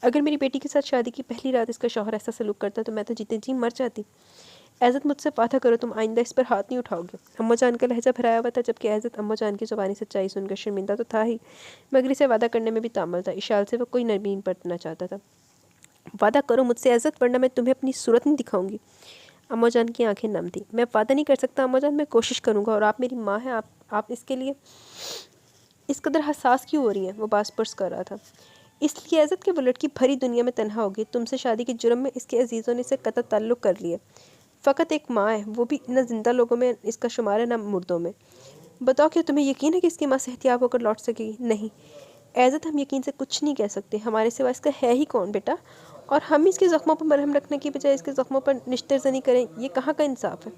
अगर मेरी बेटी के साथ शादी की पहली रात इसका शौहर ऐसा सलूक करता तो मैं तो जीते जी मर जाती। एज़त, मुझसे वादा करो तुम आइंदा इस पर हाथ नहीं उठाओगे। अम्मा जान का लहजा भराया हुआ था, जबकि एज़त अम्मा जान की ज़ुबानी सच्चाई सुनकर शर्मिंदा तो था ही, मगर इसे वादा करने में भी तामल था। इशाल से वो कोई नरमीन बरतना चाहता था। वादा करो मुझसे एज़त, वरना मैं तुम्हें अपनी सूरत नहीं दिखाऊंगी। अम्मा जान की आंखें नम थी। मैं वादा नहीं कर सकता अम्मा जान, मैं कोशिश करूँगा, और आप मेरी माँ हैं। आप इसके लिए इस कदर हसास क्यों हो रही हैं? वो बास पुरस कर रहा था। इसलिए एज़त के बुलेट की भरी दुनिया में तन्हा होगी। तुमसे शादी के जुर्म में इसके अजीज़ों ने इसे कतई ताल्लुक़ कर लिया। फ़कत एक माँ है, वो भी न जिंदा लोगों में इसका शुमार है न मुर्दों में। बताओ, क्या तुम्हें यकीन है कि इसकी माँ सेहतियाब होकर लौट सकेगी? नहीं एज़त, हम यकीन से कुछ नहीं कह सकते। हमारे सिवा इसका है ही कौन बेटा? और हम इसके ज़ख्मों पर मरहम रखने की बजाय इसके ज़ख्मों पर निश्तर-ज़नी करें, ये कहाँ का इंसाफ है?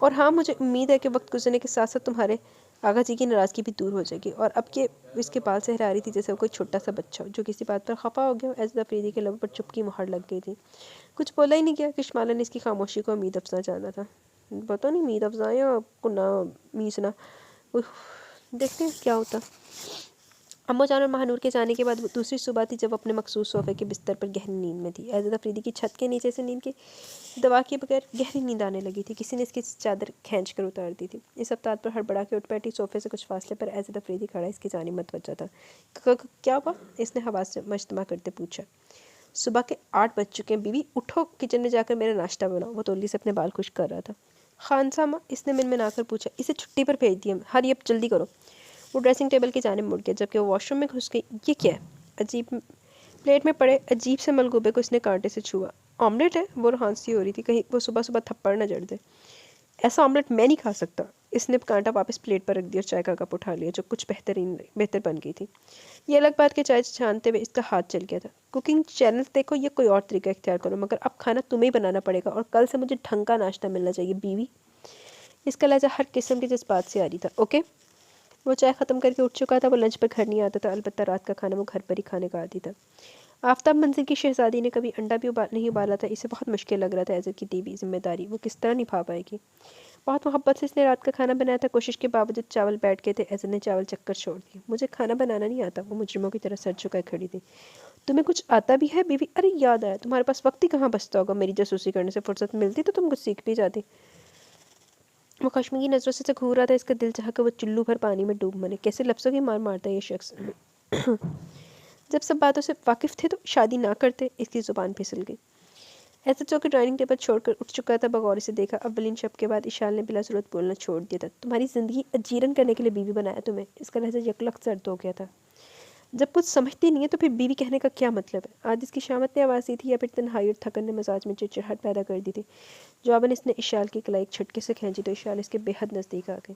और हाँ, मुझे उम्मीद है कि वक्त गुजरने के साथ साथ तुम्हारे आगा जी की नाराज़गी भी दूर हो जाएगी। और अब के इसके बाल सहरा रही थी जैसे वो कोई छोटा सा बच्चा हो जो किसी बात पर खफा हो गया हो। एज़द अफरीदी के लबों पर चुपकी मुहर लग गई थी। कुछ बोला ही नहीं गया। किशमाला ने इसकी खामोशी को उम्मीद अफजा जाना था। पता नहीं उम्मीद अफजा या कुन्ना मीसना। देखते हैं क्या होता। अम्मा जान और महानूर के जाने के बाद वो दूसरी सुबह थी जब अपने मखसूस सोफे के बिस्तर पर गहरी नींद में थी। एज़द अफरीदी की छत के नीचे से नींद की दवा के बगैर गहरी नींद आने लगी थी। किसी ने इसकी चादर खींच कर उतार दी थी। इस हफ्तात पर हड़बड़ा के उठ बैठी। सोफे से कुछ फासले पर एज़द अफरीदी खड़ा इसकी जानिब मतवज्जा था। क्या हुआ? इसने हवा से मजतमा करते पूछा। सुबह के 8 बज चुके हैं बीवी, उठो, किचन में जाकर मेरा नाश्ता बनाओ। वो तोली से अपने बाल खुश कर रहा था। खानसामा, इसने मिनमिनाकर पूछा। इसे छुट्टी पर भेज दिया। हरी, अब जल्दी करो। वो ड्रेसिंग टेबल की जानिब मुड़ गया जबकि वो वॉशरूम में घुस गई। ये क्या है? अजीब प्लेट में पड़े अजीब से मलगूबे को इसने कांटे से छुआ। ऑमलेट है? वो हंसी हो रही थी, कहीं वो सुबह सुबह थप्पड़ न जड़ दे। ऐसा ऑमलेट मैं नहीं खा सकता। इसने कांटा वापस प्लेट पर रख दिया और चाय का कप उठा लिया जो कुछ बेहतर बन गई थी। ये अलग बात के चाय छानते हुए इसका हाथ चल गया था। कुकिंग चैनल देखो या कोई और तरीका इख्तियार करो, मगर अब खाना तुम्हें ही बनाना पड़ेगा और कल से मुझे ढंग का नाश्ता मिलना चाहिए बीवी। इसका लहजा हर किस्म के जज्बात से आ रही था। ओके। वो चाय ख़त्म करके उठ चुका था। वो लंच पर घर नहीं आता था, अलबत्ता रात का खाना वो घर पर ही खाने का आदी था। आफताब मंजिल की शहजादी ने कभी अंडा भी नहीं उबाला था। इसे बहुत मुश्किल लग रहा था एज़द की दी हुई जिम्मेदारी वो किस तरह निभा पाएगी। बहुत मोहब्बत से इसने रात का खाना बनाया था। कोशिश के बावजूद चावल बैठ गए थे। एज़द ने चावल चक्कर छोड़ दिए। मुझे खाना बनाना नहीं आता। वो मुजरिमों की तरह सर झुकाए खड़ी थी। तुम्हें कुछ आता भी है बीवी? अरे याद आया, तुम्हारे पास वक्त ही कहाँ बचता होगा। मेरी जासूसी करने से फुर्सत मिलती तो तुम कुछ सीख भी जाती। वो खश्मी की नज़रों से घूर रहा था। इसका दिल चाहा कि वो चुल्लू भर पानी में डूब मरे। कैसे लफ्ज़ों की मार मारता है ये शख्स। जब सब बातों से वाकिफ़ थे तो शादी ना करते। इसकी ज़ुबान फिसल गई। ऐसा जो कि डाइनिंग टेबल छोड़कर उठ चुका था, बगौर से देखा। अव्वलीन शब्द के बाद इशाल ने बिला ज़रूरत बोलना छोड़ दिया था। तुम्हारी ज़िंदगी अजीरन करने के लिए बीवी बनाया तुम्हें। इसका लहजा यकलक सर्द हो गया था। जब कुछ समझती नहीं है तो फिर बीवी कहने का क्या मतलब है। आज इसकी शामत ने आवाज़ दी थी या फिर तन्हाई और थकन ने मिजाज में चिड़चिड़ाहट पैदा कर दी थी। जवाबन इसने इशाल की कलाई एक झटके से खींची तो इशाल इसके बेहद नज़दीक आ गई।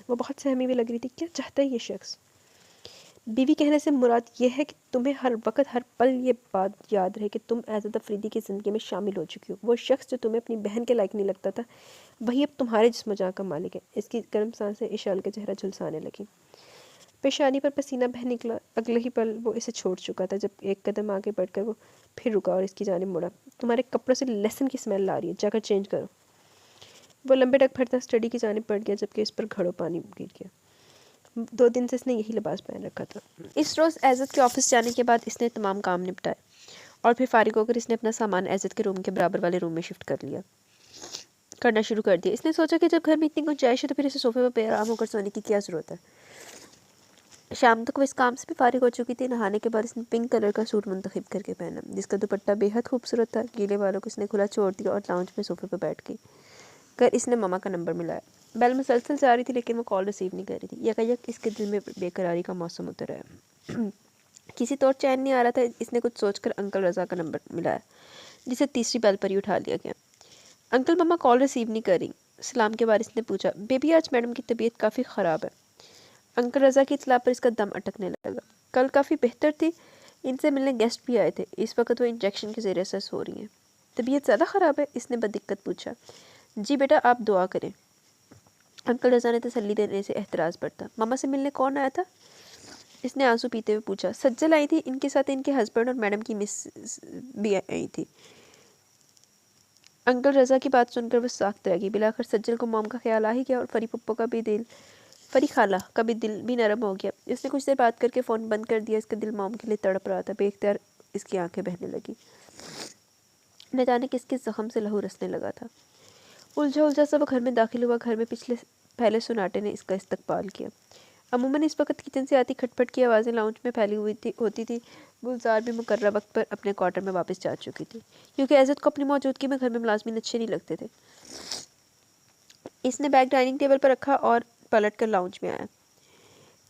वो बहुत सहमी भी लग रही थी। क्या चाहता है ये शख्स? बीवी कहने से मुराद ये है कि तुम्हें हर वक्त हर पल ये बात याद रहे कि तुम आज़ाद अफरीदी की ज़िंदगी में शामिल हो चुकी हो। वो शख्स जो तुम्हें अपनी बहन के लायक नहीं लगता था, वही अब तुम्हारे जिस्म जान का मालिक है। इसकी गर्म सांसें इशाल के चेहरा झुलसाने लगी। पेशानी पर पसीना बह निकला। अगले ही पल वो इसे छोड़ चुका था। जब एक कदम आगे बढ़कर वो फिर रुका और इसकी जानिब मुड़ा। तुम्हारे कपड़ों से लहसुन की स्मेल आ रही है, जाकर चेंज करो। वो लंबे टक भरता स्टडी की जानिब बढ़ गया, जबकि इस पर घड़ों पानी गिर गया। 2 दिन से इसने यही लिबास पहन रखा था। इस रोज़ एज़त के ऑफिस जाने के बाद इसने तमाम काम निपटाए और फिर फारिग होकर इसने अपना सामान एज़त के रूम के बराबर वाले रूम में शिफ्ट करना शुरू कर दिया। इसने सोचा कि जब घर में इतनी गुंजाइश है तो फिर इसे सोफे पर बेआराम होकर सोने की क्या ज़रूरत है। शाम तक वो इस काम से भी फारिग हो चुकी थी। नहाने के बाद इसने पिंक कलर का सूट मुंतखब करके पहना, जिसका दुपट्टा बेहद खूबसूरत था। गीले बालों को इसने खुला छोड़ दिया और लाउंज में सोफे पर बैठ गई। कर इसने मामा का नंबर मिलाया। बेल मुसलसल जा रही थी लेकिन वो कॉल रिसीव नहीं कर रही थी। यकायक इसके दिल में बेकरारी का मौसम उतर आया। किसी तौर चैन नहीं आ रहा था। इसने कुछ सोचकर अंकल रज़ा का नंबर मिलाया, जिसे तीसरी बेल पर ही उठा लिया गया। अंकल, मम्मा कॉल रिसीव नहीं कर रही। सलाम के बाद इसने पूछा, बेबी आज मैडम की तबीयत काफ़ी ख़राब है। अंकल रज़ा की इतला पर इसका दम अटकने लगा। कल काफ़ी बेहतर थी। इनसे मिलने गेस्ट भी आए थे। इस वक्त वो इंजेक्शन के ज़रिए असस हो रही हैं। तबीयत ज़्यादा ख़राब है? इसने बदिक्कत पूछा। जी बेटा, आप दुआ करें। अंकल रज़ा ने तसल्ली देने से एहतराज़ बरता। मामा से मिलने कौन आया था? इसने आंसू पीते हुए पूछा। सज्जल आई थी, इनके साथ इनके हस्बैंड और मैडम की मिस भी आई थी। अंकल रज़ा की बात सुनकर वह साख्त रह गई। बिलाखिर सज्जल को मॉम का ख्याल आ ही गया और फरी खाला का भी दिल भी नरम हो गया। इसने कुछ देर बात करके फ़ोन बंद कर दिया। इसका दिल मॉम के लिए तड़प रहा था। बेख्तियार इसकी आंखें बहने लगी। न जाने किसके जख्म से लहू रसने लगा था। उलझा उलझा सा वो घर में दाखिल हुआ। घर में पहले सुनाटे ने इसका इस्तकबाल किया। अमूमन इस वक्त किचन से आती खटपट की आवाज़ें लाउंज में फैली होती थी। गुलजार भी मुकर्रर वक्त पर अपने क्वार्टर में वापस जा चुकी थी, क्योंकि एज़त को अपनी मौजूदगी में घर में मुलाजमीन अच्छे नहीं लगते थे। इसने बैग डाइनिंग टेबल पर रखा और पलट कर लाउंज में आया।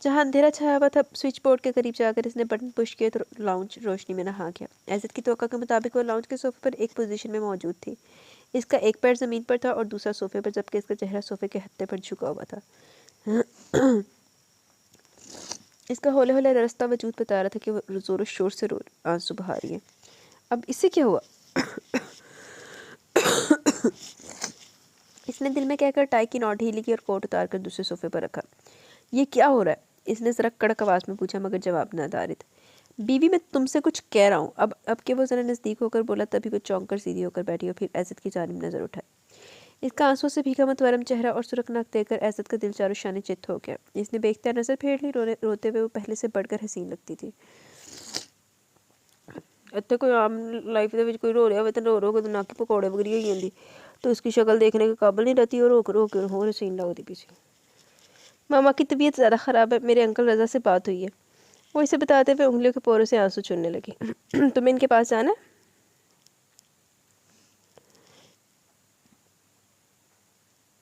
जहाँ अंधेरा छाया हुआ था, स्विच बोर्ड के करीब जाकर इसने बटन पुश किया तो लाउंज रोशनी में नहा गया। एज़त की तवक्को के मुताबिक वो लाउंज के सोफे पर एक पोजीशन में मौजूद थी। इसका एक पैर ज़मीन पर था और दूसरा सोफे पर, जबकि इसका चेहरा सोफे के हत्थे पर झुका हुआ था। इसका होले होले रास्ता वजूद बता रहा था कि वो ज़ोर शोर से आंसू बहा रही है। अब इससे क्या हुआ? इसने दिल में कहकर टाई की नॉट ढीली की और कोट उतार कर दूसरे सोफे पर रखा। ये क्या हो रहा है? इसने ज़रा कड़क आवाज़ में पूछा, मगर जवाब न आधारित। बीवी, मैं तुमसे कुछ कह रहा हूँ। अब के वो ज़रा नज़दीक होकर बोला, तभी वो चौंक कर सीधी होकर बैठी और फिर एज़त की जानिब नज़र उठाई। इसका आंसू से भीगा मतवरम चेहरा और सुरखनाक देखकर एज़त का दिल चारों शाने चित्त हो गया। इसने बेख्तियार नज़र फेर ली। रोते हुए वो पहले से बढ़कर हसीन लगती थी। इतने कोई आम लाइफ के कोई रो रहा हो तो रो के नाक के पकौड़े वगैरह हो जाती, तो उसकी शक्ल देखने के काबिल नहीं रहती और रो के हो हसीन लगती पीछे। मामा की तबीयत ज़्यादा ख़राब है। मेरे अंकल रज़ा से बात हुई है। वो इसे बताते हुए उंगलियों के पोरों से आंसू चुनने लगी। तुम्हें इनके पास जाना है?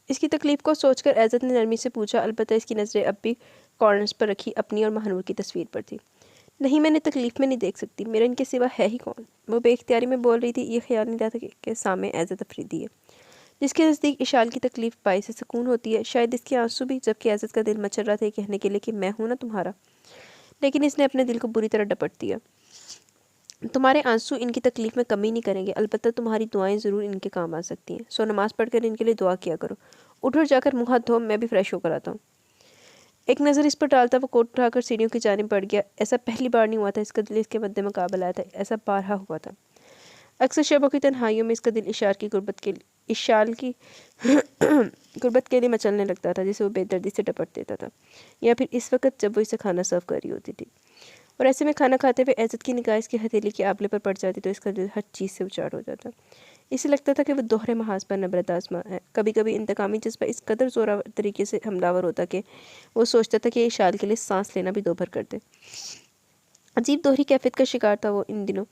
इसकी तकलीफ को सोचकर एज़त ने नरमी से पूछा। अलबत्ता इसकी नज़रें अब भी कॉर्नर्स पर रखी अपनी और महानूर की तस्वीर पर थी। नहीं, मैंने तकलीफ में नहीं देख सकती। मेरा इनके सिवा है ही कौन? वो बेख्तियारी में बोल रही थी। ये ख्याल नहीं रहा था कि सामने एज़त अफरीदी है, जिसके नज़दीक इशाल की तकलीफ बाइस से सुकून होती है। शायद इसके आंसू भी, जबकि एज़त का दिल मचल रहा था कहने के लिए कि मैं हूँ ना तुम्हारा। लेकिन इसने अपने दिल को बुरी तरह डपट दिया। तुम्हारे आंसू इनकी तकलीफ में कमी नहीं करेंगे। अलबत्ता तुम्हारी दुआएं ज़रूर इनके काम आ सकती हैं। सो नमाज़ पढ़कर इनके लिए दुआ किया करो। उठो, जाकर मुँह हाथ धो, मैं भी फ्रेश होकर आता हूँ। एक नज़र इस पर डालता वो कोट उठाकर सीढ़ियों की जानिब बढ़ गया। ऐसा पहली बार नहीं हुआ था। इसका दिल इसके मद्दे मुकाबला आया था। ऐसा बारहा हुआ था। अक्सर शबों की तन्हाइयों में इसका दिल इशाल की गुर्बत के लिए मचलने लगता था, जिसे वो बेदर्दी से डपट देता था, या फिर इस वक्त जब वो इसे खाना सर्व कर रही होती थी। और ऐसे में खाना खाते हुए एज़त की निगाह इसकी हथेली के आबले पर पड़ जाती तो इसका दिल हर चीज़ से उचाट हो जाता। इसे लगता था कि वह दोहरे महाज पर नबरत आज़मा है। कभी कभी इंतकामी जज्बा इस कदर ज़ोरावर तरीके से हमलावर होता कि वो सोचता था कि इशाल के लिए सांस लेना भी दोभर कर दे। अजीब दोहरी कैफियत का शिकार था वो इन दिनों।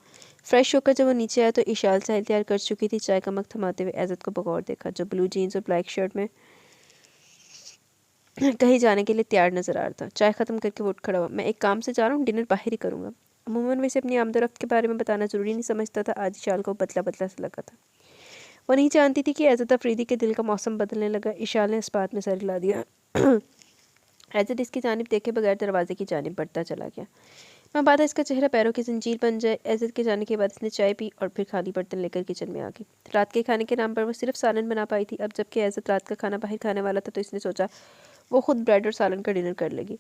फ्रेश होकर जब वो नीचे आया तो इशाल साहिल तैयार कर चुकी थी। चाय का मग थमाते हुए एज़त को बगौर देखा, जो ब्लू जीन्स और ब्लैक शर्ट में कहीं जाने के लिए तैयार नजर आ रहा था। चाय ख़त्म करके वो उठ खड़ा हुआ। मैं एक काम से जा रहा हूँ, डिनर बाहर ही करूँगा। अमूमन वैसे अपनी आमदरफ्त के बारे में बताना ज़रूरी नहीं समझता था, आज इशाल को पतला पतला सा लगा था। वो नहीं जानती थी कि एज़त अफरीदी के दिल का मौसम बदलने लगा। इशाल ने इस बात में सर हिला दिया। एज़त इसकी जानिब देखे बगैर दरवाजे की जानिब बढ़ता चला गया। मैं बात इसका चेहरा पैरों की जंजीर बन जाए। एज़त के जाने के बाद इसने चाय पी और फिर खाली बर्तन लेकर किचन में आ गई। रात के खाने के नाम पर वो सिर्फ सालन बना पाई थी। अब जबकि एज़त रात का खाना बाहर खाने वाला था तो इसने सोचा वो खुद ब्रेड और सालन का डिनर कर लेगी।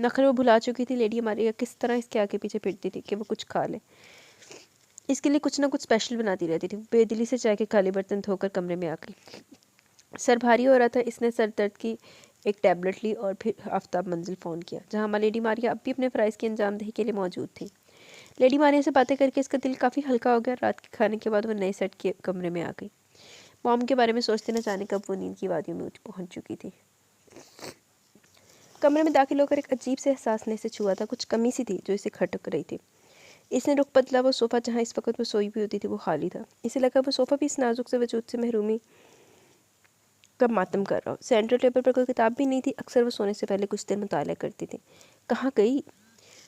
नखरे वो भुला चुकी थी। लेडी मारिया किस तरह इसके आगे पीछे फिरती थी कि वो कुछ खा ले। इसके लिए कुछ ना कुछ स्पेशल बनाती रहती थी। बेदिली से चाय के खाली बर्तन धोकर कमरे में आ गई। सर भारी हो रहा था। इसने सर दर्द की एक टैबलेट ली और फिर आफ्ताब मंजिल फ़ोन किया, जहाँ माँ लेडी मारिया अब भी अपने फ़राइज़ की अंजामदही के लिए मौजूद थी। लेडी मारिया से बातें करके इसका दिल काफ़ी हल्का हो गया। रात के खाने के बाद वो नए सेट के कमरे में आ गई। मॉम के बारे में सोचते न जाने कब वो नींद की वादियों में पहुंच चुकी थी। कमरे में दाखिल होकर एक अजीब से एहसास ने इसे छुआ था। कुछ कमी सी थी जो इसे खटक रही थी। इसने रुख बदला। वो सोफ़ा जहाँ इस वक्त वो सोई हुई होती थी वो खाली था। इसे लगा वो सोफ़ा भी इस नाजुक से वजूद से महरूमी का मातम कर रहा हो। सेंटर टेबल पर कोई किताब भी नहीं थी। अक्सर वो सोने से पहले कुछ देर मुताला करती थी। कहाँ गई?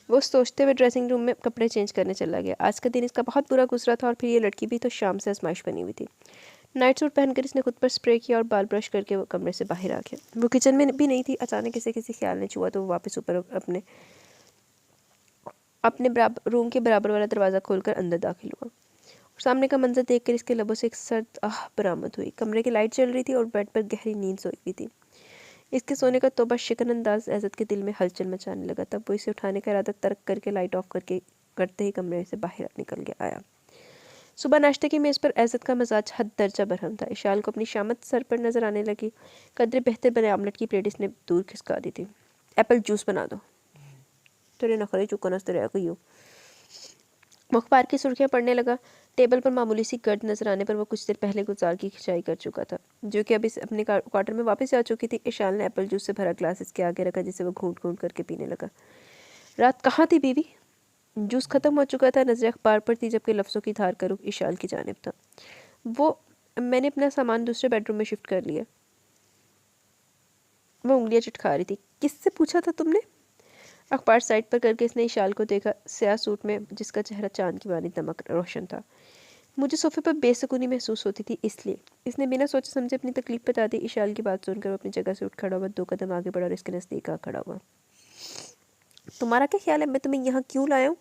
वो सोचते हुए ड्रेसिंग रूम में कपड़े चेंज करने चला गया। आज का दिन इसका बहुत बुरा गुजरा था और फिर ये लड़की भी तो शाम से आजमाइश बनी हुई थी। नाइट सूट पहनकर इसने खुद पर स्प्रे किया और बाल ब्रश करके वो कमरे से बाहर आ गया। वो किचन में भी नहीं थी। अचानक इसे किसी ख्याल ने छुआ तो वो वापस ऊपर अपने अपने रूम के बराबर वाला दरवाज़ा खोलकर अंदर दाखिल हुआ। सामने का मंजर देखकर इसके लबों से एक सर्द आह बरामद हुई। कमरे की लाइट चल रही थी और बेड पर गहरी नींद सोई हुई थी। इसके सोने का तौबा शिकन अंदाज एज़त के दिल में हलचल मचाने लगा। तब वो इसे उठाने का इरादा तर्क करके लाइट ऑफ करते ही कमरे से बाहर निकल गया आया। सुबह नाश्ते की मेज़ पर एज़त का मजाज हद दर्जा बरहम था। इशाल को अपनी शामत सर पर नजर आने लगी। कदरे बेहतर बने आमलेट की प्लेट इसने दूर खिसका दी थी। एप्पल जूस बना दो। तेरे नखरे चुका नस्ते रह गई हो। मुखबार की सुर्खियां पढ़ने लगा। टेबल पर मामूली सी गर्द नजर आने पर वो कुछ देर पहले गुजार की खिंचाई कर चुका था, जो कि अभी अपने क्वार्टर में वापस आ चुकी थी। इशाल ने एप्पल जूस से भरा ग्लास इसके आगे रखा, जिसे वो घूंट घूंट करके पीने लगा। रात कहाँ थी बीवी? जूस खत्म हो चुका था। नजर अखबार पर थी जबकि लफ्ज़ों की धार का रुख इशाल की जानिब था। मैंने अपना सामान दूसरे बेडरूम में शिफ्ट कर लिया। वो उंगलियां चटका रही थी। किससे पूछा था तुमने? अखबार साइड पर करके इसने इशाल को देखा, स्याह सूट में, जिसका चेहरा चांद की मानी दमक रोशन था। मुझे सोफे पर बेसुकूनी महसूस होती थी, इसलिए। इसने बिना सोचे समझे अपनी तकलीफ बता दी। इशाल की बात सुनकर वो अपनी जगह से उठ खड़ा हुआ, 2 कदम आगे बढ़ा और इसके नज़दीक आ खड़ा हुआ। तुम्हारा क्या ख्याल है मैं तुम्हें यहाँ क्यों लाया हूँ?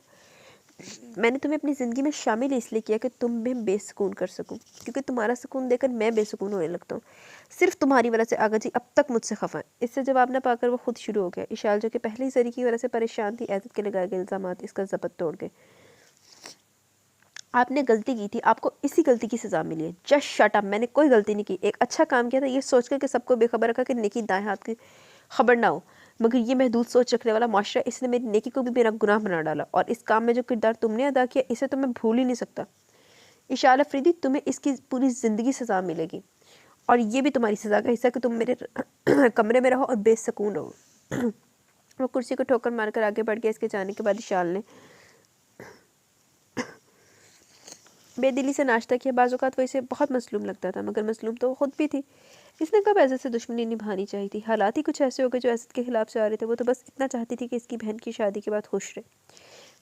मैंने तुम्हें अपनी ज़िंदगी में शामिल इसलिए किया कि तुम मैं बेसुकून कर सकूं, क्योंकि तुम्हारा सुकून देकर मैं बेसुकून होने लगता हूँ। सिर्फ तुम्हारी वजह से आगा जी अब तक मुझसे खफा है। इससे जवाब न पाकर वो खुद शुरू हो गया। इशाल जो कि पहले ही जरी की वजह से परेशान थी, एज़त के लगाए गए इल्ज़ामात इसका ज़बत तोड़ गए। आपने गलती की थी, आपको इसी गलती की सज़ा मिली है। Just shut up. मैंने कोई गलती नहीं की। एक अच्छा काम किया था ये सोचकर कि सबको बेखबर रखा कि नेकी दाएं हाथ की खबर ना हो, मगर ये महदूद सोच रखने वाला माशरा, इसने मेरी नेकी को भी मेरा गुनाह बना डाला। और इस काम में जो किरदार तुमने अदा किया, इसे तो मैं भूल ही नहीं सकता। इशाल अफरीदी, तुम्हें इसकी पूरी ज़िंदगी सज़ा मिलेगी, और ये भी तुम्हारी सज़ा का हिस्सा कि तुम मेरे कमरे में रहो और बेसुकून रहो। वो कुर्सी को ठोकर मारकर आगे बढ़ गया। इसके जाने के बाद इशाल ने बेदिली से नाश्ता किया। बाज़-औक़ात वो इसे बहुत मसलूम लगता था, मगर मसलूम तो वो खुद भी थी। इसने कब एज़त से दुश्मनी निभानी चाहिए थी? हालात ही कुछ ऐसे हो गए जो एज़त के खिलाफ से आ रहे थे। वो तो बस इतना चाहती थी कि इसकी बहन की शादी के बाद खुश रहे।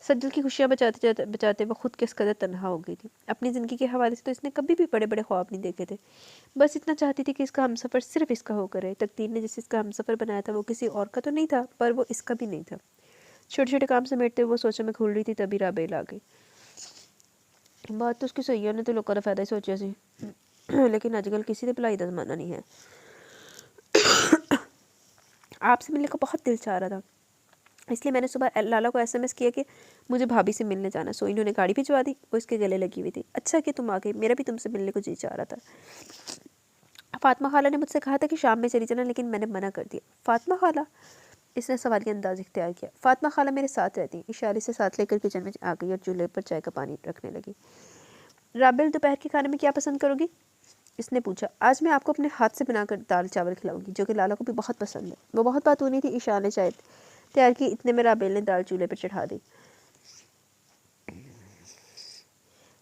सज्जल की खुशियाँ बचाते वो खुद किस कदर तन्हा हो गई थी। अपनी ज़िंदगी के हवाले से तो इसने कभी भी बड़े बड़े ख्वाब नहीं देखे थे। बस इतना चाहती थी कि इसका हमसफ़र सिर्फ इसका होकर रहे। तकदीर ने जिस इसका हमसफ़र बनाया था वो किसी और का तो नहीं था, पर वो इसका भी नहीं था। छोटे छोटे काम समेटते हुए वो सोचों में घुल रही थी, तभी राबेल आ गई। बात तो उसकी सही है, उन्हें तो लोगों का फ़ायदा ही सोचा सी। लेकिन आजकल किसी ने भलाई का ज़माना नहीं है। आपसे मिलने का बहुत दिल चाह रहा था, इसलिए मैंने सुबह लाला को एसएमएस किया कि मुझे भाभी से मिलने जाना। सो इन्होंने गाड़ी भिजवा दी। वो इसके गले लगी हुई थी। अच्छा कि तुम आ गई, मेरा भी तुमसे मिलने को जी चाह रहा था। फातिमा खाला ने मुझसे कहा था कि शाम में चली जाना, लेकिन मैंने मना कर दिया। फातिमा खाला? इसने सवालिया अंदाज इख्तियार किया। फातिमा खाला मेरे साथ रहती हैं। इशारे से साथ लेकर किचन में आ गई और चूल्हे पर चाय का पानी रखने लगी। राबेल, दोपहर के खाने में क्या पसंद करोगी? इसने पूछा। आज मैं आपको अपने हाथ से बनाकर दाल चावल खिलाऊंगी, जो कि लाला को भी बहुत पसंद है। वो बहुत बात होनी थी। इशार ने चाय तैयार की। इतने में राबेल ने दाल चूल्हे पर चढ़ा दी।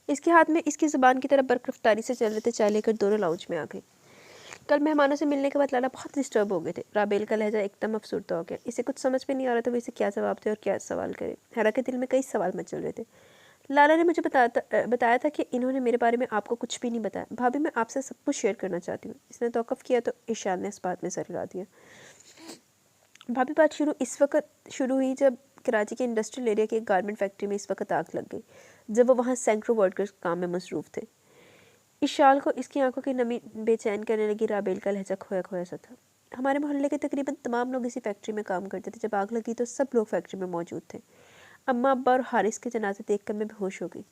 इसके हाथ में इसकी ज़ुबान की तरफ बर्क रफ्तारी से चल रहे थे। चाय लेकर दोनों लाउंज में आ गए। कल मेहमानों से मिलने के बाद लाला बहुत डिस्टर्ब हो गए थे। राबेल का लहजा एकदम अफसरदा हो गया। इसे कुछ समझ में नहीं आ रहा था वो इसे क्या जवाब दे और क्या सवाल करे। हैरा के दिल में कई सवाल मचल रहे थे। लाला ने मुझे बताया था कि इन्होंने मेरे बारे में आपको कुछ भी नहीं बताया। भाभी, मैं आपसे सब कुछ शेयर करना चाहती हूँ। इसने तौक़ुफ़ किया तो ईशान ने इस बात में सर हिला दिया। भाभी, बात इस वक्त शुरू हुई जब कराची के इंडस्ट्रियल एरिया की एक गारमेंट फैक्ट्री में इस वक्त आग लग गई, जब वो वहाँ सैकड़ों वर्कर्स काम में मसरूफ़ थे। इशाल को इसकी आंखों की नमी बेचैन करने लगी। राबेल का लहजा खोया खोया सा था। हमारे मोहल्ले के तकरीबन तमाम लोग इसी फैक्ट्री में काम करते थे। जब आग लगी तो सब लोग फैक्ट्री में मौजूद थे। अम्मा, अब्बा और हारिस के जनाजे देखकर मैं बेहोश हो गई।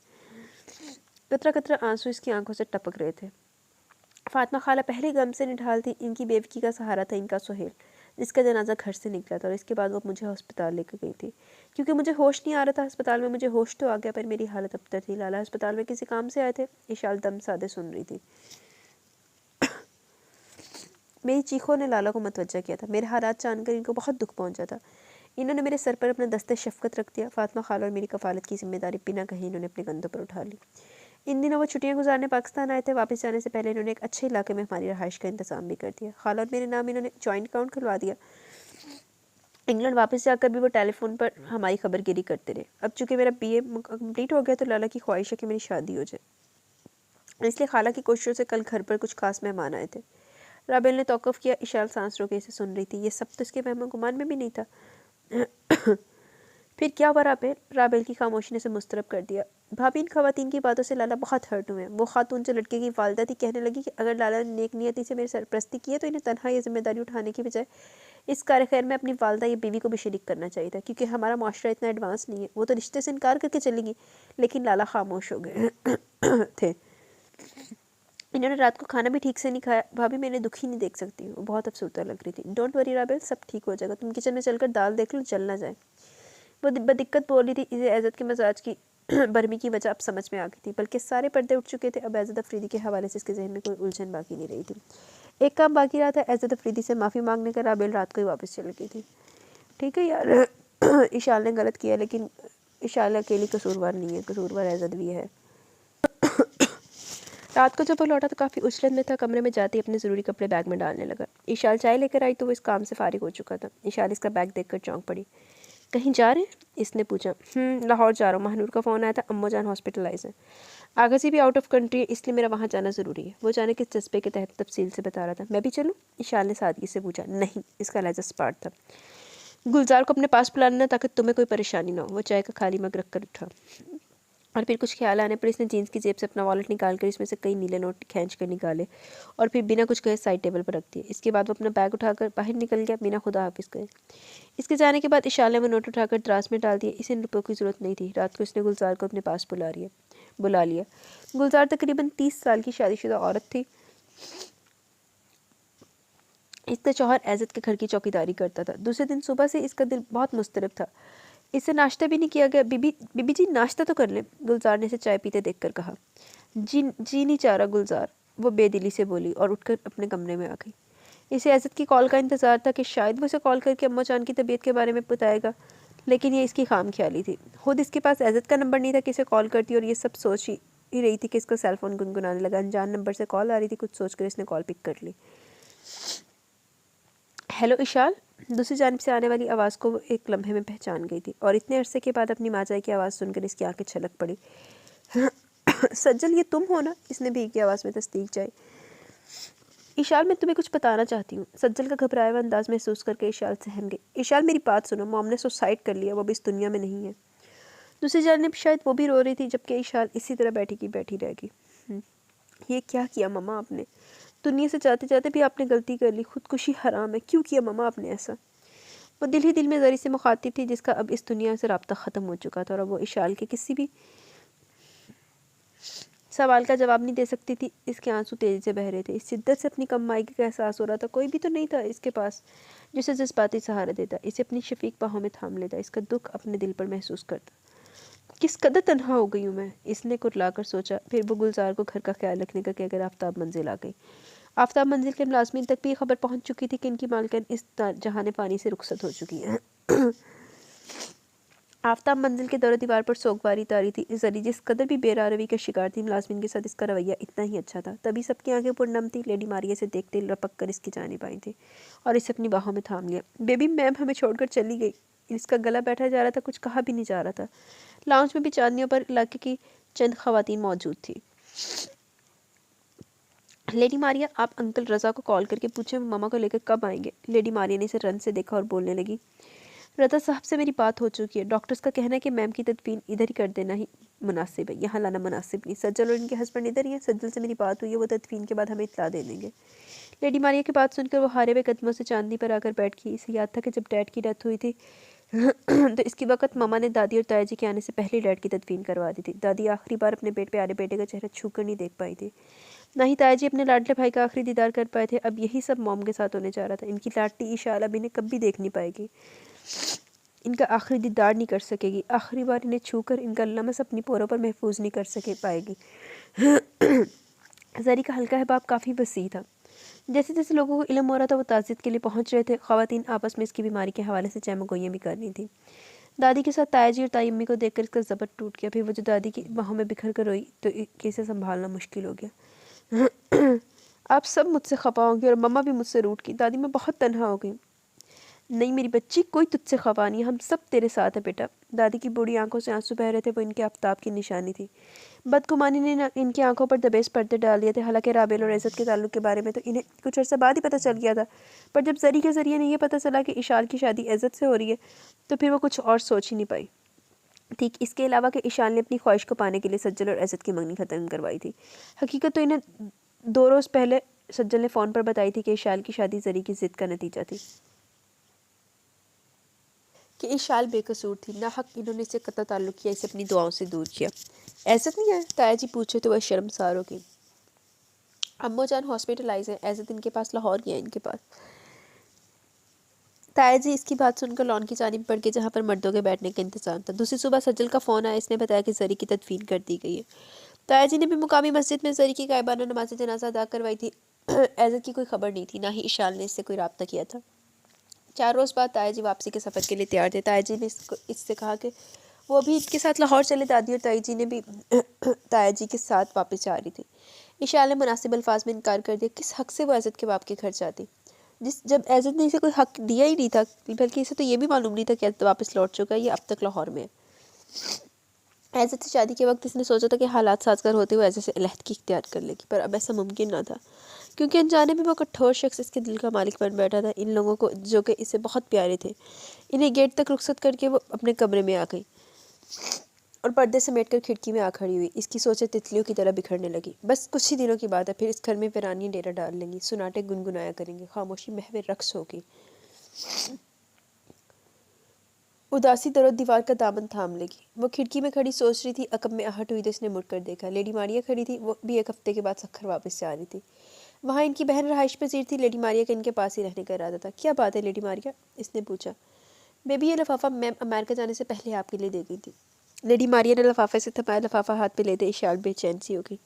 कतरा कतरा आंसू इसकी आंखों से टपक रहे थे। फातिमा खाला पहले गम से निढाल थी। इनकी बेवकी का सहारा था इनका सुहेल, जिसका जनाजा घर से निकला था, और इसके बाद वो मुझे अस्पताल लेकर गई थी। क्योंकि मुझे होश नहीं आ रहा था अस्पताल में, मुझे होश तो आ गया पर मेरी हालत अबतर थी। लाला अस्पताल में किसी काम से आए थे। इशाल दम सादे सुन रही थी। मेरी चीखों ने लाला को मतवज्जा किया था। मेरे हालात जानकर इनको बहुत दुख पहुंचा था। इन्होंने मेरे सर पर अपना दस्ते शफ़क़त रख दिया। फातिमा खाला और मेरी कफ़ालत की जिम्मेदारी बिना कहीं इन्होंने अपने कंधों पर उठा ली। इन दिनों वो छुट्टियां गुजारने पाकिस्तान आए थे। वापस जाने से पहले इन्होंने एक अच्छे इलाके में हमारी रहाइश का इंतज़ाम भी कर दिया। खाला और मेरे नाम इन्होंने जॉइंट अकाउंट खुलवा दिया। इंग्लैंड वापस जाकर भी वो टेलीफोन पर हमारी खबरगिरी करते रहे। अब चूँकि मेरा BA कंप्लीट हो गया तो लाला की ख्वाहिश है कि मेरी शादी हो जाए, इसलिए खाला की कोशिशों से कल घर पर कुछ खास मेहमान आए थे। राबेल ने तौक़ुफ़ किया। इशाल सांस रोके इसे सुन रही थी। ये सब तो इसके वहम गुमान में भी नहीं था। फिर क्या हुआ राबेल? राबेल की खामोशी ने उसे मुस्तरब कर दिया। भाभी, इन खवातीन की बातों से लाला बहुत हर्ट हुए हैं। वो खातून जो लड़के की वालदा थी कहने लगी कि अगर लाला ने नेक नियति से मेरी सरपरस्ती की है तो इन्हें तनहा ये जिम्मेदारी उठाने की बजाय इस कार्य खैर में अपनी वालदा या बीवी को भी शरीक करना चाहिए था, क्योंकि हमारा माशरा इतना एडवांस नहीं है। वो तो रिश्ते से इनकार करके चलेगी। लेकिन लाला खामोश हो गए थे। इन्होंने रात को खाना भी ठीक से नहीं खाया। भाभी, मैंने दुखी नहीं देख सकती। वो बहुत अफसरदा लग रही थी। डोंट वरी राबेल, सब ठीक हो जाएगा। तुम किचन में चलकर दाल देख लो, जल ना जाए। वो बदिक्कत बोली थी। इसे एज़त के मजाज की बरमी की वजह अब समझ में आ गई थी। बल्कि सारे पर्दे उठ चुके थे। अब एज़त अफरीदी के हवाले से इसके जहन में कोई उलझन बाकी नहीं रही थी। एक काम बाकी रहा था, एज़त अफरीदी से माफ़ी मांगने का। राबेल रात को ही वापस चली गई थी। ठीक है यार, इशाल ने गलत किया, लेकिन इशाल अकेली कसूरवार नहीं है, कसूरवार एज़त भी है। रात को जब वो लौटा तो काफ़ी उछलन में था। कमरे में जाते ही अपने ज़रूरी कपड़े बैग में डालने लगा। इशाल चाय लेकर आई तो वो इस काम से फारिग हो चुका था। इशाल इसका बैग देखकर चौंक पड़ी। कहीं जा रहे हैं? इसने पूछा। लाहौर जा रहा हूँ। महानूर का फ़ोन आया था, अम्मो जान हॉस्पिटलाइज है। आगा से भी आउट ऑफ कंट्री है, इसलिए मेरा वहाँ जाना ज़रूरी है। वो जाने किस जज्बे के तहत तफसील से बता रहा था। मैं भी चलूँ? इशाल ने सादगी से पूछा। नहीं, इसका लहजा स्पार्ट था। गुलजार को अपने पास बुलाना ताकि तुम्हें कोई परेशानी ना हो। वो चाय का खाली मग रख कर उठा और फिर कुछ ख्याल आने पर इसने जीन्स की जेब से अपना वॉलेट निकाल कर इसमें से कई नीले नोट खींच कर निकाले और फिर बिना कुछ कहे साइड टेबल पर रख दिए। इसके बाद वो अपना बैग उठाकर बाहर निकल गया बिना खुदा हाफिज़ कहे। इसके जाने के बाद इशाल ने वो नोट उठाकर दराज में डाल दिए। इसे इन रुपयों की ज़रूरत नहीं थी। रात को इसने गुलजार को अपने पास बुला लिया। गुलजार तकरीबन 30 साल की शादीशुदा औरत थी। इसका शौहर एज़त के घर की चौकीदारी करता था। दूसरे दिन सुबह से इसका दिल बहुत मुस्तरब था। इससे नाश्ता भी नहीं किया गया। बीबी जी, नाश्ता तो कर लें, गुलजार ने इसे चाय पीते देखकर कहा। जी नहीं चाह रहा गुलजार, वो बेदिली से बोली और उठकर अपने कमरे में आ गई। इसे एज़त की कॉल का इंतज़ार था कि शायद वो इसे कॉल करके अम्मा जान की तबीयत के बारे में बताएगा, लेकिन ये इसकी खाम ख्याली थी। खुद इसके पास एज़त का नंबर नहीं था कि इसे कॉल करती, और ये सब सोच ही रही थी कि इसका सेलफोन गुनगुनाने लगा। अनजान नंबर से कॉल आ रही थी। कुछ सोचकर इसने कॉल पिक कर ली। हेलो इशाल। दूसरी जानिब से आने वाली आवाज़ को वो एक लम्हे में पहचान गई थी, और इतने अरसे के बाद अपनी माँ की आवाज़ सुनकर इसकी आंखें छलक पड़ी। सज्जल, ये तुम हो ना? इसने भीगी आवाज़ में तस्दीक चाहिए। इशाल, मैं तुम्हें कुछ बताना चाहती हूँ। सज्जल का घबराया हुआ अंदाज महसूस करके इशाल सहम गई। इशाल, मेरी बात सुनो। मॉम ने सुसाइड कर लिया, वो भी इस दुनिया में नहीं है। दूसरी जानिब शायद वो भी रो रही थी, जबकि इशाल इसी तरह बैठी की बैठी रह गई। ये क्या किया मम्मा आपने? दुनिया से जाते जाते भी आपने गलती कर ली। खुदकुशी हराम है। क्यों किया मम्मा आपने ऐसा? वो दिल ही दिल में ज़री से मुखातिब थी, जिसका अब इस दुनिया से राब्ता ख़त्म हो चुका था, और अब वो इशाल के किसी भी सवाल का जवाब नहीं दे सकती थी। इसके आंसू तेज़ी से बह रहे थे। इस शिद्दत से अपनी कमाई का एहसास हो रहा था। कोई भी तो नहीं था इसके पास जिसे जज्बाती सहारा देता, इसे अपनी शफीक बाहों में थाम लेता, इसका दुख अपने दिल पर महसूस करता। किस कदर तन्हा हो गई हूँ मैं, इसने कुरला कर सोचा। फिर वो गुलजार को घर का ख्याल रखने का कहकर आफ्ताब मंजिल आ गई। आफ्ताब मंजिल के मुलाजमीन तक भी खबर पहुंच चुकी थी कि इनकी मालकिन इस जहाने पानी से रुखसत हो चुकी है। आफ्ताब मंजिल के दरो दीवार पर सोगवारी तारी थी। जरी जिस कदर भी बेरारवी का शिकार थी, मुलाजमिन के साथ इसका रवैया इतना ही अच्छा था। तभी सबकी आंखें पुरनम थी। लेडी मारिया से देखते लपक कर इसकी जानिब आई थी और इसे अपनी बाहों में थाम लिया। बेबी मैम हमें छोड़कर चली गई। इसका गला बैठा जा रहा था, कुछ कहा भी नहीं जा रहा था। लाउंज में भी चांदनियों पर इलाके की चंद खवातीन मौजूद थी। लेडी मारिया, आप अंकल रज़ा को कॉल करके पूछें वो मामा को लेकर कब आएंगे। लेडी मारिया ने इसे रन से देखा और बोलने लगी, रज़ा साहब से मेरी बात हो चुकी है। डॉक्टर्स का कहना है कि मैम की तदफीन इधर ही कर देना ही मुनासिब है, यहाँ लाना मुनासिब नहीं। सज्जल और इनके हस्बैंड इधर ही हैं। सज्जल से मेरी बात हुई है, वो तदफीन के बाद हमें इत्तला दे देंगे। लेडी मारिया की बात सुनकर वो हारे हुए कदमों से चांदनी पर आकर बैठ गई। इसे याद था कि जब डैड की डेथ हुई थी तो इसकी वक्त मामा ने दादी और ताया जी के आने से पहले डैड की तदफीन करवा दी थी। दादी आखिरी बार अपने पेट पे आ रहे बेटे का चेहरा छू कर नहीं देख पाई थी। ना ही ताया जी अपने लाडले भाई का आखिरी दीदार कर पाए थे। अब यही सब मॉम के साथ होने जा रहा था। इनकी लाडली ईशाल अब इन्हें कभी देख नहीं पाएगी, इनका आखिरी दीदार नहीं कर सकेगी। आखिरी बार इन्हें छूकर इनका लमस अपनी पोरों पर महफूज नहीं कर सके पाएगी। जरी का हल्का हिबाब काफ़ी वसी था। जैसे जैसे लोगों को इल्म हो रहा था वो ताज़ियत के लिए पहुंच रहे थे। ख़वातीन आपस में इसकी बीमारी के हवाले से चहमगोइयाँ भी कर रही थी। दादी के साथ ताया जी और ताई अम्मी को देखकर इसका ज़बर टूट गया। फिर वो जो दादी की बाहों में बिखर कर रोई तो इसे संभालना मुश्किल हो गया। आप सब मुझसे खफा होंगे और मम्मा भी मुझसे रूठ की। दादी मैं बहुत तन्हा हो गई। नहीं मेरी बच्ची, कोई तुझसे खफा नहीं, हम सब तेरे साथ है बेटा। दादी की बूढ़ी आंखों से आंसू बह रहे थे। वो इनके आफ्ताब की निशानी थी। बदगुमानी ने इनकी आंखों पर दबेस पर्दे डाल दिए थे। हालांकि राबेल और इज़्ज़त के ताल्लुक के बारे में तो इन्हें कुछ अर्सा बाद ही पता चल गया था, पर जब जरी के ज़रिए ने यह पता चला कि इशाल की शादी इज़्ज़त से हो रही है तो फिर वो कुछ और सोच ही नहीं पाई। ठीक इसके अलावा कि इशाल ने अपनी ख्वाहिश को पाने के लिए सज्जल और इज़्ज़त की मंगनी ख़त्म करवाई थी। हकीकत तो इन्हें 2 रोज़ पहले सज्जल ने फ़ोन पर बताई थी कि इशाल की शादी जरी की ज़िद का नतीजा थी, कि इशाल बेकसूर थी। ना हक इन्होंने इसे कतई ताल्लुक़ किया, इसे अपनी दुआओं से दूर किया। इज़्ज़त नहीं है? ताया जी पूछे तो वह शर्मसार हो गई। अम्मो जान हॉस्पिटलाइज है, इज़्ज़त इनके पास लाहौर गया इनके पास। ताया जी इसकी बात सुनकर लॉन की जानिब बढ़ गए जहाँ पर मर्दों के बैठने का इंतजाम था। दूसरी सुबह सज्जल का फ़ोन आया। इसने बताया कि जरी की तदफीन कर दी गई है। ताया जी ने भी मुकामी मस्जिद में जरी की गायबाना नमाज जनाजा अदा करवाई थी। इज़्ज़त की कोई खबर नहीं थी, ना ही इशाल ने इससे कोई रब्ता किया था। 4 रोज़ बाद ताया जी वापसी के सफ़र के लिए तैयार थे। ताया जी ने इससे कहा कि वो भी इसके साथ लाहौर चले। दादी और ताई जी ने भी ताया जी के साथ वापस जा रही थी। इशाल ने मुनासिब अल्फाज में इनकार कर दिया। किस हक से वो इज़्ज़त के बाप के घर जाती, जब इज़्ज़त ने इसे कोई हक दिया ही नहीं था, बल्कि इसे तो ये भी मालूम नहीं था कि इज़्ज़त वापस लौट चुका है, ये अब तक लाहौर में है। इज़्ज़त से शादी के वक्त इसने सोचा था कि हालात साजगार होते हुए इज़्ज़त से अलहदगी इख्तियार कर लेगी, पर अब ऐसा मुमकिन ना था, क्योंकि अनजाने में वो कठोर शख्स इसके दिल का मालिक बन बैठा था। इन लोगों को जो कि इसे बहुत प्यारे थे, इन्हें गेट तक रुखसत करके वो अपने कमरे में आ गई और पर्दे समेटकर खिड़की में आ खड़ी हुई। इसकी सोचें तितलियों की तरह बिखरने लगी। बस कुछ ही दिनों की बात है, फिर इस घर में वीरानियां डेरा डाल लेंगी, सुनाटे गुनगुनाया करेंगे, खामोशी महवे रक्स होगी। उदासी दरो दीवार का दामन थाम लेगी। वो खिड़की में खड़ी सोच रही थी। अकब में आहट हुई तो इसने मुड़कर देखा। लेडी मारिया खड़ी थी। वो भी 1 हफ्ते के बाद सखर वापस से आ रही थी। वहाँ इनकी बहन रहाइश पजीर थी। लेडी मारिया का इनके पास ही रहने का इरादा था। क्या बात है लेडी मारिया, इसने पूछा। बेबी ये लिफाफा मैम अमेरिका जाने से पहले आपके लिए दे गई थी। लेडी मारिया ने लिफाफे से थमाया। लिफाफा हाथ पे लेते इशाल बेचैन सी हो गई।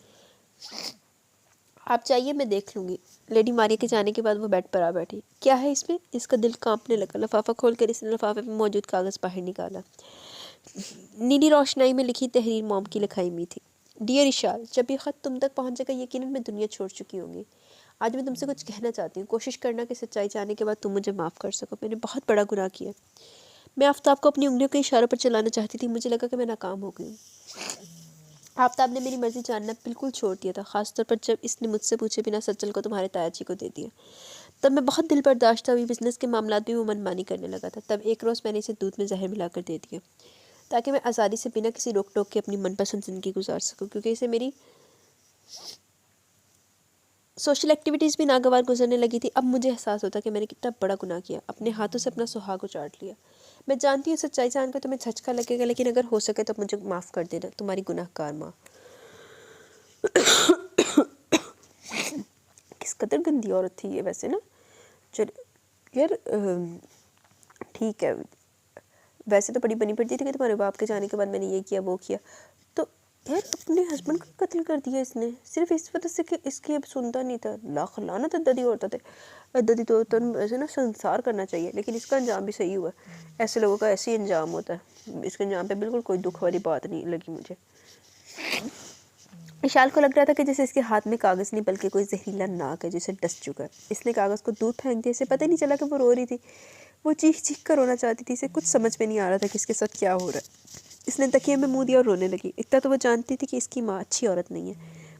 आप चाहिए मैं देख लूँगी। लेडी मारिया के जाने के बाद वो बेड पर आ बैठी। क्या है इसमें? इसका दिल कांपने लगा। लिफाफा खोलकर इसने लिफाफे में मौजूद कागज़ बाहर निकाला। नीली रोशनाई में लिखी तहरीर मॉम की लिखाई में थी। डियर इशाल, जब ये ख़त तुम तक पहुँचेगा यकीनन मैं दुनिया छोड़ चुकी होंगी। आज मैं तुमसे कुछ कहना चाहती हूँ। कोशिश करना कि सच्चाई जानने के बाद तुम मुझे माफ़ कर सको। मैंने बहुत बड़ा गुनाह किया। मैं आफ्ताब को अपनी उंगलियों के इशारों पर चलाना चाहती थी। मुझे लगा कि मैं नाकाम हो गई हूँ। आफ्ताब ने मेरी मर्जी जानना बिल्कुल छोड़ दिया था, ख़ासतौर पर जब इसने मुझसे पूछे बिना सज्जल को तुम्हारे ताया जी को दे दिया। तब मैं बहुत दिल बर्दाश्त हुई। बिजनेस के मामलात में वो मनमानी करने लगा था। तब एक रोज़ मैंने इसे दूध में जहर मिलाकर दे दिया ताकि मैं आज़ादी से बिना किसी रोक टोक के अपनी मनपसंद ज़िंदगी गुजार सकूँ, क्योंकि इसे मेरी सोशल एक्टिविटीज़ भी नागवार गुजरने लगी थी। अब मुझे एहसास होता कि मैंने कितना बड़ा गुनाह किया, अपने हाथों से अपना सुहाग उचाट लिया। मैं जानती हूँ सच्चाई जानकर तुम्हें झटका लगेगा, लेकिन अगर हो सके तो मुझे माफ़ कर देना, तुम्हारी गुनाहगार माँ। किस कदर गंदी औरत थी ये वैसे ना। चल यार, ठीक है, वैसे तो बड़ी बनी पड़ती थी कि तुम्हारे बाप के जाने के बाद मैंने ये किया वो किया, तो यार अपने हस्बैंड को कत्ल कर दिया इसने सिर्फ इस वजह से कि इसकी अब सुनता नहीं था। लाख लानत ददी होता थे ददी तो ऐसे ना संसार करना चाहिए, लेकिन इसका अंजाम भी सही हुआ। ऐसे लोगों का ऐसे ही अंजाम होता है। इसके अंजाम पे बिल्कुल कोई दुख वाली बात नहीं लगी मुझे। विशाल को लग रहा था कि जैसे इसके हाथ में कागज़ नहीं बल्कि कोई जहरीला नाग है जिसे डस चुका है। इसने कागज़ को दूर फेंक दिया। इसे पता ही नहीं चला कि वो रो रही थी। वो चीख चीख कर रोना चाहती थी। इसे कुछ समझ में नहीं आ रहा था कि इसके साथ क्या हो रहा है। इसने तकिए में मुँह दिया और रोने लगी। इतना तो वो जानती थी कि इसकी माँ अच्छी औरत नहीं है,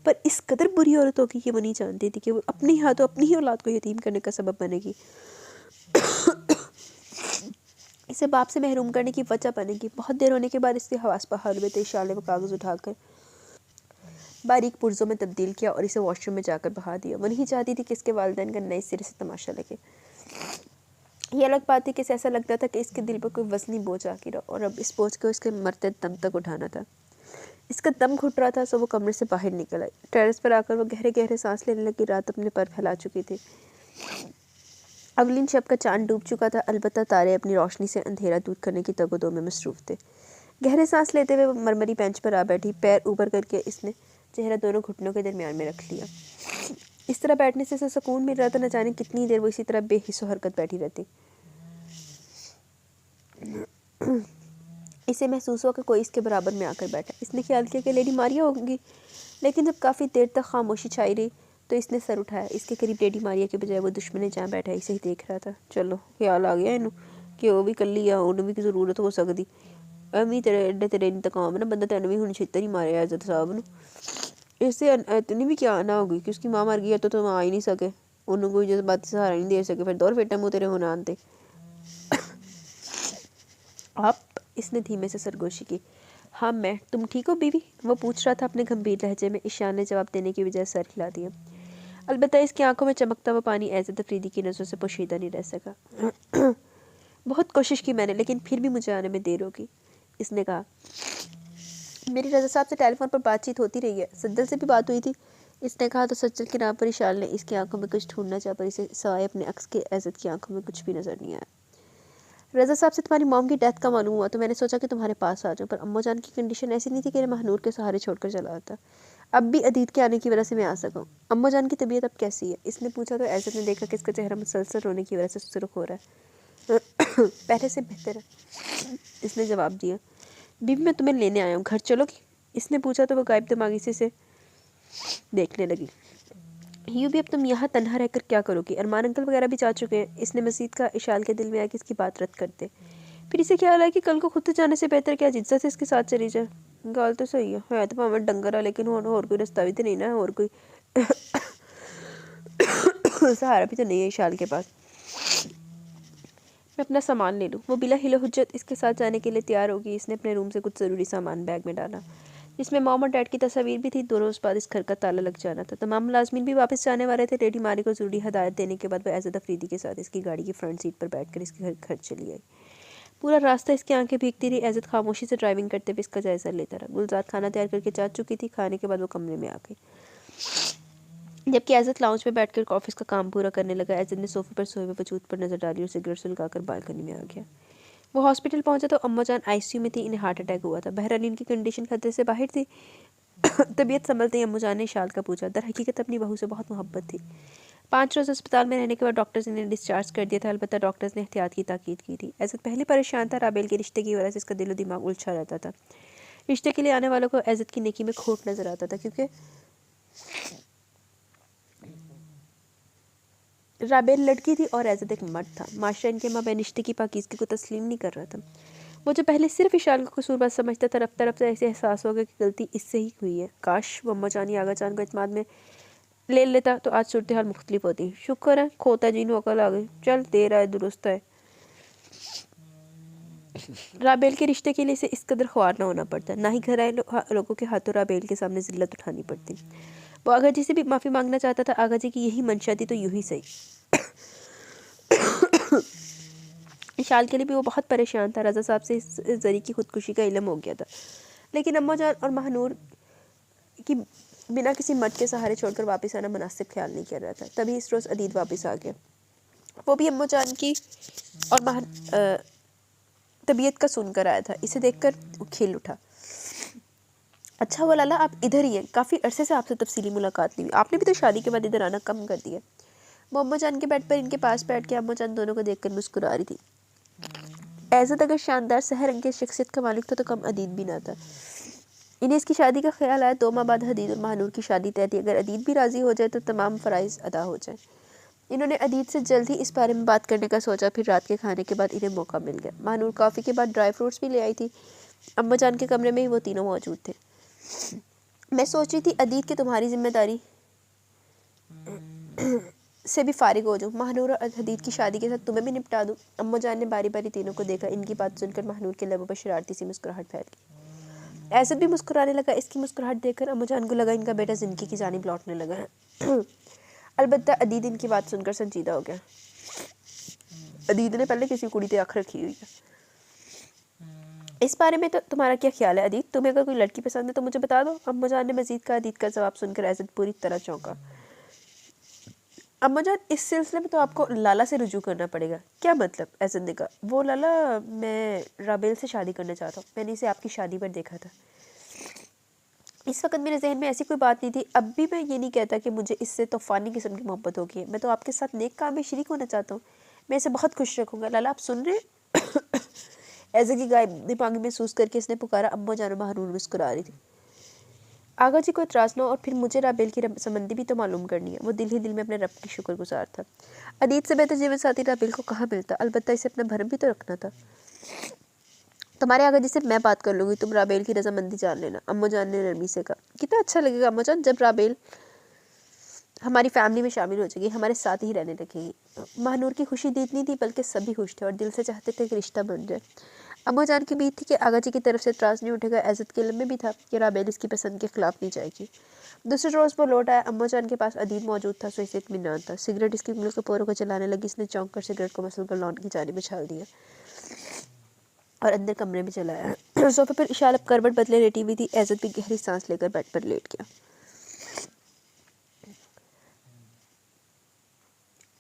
पर इस कदर बुरी औरत होगी कि वो नहीं जानती थी कि वो अपने हाथों अपनी ही औलाद को यतीम करने का सबब बनेगी, इसे बाप से महरूम करने की वजह बनेगी। बहुत देर होने के बाद इसके हवास बहाल हुए थे। इशाल ने वो कागज़ उठाकर बारीक पुर्जों में तब्दील किया और इसे वॉशरूम में जाकर बहा दिया। वो नहीं चाहती थी कि इसके वालिदैन का नए सिरे से तमाशा लगे। ये अलग बात थी कि इसे ऐसा लगता था कि इसके दिल पर कोई वज़नी बोझ आ गिरा और अब इस बोझ को इसके मरते दम तक उठाना था। इसका दम घुट रहा था, सो वो कमरे से बाहर निकल आई। टेरेस पर आकर वो गहरे गहरे सांस लेने लगी। रात अपने पर फैला चुकी थी। अगली शब का चांद डूब चुका था, अलबत्ता तारे अपनी रोशनी से अंधेरा दूर करने की तगोदो में मसरूफ़ थे। गहरे सांस लेते हुए वो मरमरी बेंच पर आ बैठी। पैर ऊपर करके इसने चेहरा दोनों घुटनों के दरमियान में रख लिया। इस तरह बैठने से सुकून मिल रहा था। न जाने कितनी देर वो इसी तरह बेहिस्सो हरकत बैठी रहती। इसे महसूस हुआ कि कोई इसके बराबर में आकर बैठा। इसने ख्याल किया कि लेडी मारिया होगी, लेकिन जब काफ़ी देर तक खामोशी छाई रही तो इसने सर उठाया। इसके करीब लेडी मारिया के बजाय वो दुश्मन जहाँ बैठा इसे ही देख रहा था। चलो ख्याल आ गया इनू कि वो भी कली आ, उन्हें भी ज़रूरत हो सकती। अमी तेरे एडे तेरे इंतकाम ना बंदा तेन भी हुण छित्तर ही मारे इज्जत साहब नू। इससे इतनी भी क्या ना होगी कि उसकी माँ मर गई है तो तुम आ ही नहीं सके, उन्होंने कोई जज्बाती सहारा नहीं दे सके, फिर दौर फेटा मुँह तेरे होना आनते आप। इसने धीमे से सरगोशी की। हाँ मैं, तुम ठीक हो बीवी? वो पूछ रहा था अपने गंभीर लहजे में। ईशान ने जवाब देने की बजाय सर हिला दिया। अलबत्ता इसकी आंखों में चमकता हुआ पानी एज़द अफरीदी की नज़रों से पोशीदा नहीं रह सका। बहुत कोशिश की मैंने, लेकिन फिर भी मुझे आने में देर होगी, इसने कहा। मेरी रज़ा साहब से टेलीफोन पर बातचीत होती रही है, सज्जल से भी बात हुई थी, इसने कहा। तो सज्जल के नाम पर इशाल ने इसकी आंखों में कुछ ढूंढना चाहा, पर इसे सवाए अपने अक्स के एज़द की आंखों में कुछ भी नज़र नहीं आया। रज़ा साहब से तुम्हारी मॉम की डेथ का मालूम हुआ तो मैंने सोचा कि तुम्हारे पास आ जाऊँ, पर अम्मा जान की कंडीशन ऐसी नहीं थी कि महानूर के सहारे छोड़कर चला आता। अब भी अदीत के आने की वजह से मैं आ सकूँ। अम्मा जान की तबीयत अब कैसी है? इसने पूछा तो एज़द ने देखा कि इसका चेहरा मुसलसल रोने की वजह से सुर्ख हो रहा है। पहले से बेहतर है, इसने जवाब दिया। बीबी मैं तुम्हें लेने आया हूँ, घर चलोगी? इसने पूछा तो वो गायब दिमागी से देखने लगी। यूँ भी अब तुम यहाँ तन्हा रहकर क्या करोगी? अरमान अंकल वगैरह भी जा चुके हैं, इसने मजीद का। इशाल के दिल में आया कि इसकी बात रद्द करते। फिर इसे ख्याल आया कि कल को खुद जाने से बेहतर क्या जिज्जत से इसके साथ चली जाए। गल तो सही है तो भावें डंगर है, लेकिन और कोई रास्ता भी तो नहीं ना, और कोई सहारा भी तो नहीं है इशाल के पास। मैं अपना सामान ले लूँ। वो बिला हिलो हुज्जत इसके साथ जाने के लिए तैयार होगी। इसने अपने रूम से कुछ ज़रूरी सामान बैग में डाला, जिसमें मॉम और डैड की तस्वीर भी थी। 2 रोज़ बाद इस घर का ताला लग जाना था। तमाम मुलाजमीन भी वापस जाने वाले थे। लेडी मारी को ज़रूरी हदायत देने के बाद वह एज़द अफरीदी के साथ इसकी गाड़ी की फ्रंट सीट पर बैठकर इसके घर चली आई। पूरा रास्ता इसकी आंखें भीगती रही। एज़द खामोशी से ड्राइविंग करते हुए इसका जायज़ा लेता रहा। गुलजार खाना तैयार करके जा चुकी थी। खाने के बाद वो कमरे में आ गई, जबकि एज़द लाउंज में बैठकर ऑफिस का काम पूरा करने लगा। एज़द ने सोफे पर सोए हुए वजूद पर नज़र डाली और सिगरेट सुलगाकर बालकनी में आ गया। वो हॉस्पिटल पहुंचा तो अम्मा जान आईसीयू में थी। इन्हें हार्ट अटैक हुआ था। बहरहाल इनकी कंडीशन खतरे से बाहर थी। तबीयत संभलते ही अम्मू जान ने इशाल का पूछा। दर हकीकत अपनी बहू से बहुत मोहब्बत थी। 5 रोज़ अस्पताल में रहने के बाद डॉक्टर्स ने इन्हें डिस्चार्ज कर दिया था। अलबत्ता डॉक्टर्स ने एहतियात की ताकीद की थी। एज़द पहले परेशान था। राबेल के रिश्ते की वजह से इसका दिलो दिमाग उलझा रहता था। रिश्ते के लिए आने वालों को एज़द की नेकी में खोट नज़र आता था, क्योंकि राबेल लड़की थी और एज़द एक मर्द था। माशरा इनके माँ बेनिश्ते की पाकीज़गी को तस्लीम नहीं कर रहा था। वो जो पहले सिर्फ इशाल को कसूरबाज समझता था, रफ्ता रफ्ता ऐसे एहसास हो गया कि गलती इससे ही हुई है। काश वो अम्मा जानी आगा जान को इत्मीनान में ले लेता तो आज सूरत हाल मुख्तलिफ होती। शुक्र है खोता जी ने अकल आ गई। चल देर आए दुरुस्त है। राबेल के रिश्ते के लिए इसे इस कदर ख्वार ना होना पड़ता, ना ही घर आए लोगों के हाथों राबेल के सामने जिल्लत उठानी पड़ती। वो आगा जी से भी माफ़ी मांगना चाहता था। आगा जी की यही मंशा थी तो यूं ही सही। इशाल के लिए भी वो बहुत परेशान था। रज़ा साहब से इस जरी की खुदकुशी का इल्म हो गया था, लेकिन अम्मा जान और महानूर की बिना किसी मर्द के सहारे छोड़कर वापस आना मुनासिब ख्याल नहीं कर रहा था। तभी इस रोज़ अदीद वापस आ गया। वो भी अम्मा जान की और तबीयत का सुनकर आया था। इसे देखकर खिल उठा। अच्छा हुआ लाला आप इधर ही हैं, काफ़ी अरसे से आपसे तफसीली मुलाकात नहीं हुई, आपने भी तो शादी के बाद इधर आना कम कर दिया। वो अम्मा जान के बेड पर इनके पास बैठ के अम्मा जान दोनों को देखकर मुस्कुरा रही थी। एज़द अगर शानदार सहर रंग की शख्सियत का मालिक था तो कम अदीद भी ना था। इन्हें इसकी शादी का ख्याल आया। 2 माह बाद हदीद और महानूर की शादी तय थी। अगर अदीद भी राज़ी हो जाए तो तमाम फ़राइज़ अदा हो जाए। इन्होंने अदीद से जल्द ही इस बारे में बात करने का सोचा। फिर रात के खाने के बाद इन्हें मौका मिल गया। महानूर कॉफ़ी के बाद ड्राई फ्रूट्स भी ले आई थी। अम्मा जान के कमरे में ही वो तीनों मौजूद थे। मैं सोच रही थी अदीद की तुम्हारी जिम्मेदारी से भी फारिग हो जाऊँ, महानूर और हदीद की शादी के साथ तुम्हें भी निपटा दूँ। अम्मा जान ने बारी बारी तीनों को देखा। इनकी बात सुनकर महानूर के लबों पर शरारती सी मुस्कुराहट फैल गई। ऐसे भी मुस्कुराने लगा। इसकी मुस्कुराहट देखकर अम्मा जान को लगा इनका बेटा जिंदगी की जानिब लौटने लगा है। अलबत्ता अदीद इनकी बात सुनकर संजीदा हो गया। अदीद ने पहले किसी कुड़ी पे आँख रखी हुई है। इस बारे में तो तुम्हारा क्या ख्याल है अदीद? तुम्हें अगर कोई लड़की पसंद है तो मुझे बता दो। अम्मा जान ने मजीद का अदीद का जवाब सुनकर एज़द पूरी तरह चौंका। अम्मा जान इस सिलसिले में तो आपको लाला से रुजू करना पड़ेगा। क्या मतलब? एज़द ने कहा। वो लाला, मैं राबेल से शादी करना चाहता हूँ। मैंने इसे आपकी शादी पर देखा था। इस वक्त मेरे जहन में ऐसी कोई बात नहीं थी। अब भी मैं ये नहीं कहता कि मुझे इससे तूफ़ानी किस्म की मोहब्बत होगी है। मैं तो आपके साथ नेक काम में शरीक होना चाहता हूँ। मैं इसे बहुत खुश रखूँगा। लाला आप सुन रहे हैं? ऐसे की गायब दिमागी महसूस करके इसने पुकारा। अम्मा जान महानूर मुस्कुरा रही थी। आगा जी को इतराज़ ना हो, और फिर मुझे राबेल की संबंधी भी तो मालूम करनी है। वो दिल ही दिल में अपने रब की शुक्रगुजार था। अदीद से बेहतर जीवन साथी राबेल को कहाँ मिलता। अलबत्ता इसे अपना भरम भी तो रखना था। तुम्हारे आगा जी से मैं बात कर लूँगी, तुम राबेल की रजामंदी जान लेना। अम्मा जान ने नरमी से कहा। कितना अच्छा लगेगा अम्मा जान जब राबेल हमारी फैमिली में शामिल हो जाएगी, हमारे साथ ही रहने लगेगी। महानूर की खुशी दी इतनी थी बल्कि सभी खुश थे और दिल से चाहते थे कि रिश्ता बन जाए। अम्मा जान की उम्मीद थी कि आगा जी की तरफ से इतराज़ नहीं उठेगा। एज़द के दिल में भी था कि राबेल इसकी पसंद के खिलाफ नहीं जाएगी। दूसरे रोज़ वो लौट आया। अम्मा जान के पास अदीद मौजूद था, सो इसे इत्मीनान था। सिगरेट इसकी उंगलियों के पोरों को जलाने लगी। इसने चौंक कर सिगरेट को मसल कर लॉन की जानिब उछाल दिया और अंदर कमरे में चला आया। सोफे पर इशारा करवट बदले लेटी हुई थी। एज़द भी गहरी सांस लेकर बेड पर लेट गया।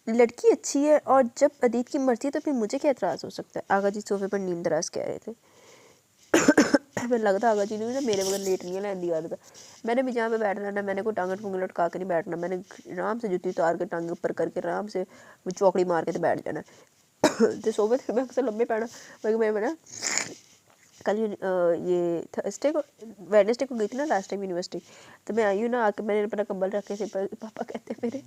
लड़की अच्छी है और जब अदीद की मर्जी है तो फिर मुझे क्या एतराज़ हो सकता है। आगा जी सोफे पर नींद दराज कह रहे थे। मैं लगता आगा जी ने ना मेरे बगैर लेट नहीं है दिया था। मैंने भी जहाँ पे बैठना ना, मैंने कोई टांगट पुंगल लटका के नहीं बैठना। मैंने आराम से जुत्ती उतार के टांगे ऊपर करके आराम से चौकड़ी मार के तो बैठ जाना। तो सोफे थे मैं अक्सर लंबे पैना मैं ना कल ये थर्सडे को वेडनेसडे को गई थी ना लास्ट टाइम यूनिवर्सिटी। तो मैं आई हूँ ना, आके मैंने अपना कंबल रख के सिर पर। पापा कहते मेरे,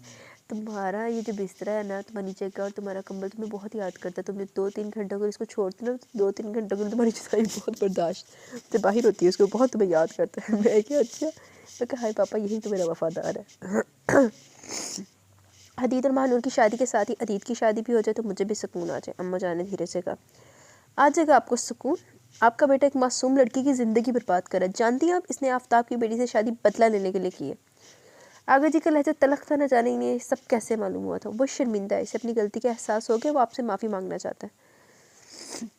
तुम्हारा ये जो बिस्तरा है ना तुम्हारा नीचे का और तुम्हारा कंबल तुम्हें बहुत याद करता है। तुमने 2-3 घंटों को इसको छोड़ते ना, 2-3 घंटों को तुम्हारी जुदाई बहुत बर्दाश्त से बाहर होती है, उसको बहुत तुम्हें याद करता है। मैं क्या अच्छा, मैं कहा हाय पापा यही तो मेरा वफादार है। हदीद और महानूर की शादी के साथ ही अदीद की शादी भी हो जाए तो मुझे भी सुकून आ जाए। अम्मा जान ने धीरे से कहा। आ जाएगा आपको सुकून? आपका बेटा एक मासूम लड़की की ज़िंदगी बर्बाद कर है। जानती हैं आप, इसने आफ्ताब की बेटी से शादी बदला लेने के लिए की है। आगा जी का लहजा तलख था, न जाने इन्हें सब कैसे मालूम हुआ था। वो शर्मिंदा है, इसे अपनी गलती का एहसास हो गया, वो आपसे माफ़ी मांगना चाहता है।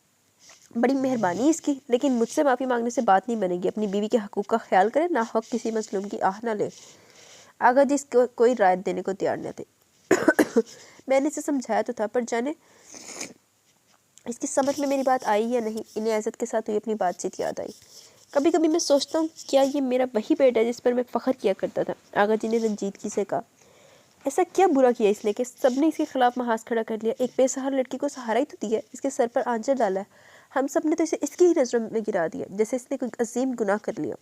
बड़ी मेहरबानी इसकी, लेकिन मुझसे माफ़ी मांगने से बात नहीं बनेगी। अपनी बीवी के हकूक़ का ख्याल करें, ना हक किसी मजलूम की आह ना ले। आगा जी इसको कोई रायत देने को तैयार न थे। मैंने इसे समझाया तो था, पर जाने इसकी समझ में मेरी बात आई या नहीं। इन्हें एज़द के साथ हुई अपनी बातचीत याद आई। कभी कभी मैं सोचता हूँ क्या ये मेरा वही बेटा है जिस पर मैं फ़ख्र किया करता था। आगा जी ने रंजीदगी से कहा। ऐसा क्या बुरा किया इसने कि सबने इसके खिलाफ महाज खड़ा कर लिया। एक बेसहारा लड़की को सहारा ही तो दिया, इसके सर पर आंचल डाला है। हम सब ने तो इसे इसकी ही नज़रों में गिरा दिया, जैसे इसने कोई अजीम गुनाह कर लिया।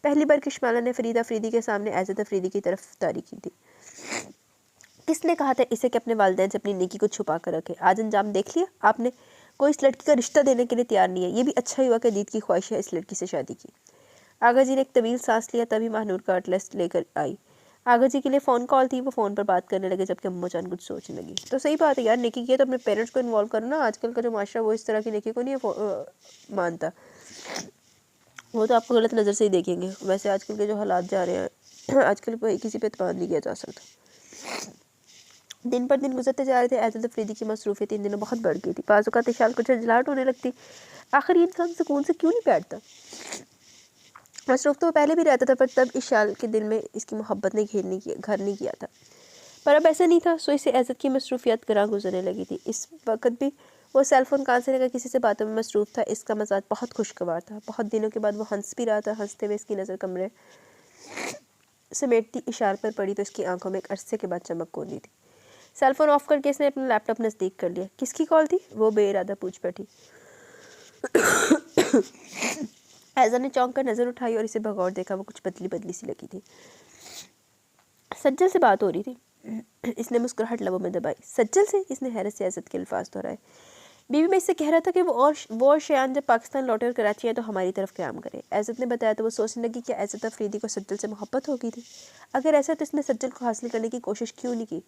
पहली बार किशमाला ने फरीदा अफरीदी के सामने एज़द अफरीदी की तरफदारी की थी। किसने कहा था इसे कि अपने वालिदैन से अपनी नेकी को छुपा कर रखे? आज अंजाम देख लिया आपने। कोई इस लड़की का रिश्ता देने के लिए तैयार नहीं है। ये भी अच्छा ही हुआ कि दीद की ख्वाहिश है इस लड़की से शादी की। आगा जी ने एक तवील सांस लिया, तभी महानूर का अटलस लेकर आई। आगा जी के लिए फ़ोन कॉल थी, वो फ़ोन पर बात करने लगे, जबकि अम्मा जान कुछ सोचने लगी। तो सही बात है यार, नेकी किया तो अपने पेरेंट्स को इन्वॉल्व करो ना। आजकल का जो माशरा वो इस तरह की नेकी को नहीं मानता। वो तो आपको गलत नज़र से ही देखेंगे। वैसे आजकल के जो हालात जा रहे हैं, आजकल किसी पे एतमाद नहीं किया जा सकता। दिन पर दिन गुजरते जा रहे थे। एज़द अफरीदी की मसरूफियत इन दिनों बहुत बढ़ गई थी। बाज़ औक़ात इशाल को झंझलाहट होने लगती। आखिर ये इंसान सुकून से क्यों नहीं बैठता? मसरूफ़ तो पहले भी रहता था, पर तब इशाल के दिल में इसकी मोहब्बत ने घर नहीं किया था। पर अब ऐसा नहीं था, सो इसे एज़द की मसरूफियत गरां गुजरने लगी थी। इस वक्त भी वो सेल फोन कान से लेकर किसी से बातों में मसरूफ़ था। इसका मजाज बहुत खुशगवार था। बहुत दिनों के बाद वो हंस भी रहा था। हंसते हुए इसकी नज़र कमरे समेटती इशारे पर पड़ी तो इसकी आंखों में एक अरसे के बाद चमक कौंधी थी। सेल फोन ऑफ करके इसने अपना लैपटॉप नज़दीक कर लिया। किसकी कॉल थी? वो बेइरादा पूछ बैठी। ऐज़ा ने चौंक कर नज़र उठाई और इसे बगौर देखा। वो कुछ बदली बदली सी लगी थी। सज्जल से बात हो रही थी। इसने मुस्कुराहट लबों में दबाई। सज्जल से? इसने हैरत से ऐज़त के अल्फाज दोहराए। बीवी में इससे कह रहा था कि वो शयान जब पाकिस्तान लौटे और कराची है तो हमारी तरफ क़याम करे। ऐज़त ने बताया तो वो सोचने लगी कि ऐज़त अफरीदी को सज्जल से मोहब्बत हो गई थी। अगर ऐसा तो इसने सज्जल को हासिल करने की कोशिश क्यों नहीं की?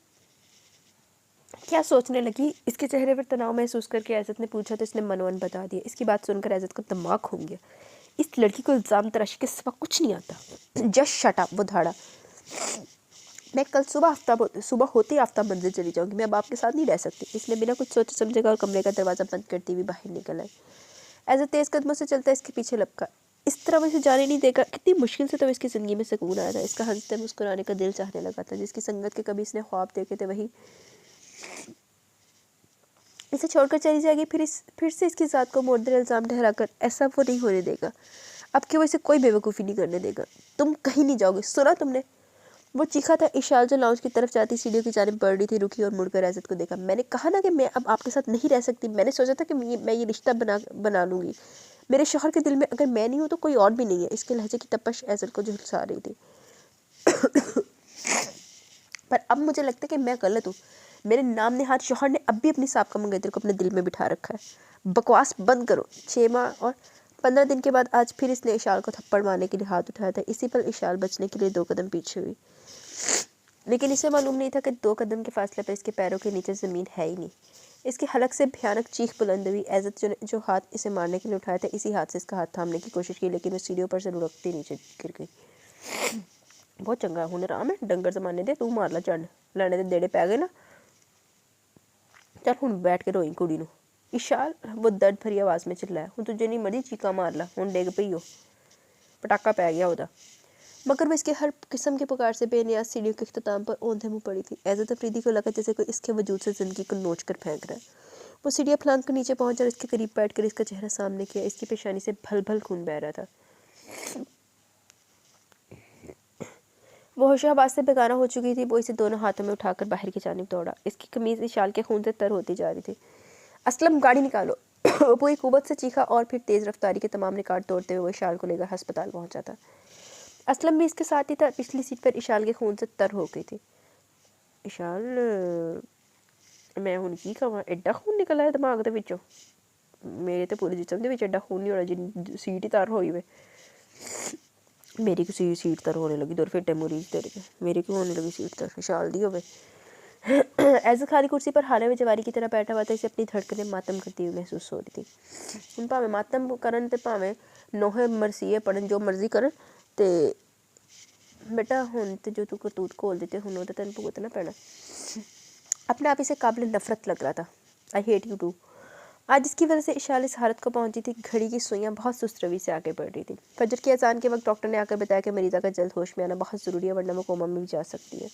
क्या सोचने लगी? इसके चेहरे पर तनाव महसूस करके ऐज़त ने पूछा तो इसने मनोवन बता दिया। इसकी बात सुनकर ऐज़त को दिमाग घूम गया। इस लड़की को इल्ज़ाम तराशी के सिवा कुछ नहीं आता। जस्ट शट अप, वो धाड़ा। मैं कल सुबह होते ही आफ्ताब मंदिर चली जाऊंगी। मैं अब आपके साथ नहीं रह सकती। इसने बिना कुछ सोचे समझेगा और कमरे का दरवाज़ा बंद करती हुई बाहर निकल आई। ऐसा तेज़ कदमों से चलता इसके पीछे लपका। इस तरह वो इसे जाने नहीं देगा। कितनी मुश्किल से तो इसकी ज़िंदगी में सुकून आया था। इसका हंसते मुस्कुराने का दिल चाहने लगा था। जिसकी संगत के कभी इसने ख्वाब देखे थे वही इसे छोड़कर चली जाएगी। फिर से इसकी ज़ात को मोड़दर इल्ज़ाम ठहराकर ऐसा वो नहीं होने देगा। अब कि वो इसे कोई बेवकूफ़ी नहीं करने देगा। तुम कहीं नहीं जाओगे, सुना तुमने? वो चीखा था। इशाल जो लाउंज की तरफ जाती सीढ़ियों की जानिब बढ़ रही थी रुकी और मुड़कर ऐज़त को देखा। मैंने कहा ना कि मैं अब आपके साथ नहीं रह सकती। मैंने सोचा था कि मैं ये रिश्ता बना लूँगी। मेरे शौहर के दिल में अगर मैं नहीं हूँ तो कोई और भी नहीं है। इसके लहजे की तपश ऐज़त को झुलसा रही थी। पर अब मुझे लगता है कि मैं गलत हूँ। मेरे नाम नेहाद शौहर ने अब भी अपनी साबका मंगेतर को अपने दिल में बिठा रखा है। बकवास बंद करो। 6 माह और 15 दिन के बाद आज फिर इसने इशाल को थप्पड़ मारने के लिए हाथ उठाया था। इसी पर इशाल बचने के लिए 2 कदम पीछे हुई, लेकिन इसे मालूम नहीं था कि 2 कदम के फासले पर इसके पैरों के नीचे ज़मीन है ही नहीं। इसके हलक से भयानक चीख बुलंद हुई। ऐज़त जो हाथ इसे मारने के लिए उठाया था इसी हाथ से इसका हाथ थामने की कोशिश की, लेकिन वो सीढ़ियों पर से लुढ़कती नीचे गिर गई। बहुत चंगा हुन राम है, डंगर जमाने दे, तू मार ला चढ़ लैने दे देड़े पै गए ना। चल हुन बैठ के रोई कुड़ी नू। इशाल, वो दर्द भरी आवाज़ में चिल्लाया। हुन तुझे नहीं मरी चीका मार ला, हुन डिग पई हो, पटाका पै गया उदा। मगर वो इसके हर किस्म के पुकार से बेनियाज सीढ़ियों के इख्तिताम पर औंधे मुँह पड़ी थी। ऐज़त अफरीदी को लगा जैसे कोई इसके वजूद से ज़िंदगी को नोच कर फेंक रहा है। वो सीढ़ियाँ फलांग कर नीचे पहुँच और इसके करीब बैठ कर इसका चेहरा सामने किया। इसकी पेशानी से भल भल खून बह रहा था। वो होशाबाज से बेगाना हो चुकी थी। वो इसे दोनों हाथों में उठाकर बाहर की जानिब दौड़ा। इसकी कमीज़ इशाल के खून से तर होती जा रही थी। असलम, गाड़ी निकालो। वो एक कुव्वत से चीखा और फिर तेज़ रफ्तारी के तमाम रिकॉर्ड तोड़ते हुए वो इशाल को लेकर अस्पताल पहुँचा था। असलम भी इसके साथ ही था। पिछली सीट पर इशाल के खून से तर हो गई थी। इशाल, मैं हुन की कहां, एड्डा खून निकला है दिमाग दे विचों? मेरे तो पूरे जिस्म दे विच एड्डा खून नहीं होना जिन्नी सीट ही तर होई वे। मेरी किसी सीट तर होने लगी दूर फिटे मुरीज तेरे के, मेरी क्यों होने लगी सीट तर? इशाल दी होवे। ऐसे खाली कुर्सी पर हाले में जवारी की तरह बैठा हुआ था। इसे अपनी धड़कनें मातम करती हुई महसूस हो रही थी। हुन भावें मातम करन ते भावें नोहे मरसीए पढ़न, जो मर्जी करन, ते बेटा हुन तो जो तू करतूत खोल देते हुन वो तो तेन भुगतना पैना। अपने आप इसे काबिल नफरत लग रहा था। I hate you too. आज इसकी वजह से इशाल इस हालत को पहुंची थी। घड़ी की सुइयां बहुत सुस्त रवि से आगे बढ़ रही थी। फजर की अजान के वक्त डॉक्टर ने आकर बताया कि मरीज़ा का जल्द होश में आना बहुत ज़रूरी है, वरना वो कोमा में भी जा सकती है।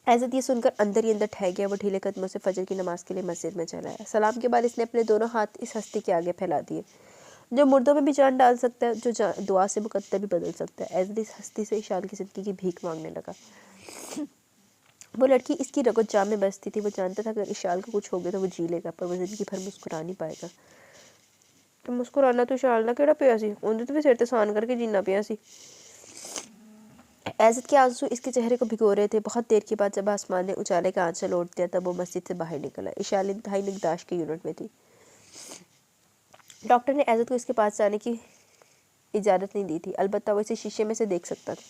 ऐज़त ये सुनकर अंदर ही अंदर ठह गया। वो ढीले कदमों से फजर की नमाज के लिए मस्जिद में चला आया। सलाम के बाद इसने अपने दोनों हाथ इस हस्ती के आगे फैला दिए जो मुर्दों में भी जान डाल सकता है, जो दुआ से मुकद्दर भी बदल सकता है। ऐज़त इस हस्ती से इशाल की ज़िंदगी की भीख मांगने लगा। वो लड़की इसकी रगो जाम में बसती थी। वो जानता था अगर इशाल को कुछ हो गया तो वो जी लेगा, पर वो ज़िंदगी भर मुस्कुरा नहीं पाएगा। तो मुस्कुराना तो इशाल ना केड़ा पिया सी, उन्हें तो भी सिर ते सान करके जीना पिया सी। ऐज़त के आंसू इसके चेहरे को भिगो रहे थे। बहुत देर के बाद जब आसमान ने उजाले का आंचल ओढ़ दिया तब वो मस्जिद से बाहर निकला। इशाल इंतहाई निगहदाश्त के यूनिट में थी। डॉक्टर ने ऐज़त को इसके पास जाने की इजाज़त नहीं दी थी, अलबत्ता वो इसे शीशे में से देख सकता था।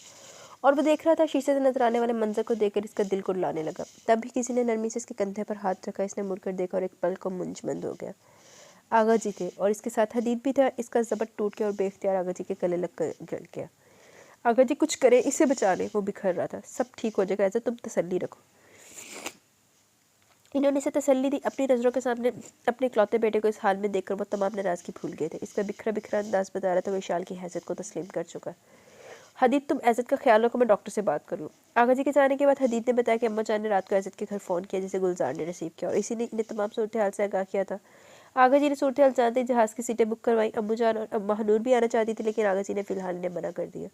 और वो देख रहा था। शीशे से नजर आने वाले मंजर को देखकर इसका दिल कुरलाने लगा। तब भी किसी ने नरमी से इसके कंधे पर हाथ रखा। इसने मुड़कर देखा और एक पल को मुंजमंद हो गया। आगा जी थे और इसके साथ हदीद भी था। इसका ज़बत टूट गया और बेख्तियार आगा जी के गले लग कर गिर गया। आगा जी कुछ करे, इसे बचा ले। वो बिखर रहा था। सब ठीक हो जाएगा, ऐसा तुम तसल्ली रखो। इन्होंने इसे तसल्ली दी। अपनी नज़रों के सामने अपने इकलौते बेटे को इस हाल में देखकर वो तमाम नाराज़गी भूल गए थे। इसका बिखरा बिखरा अंदाज बता रहा था वो इशाल की हैसियत को तस्लीम कर चुका। हदीद, तुम ऐज़त का ख्याल रखो, मैं डॉक्टर से बात कर लूँ। आगा जी के जाने के बाद हदीद ने बताया कि अम्मा जान ने रात को एज़द के घर फ़ोन किया जिसे गुलजार ने रिसीव किया और इसी ने इन्हें तमाम सूरत हाल से आगाह किया था। आगा जी ने सूरत हाल जानते ही जहाज़ की सीटें बुक करवाई। अम्मू जान और अम्मा हनूर भी आना चाहती थी लेकिन आगा जी ने फ़िलहाल इन्हें मना कर दिया।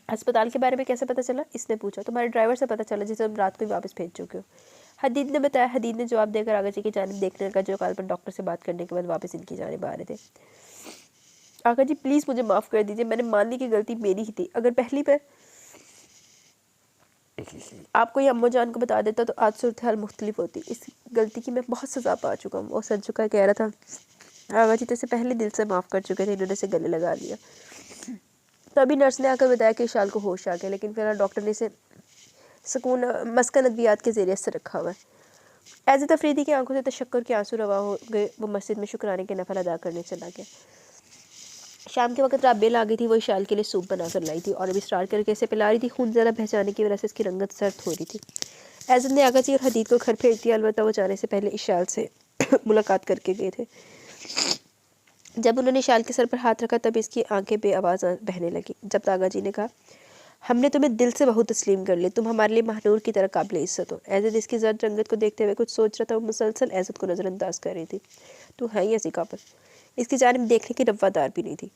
अस्पताल के बारे में कैसे पता चला? इसने पूछा। तुम्हारे ड्राइवर से पता चला जिसे तुम रात को ही वापस भेज चुके हो। हदीद ने बताया। हदीद ने जवाब देकर आगा जी की जानिब देखने लगा जो कल पर डॉक्टर से बात करने के बाद वापस इनकी जानिब आ रहे थे। आगा जी प्लीज़ मुझे माफ़ कर दीजिए, मैंने मान ली कि गलती मेरी ही थी। अगर पहली बार आपको ये अम्मू जान को बता देता तो आज सूरत हाल मुख्तलिफ होती। इस गलती की मैं बहुत सज़ा पा चुका हूँ। वो सर झुका कह रहा था। आगा जी तो इसे पहले दिल से माफ़ कर चुके थे, इन्होंने इसे गले लगा लिया। तभी नर्स ने आकर बताया कि विशाल को होश आ गया, लेकिन फिलहाल डॉक्टर ने इसे सुकून मस्कन अद्वियात के ज़रिए से रखा हुआ है। एज़द अफरीदी की आंखों से तशक्कुर के आंसू रवा हो गए। वो मस्जिद में शुक्राने के नफल अदा करने चला गया। शाम के वक्त राबेल आ गई थी। वो इशाल के लिए सूप बनाकर लाई थी और अभी स्टार्ट करके इसे पिला रही थी। खून ज़्यादा बह जाने की वजह से इसकी रंगत सर्द हो रही थी। एज़द ने आगा जी और हदीद को घर भेज दिया। अलबत्ता वो जाने से पहले इशाल से मुलाकात करके गए थे। जब उन्होंने इशाल के सर पर हाथ रखा तब इसकी आंखें बेआवाज़ बहने लगी। जब आगा जी ने कहा, हमने तुम्हें दिल से बहुत तस्लीम कर ली, तुम हमारे लिए महानूर की तरह काबिल इज्जत हो। एज़द इसकी जर्द रंगत को देखते हुए कुछ सोच रहा था। वो मुसलसल एज़द को नज़रअंदाज कर रही थी। तू है ही ऐसी काबिल। इसकी जानिब देखने की रवादार भी नहीं थी।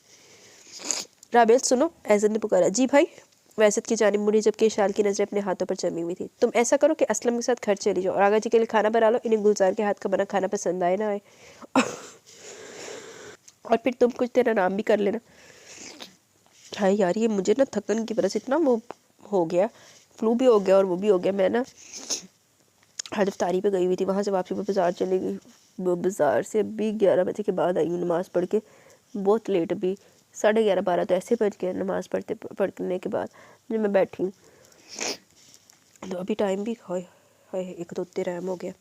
राबेल सुनो, एज़द ने पुकारा। जी भाई। वैसद की जानिब मुड़ी जबकि इशाल की नज़रें अपने हाथों पर जमी हुई थी। तुम ऐसा करो कि असलम के साथ घर चली जाओ और आगा जी के लिए खाना बना लो। इन्हें गुलजार के हाथ का बना खाना पसंद आए ना आए और फिर तुम कुछ तेरा नाम भी कर लेना। हाँ यार, ये मुझे ना थकन की वजह से इतना वो हो गया, फ्लू भी हो गया और वो भी हो गया। मैं ना हज इफ्तारी पे गई हुई थी, वहाँ से वापसी पे बाज़ार चली गई। वो बाज़ार से अभी 11 बजे के बाद आई हूँ नमाज़ पढ़ के। बहुत लेट, अभी 11:30 12 तो ऐसे बज गए नमाज़ पढ़ने के बाद जब मैं बैठी हूँ। तो अभी टाइम भी एक तो उतने टाइम हो गया।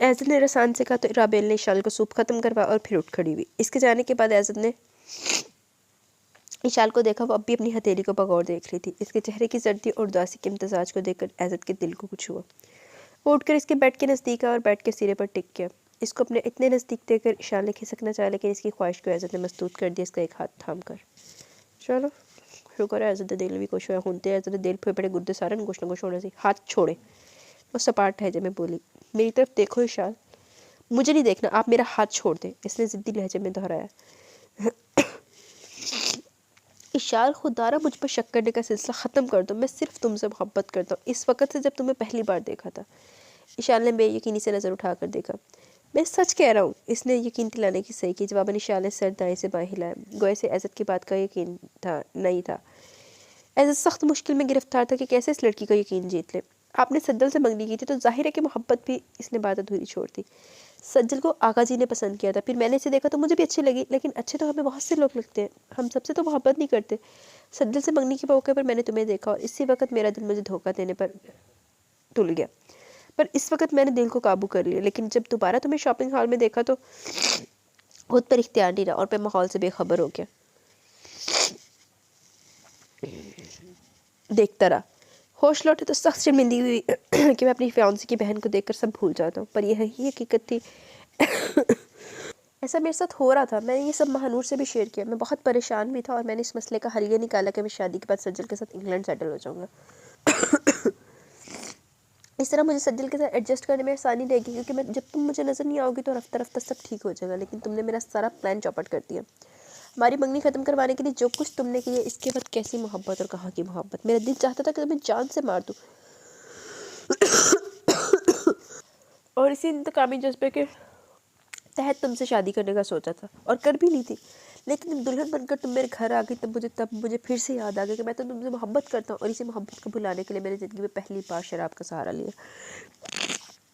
एज़द ने रसान से कहा तो राबेल ने इशाल को सूप ख़त्म करवाया और फिर उठ खड़ी हुई। इसके जाने के बाद एज़द ने इशाल को देखा। वो अब भी अपनी हथेली को बगौर देख रही थी। इसके चेहरे की सर्दी और उदासी के इम्तजाज को देखकर एज़द के दिल को कुछ हुआ। वो उठकर इसके बेड के नज़दीक आया और बेड के सिरे पर टिक गया। इसको अपने इतने नज़दीक देखकर इशाल ने खिसकना चाहा लेकिन इसकी ख्वाहिश को एज़द ने मसदूद कर दिया इसका एक हाथ थाम कर। चलो शुक्र है एज़द दिल भी कुछ हुआ होते एज़द दिल फेफड़े गुर्दे सारे कुछ ना कुछ होने से। हाथ छोड़े। वो सपाट लहजे में बोली। मेरी तरफ देखो इशाल। मुझे नहीं देखना, आप मेरा हाथ छोड़ दें, इसने ज़िद्दी लहजे में दोहराया। इशाल, खुदारा मुझ पर शक करने का सिलसिला ख़त्म कर दो। मैं सिर्फ तुमसे मोहब्बत करता हूँ, इस वक्त से जब तुम्हें पहली बार देखा था। इशाल ने बेयकीनी से नज़र उठाकर देखा। मैं सच कह रहा हूँ, इसने यकीन दिलाने की सही की। जवाबन इशाल ने सर दाएं से बाएं हिलाया। गोए से एज़द की बात का यकीन था नहीं था। एज़द सख्त मुश्किल में गिरफ्तार था कि कैसे इस लड़की का यकीन जीत ले। आपने सज्जल से मंगनी की थी तो जाहिर है कि मोहब्बत भी। इसने बात अधूरी छोड़ दी। सज्जल को आगा जी ने पसंद किया था, फिर मैंने इसे देखा तो मुझे भी अच्छी लगी, लेकिन अच्छे तो हमें बहुत से लोग लगते हैं, हम सबसे तो मोहब्बत नहीं करते। सज्जल से मंगनी के मौके पर मैंने तुम्हें देखा और इसी वक्त मेरा दिल मुझे धोखा देने पर तुल गया, पर इस वक्त मैंने दिल को काबू कर लिया। लेकिन जब दोबारा तुम्हें शॉपिंग हॉल में देखा तो खुद पर इख्तियार नहीं रहा और मैं माहौल से बेखबर हो गया। देखता रहा। होश लौटे तो सख्त शर्मिंदी हुई कि मैं अपनी फियांसी की बहन को देखकर सब भूल जाता हूँ, पर यह ही हकीकत थी। ऐसा मेरे साथ हो रहा था। मैंने ये सब महानूर से भी शेयर किया। मैं बहुत परेशान भी था और मैंने इस मसले का हल ये निकाला कि मैं शादी के बाद सज्जल के साथ इंग्लैंड सेटल हो जाऊँगा। इस तरह मुझे सज्जल के साथ एडजस्ट करने में आसानी रहेगी, क्योंकि मैं जब तुम मुझे नज़र नहीं आओगी तो रफ्ता रफ्ता सब ठीक हो जाएगा। लेकिन तुमने मेरा सारा प्लान चौपट कर दिया। हमारी मंगनी ख़त्म करवाने के लिए जो कुछ तुमने किया, इसके बाद कैसी मोहब्बत और कहाँ की मोहब्बत। मेरा दिल चाहता था कि तुम्हें जान से मार दूँ और इसी इंतकामी जज्बे के तहत तुमसे शादी करने का सोचा था और कर भी ली थी। लेकिन जब दुल्हन बनकर तुम मेरे घर आ गई तब मुझे फिर से याद आ गया कि मैं तो तुमसे मोहब्बत करता हूँ और इसी मोहब्बत को भुलाने के लिए मैंने ज़िंदगी में पहली बार शराब का सहारा लिया।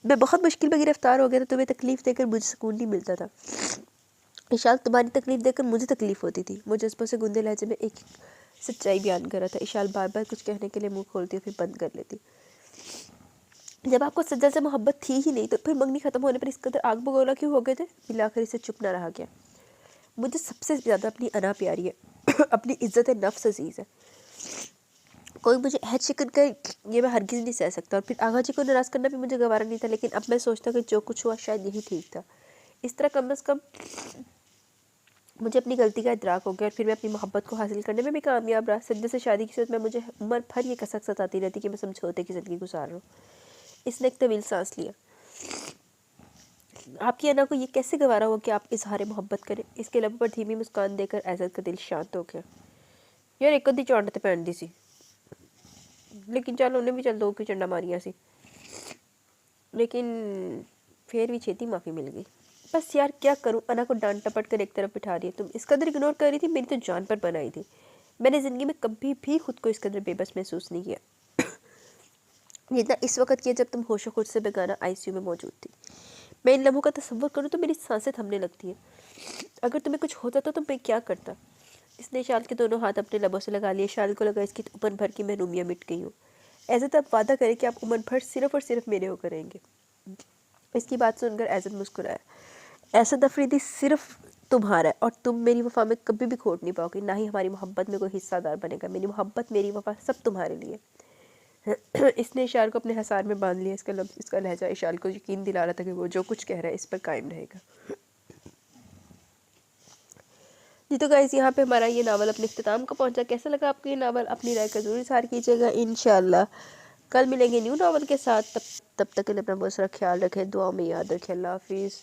मैं बहुत मुश्किल में गिरफ्तार हो गया था। तुम्हें तकलीफ़ देकर मुझे सुकून नहीं मिलता था। इशाल, तुम्हारी तकलीफ़ देकर मुझे तकलीफ़ होती थी। वो जज्बों से गुंदे लहजे में एक सच्चाई बयान कर रहा था। इशाल बार बार कुछ कहने के लिए मुँह खोलती और फिर बंद कर लेती। जब आपको सज्जल से मोहब्बत थी ही नहीं तो फिर मंगनी ख़त्म होने पर इस कदर आग बगोला क्यों हो गए थे? मिलाकर इसे चुप ना रहा गया। मुझे सबसे ज़्यादा अपनी अना प्यारी है अपनी इज़्ज़त नफ्स अजीज़ है। कोई मुझे अहद शिकन कर ये मैं हरगिज़ नहीं सह सकता। और फिर आगा जी को नाराज़ करना भी मुझे गवारा नहीं था। लेकिन अब मैं सोचता कि जो कुछ हुआ शायद यही ठीक था। इस तरह कम अज़ कम मुझे अपनी गलती का इदराक हो गया और फिर मैं अपनी मोहब्बत को हासिल करने में भी कामयाब रहा। सज्जद से शादी की सूरत में मुझे उम्र भर ये कसक सताती रहती कि मैं समझौते की ज़िंदगी गुजार रहा हूँ। इसने एक तवील सांस लिया। आपकी अना को ये कैसे गवारा हुआ कि आप इजहार मोहब्बत करें? इसके लबों पर धीमी मुस्कान देकर एज़द का दिल शांत हो गया। यार एक अद्धी चौंट तो पहन दी सी, लेकिन चल उन्हें भी चल दो की चंडा मारिया सी, लेकिन फिर भी छेती माफ़ी मिल गई। बस यार क्या करूं, अना को डांट टपट कर एक तरफ बिठा दिया। तुम इस कदर इग्नोर कर रही थी, मेरी तो जान पर बनाई थी। मैंने ज़िंदगी में कभी भी खुद को इस कदर बेबस महसूस नहीं किया जितना इस वक्त किया जब तुम होशो खुद से बेगाना आईसीयू में मौजूद थी। मैं इन लम्हों का तसव्वुर करूँ तो मेरी सांसें थमने लगती हैं। अगर तुम्हें कुछ होता तो मैं क्या करता? इसने शाल के दोनों हाथ अपने लबों से लगा लिए। शाल को लगा इसकी उम्र भर की महरूमियाँ मिट गई हूँ। ऐसे तब वादा करें कि आप उम्र भर सिर्फ और सिर्फ मेरे होकर रहेंगे। इसकी बात सुनकर एज़द मुस्कुराया। एज़द अफरीदी सिर्फ तुम्हारा है और तुम मेरी वफा में कभी भी खोट नहीं पाओगे, ना ही हमारी मोहब्बत में कोई हिस्सादार बनेगा। मेरी मोहब्बत, मेरी वफा सब तुम्हारे लिए। इसने इशाल को अपने हसार में बांध लिया। इसका लहजा इशाल को यकीन दिला रहा था कि वो जो कुछ कह रहा है इस पर कायम रहेगा। जी तो गाइस, यहाँ पे हमारा ये नावल अपने इख्तिताम को पहुँचा। कैसा लगा आपको ये नावल? अपनी राय का ज़रूर इज़हार कीजिएगा। इंशाल्लाह कल मिलेंगे न्यू नावल के साथ। तब तक के लिए अपना बहुत सारा ख्याल रखें, दुआ में याद रखें। अल्लाह हाफिज़।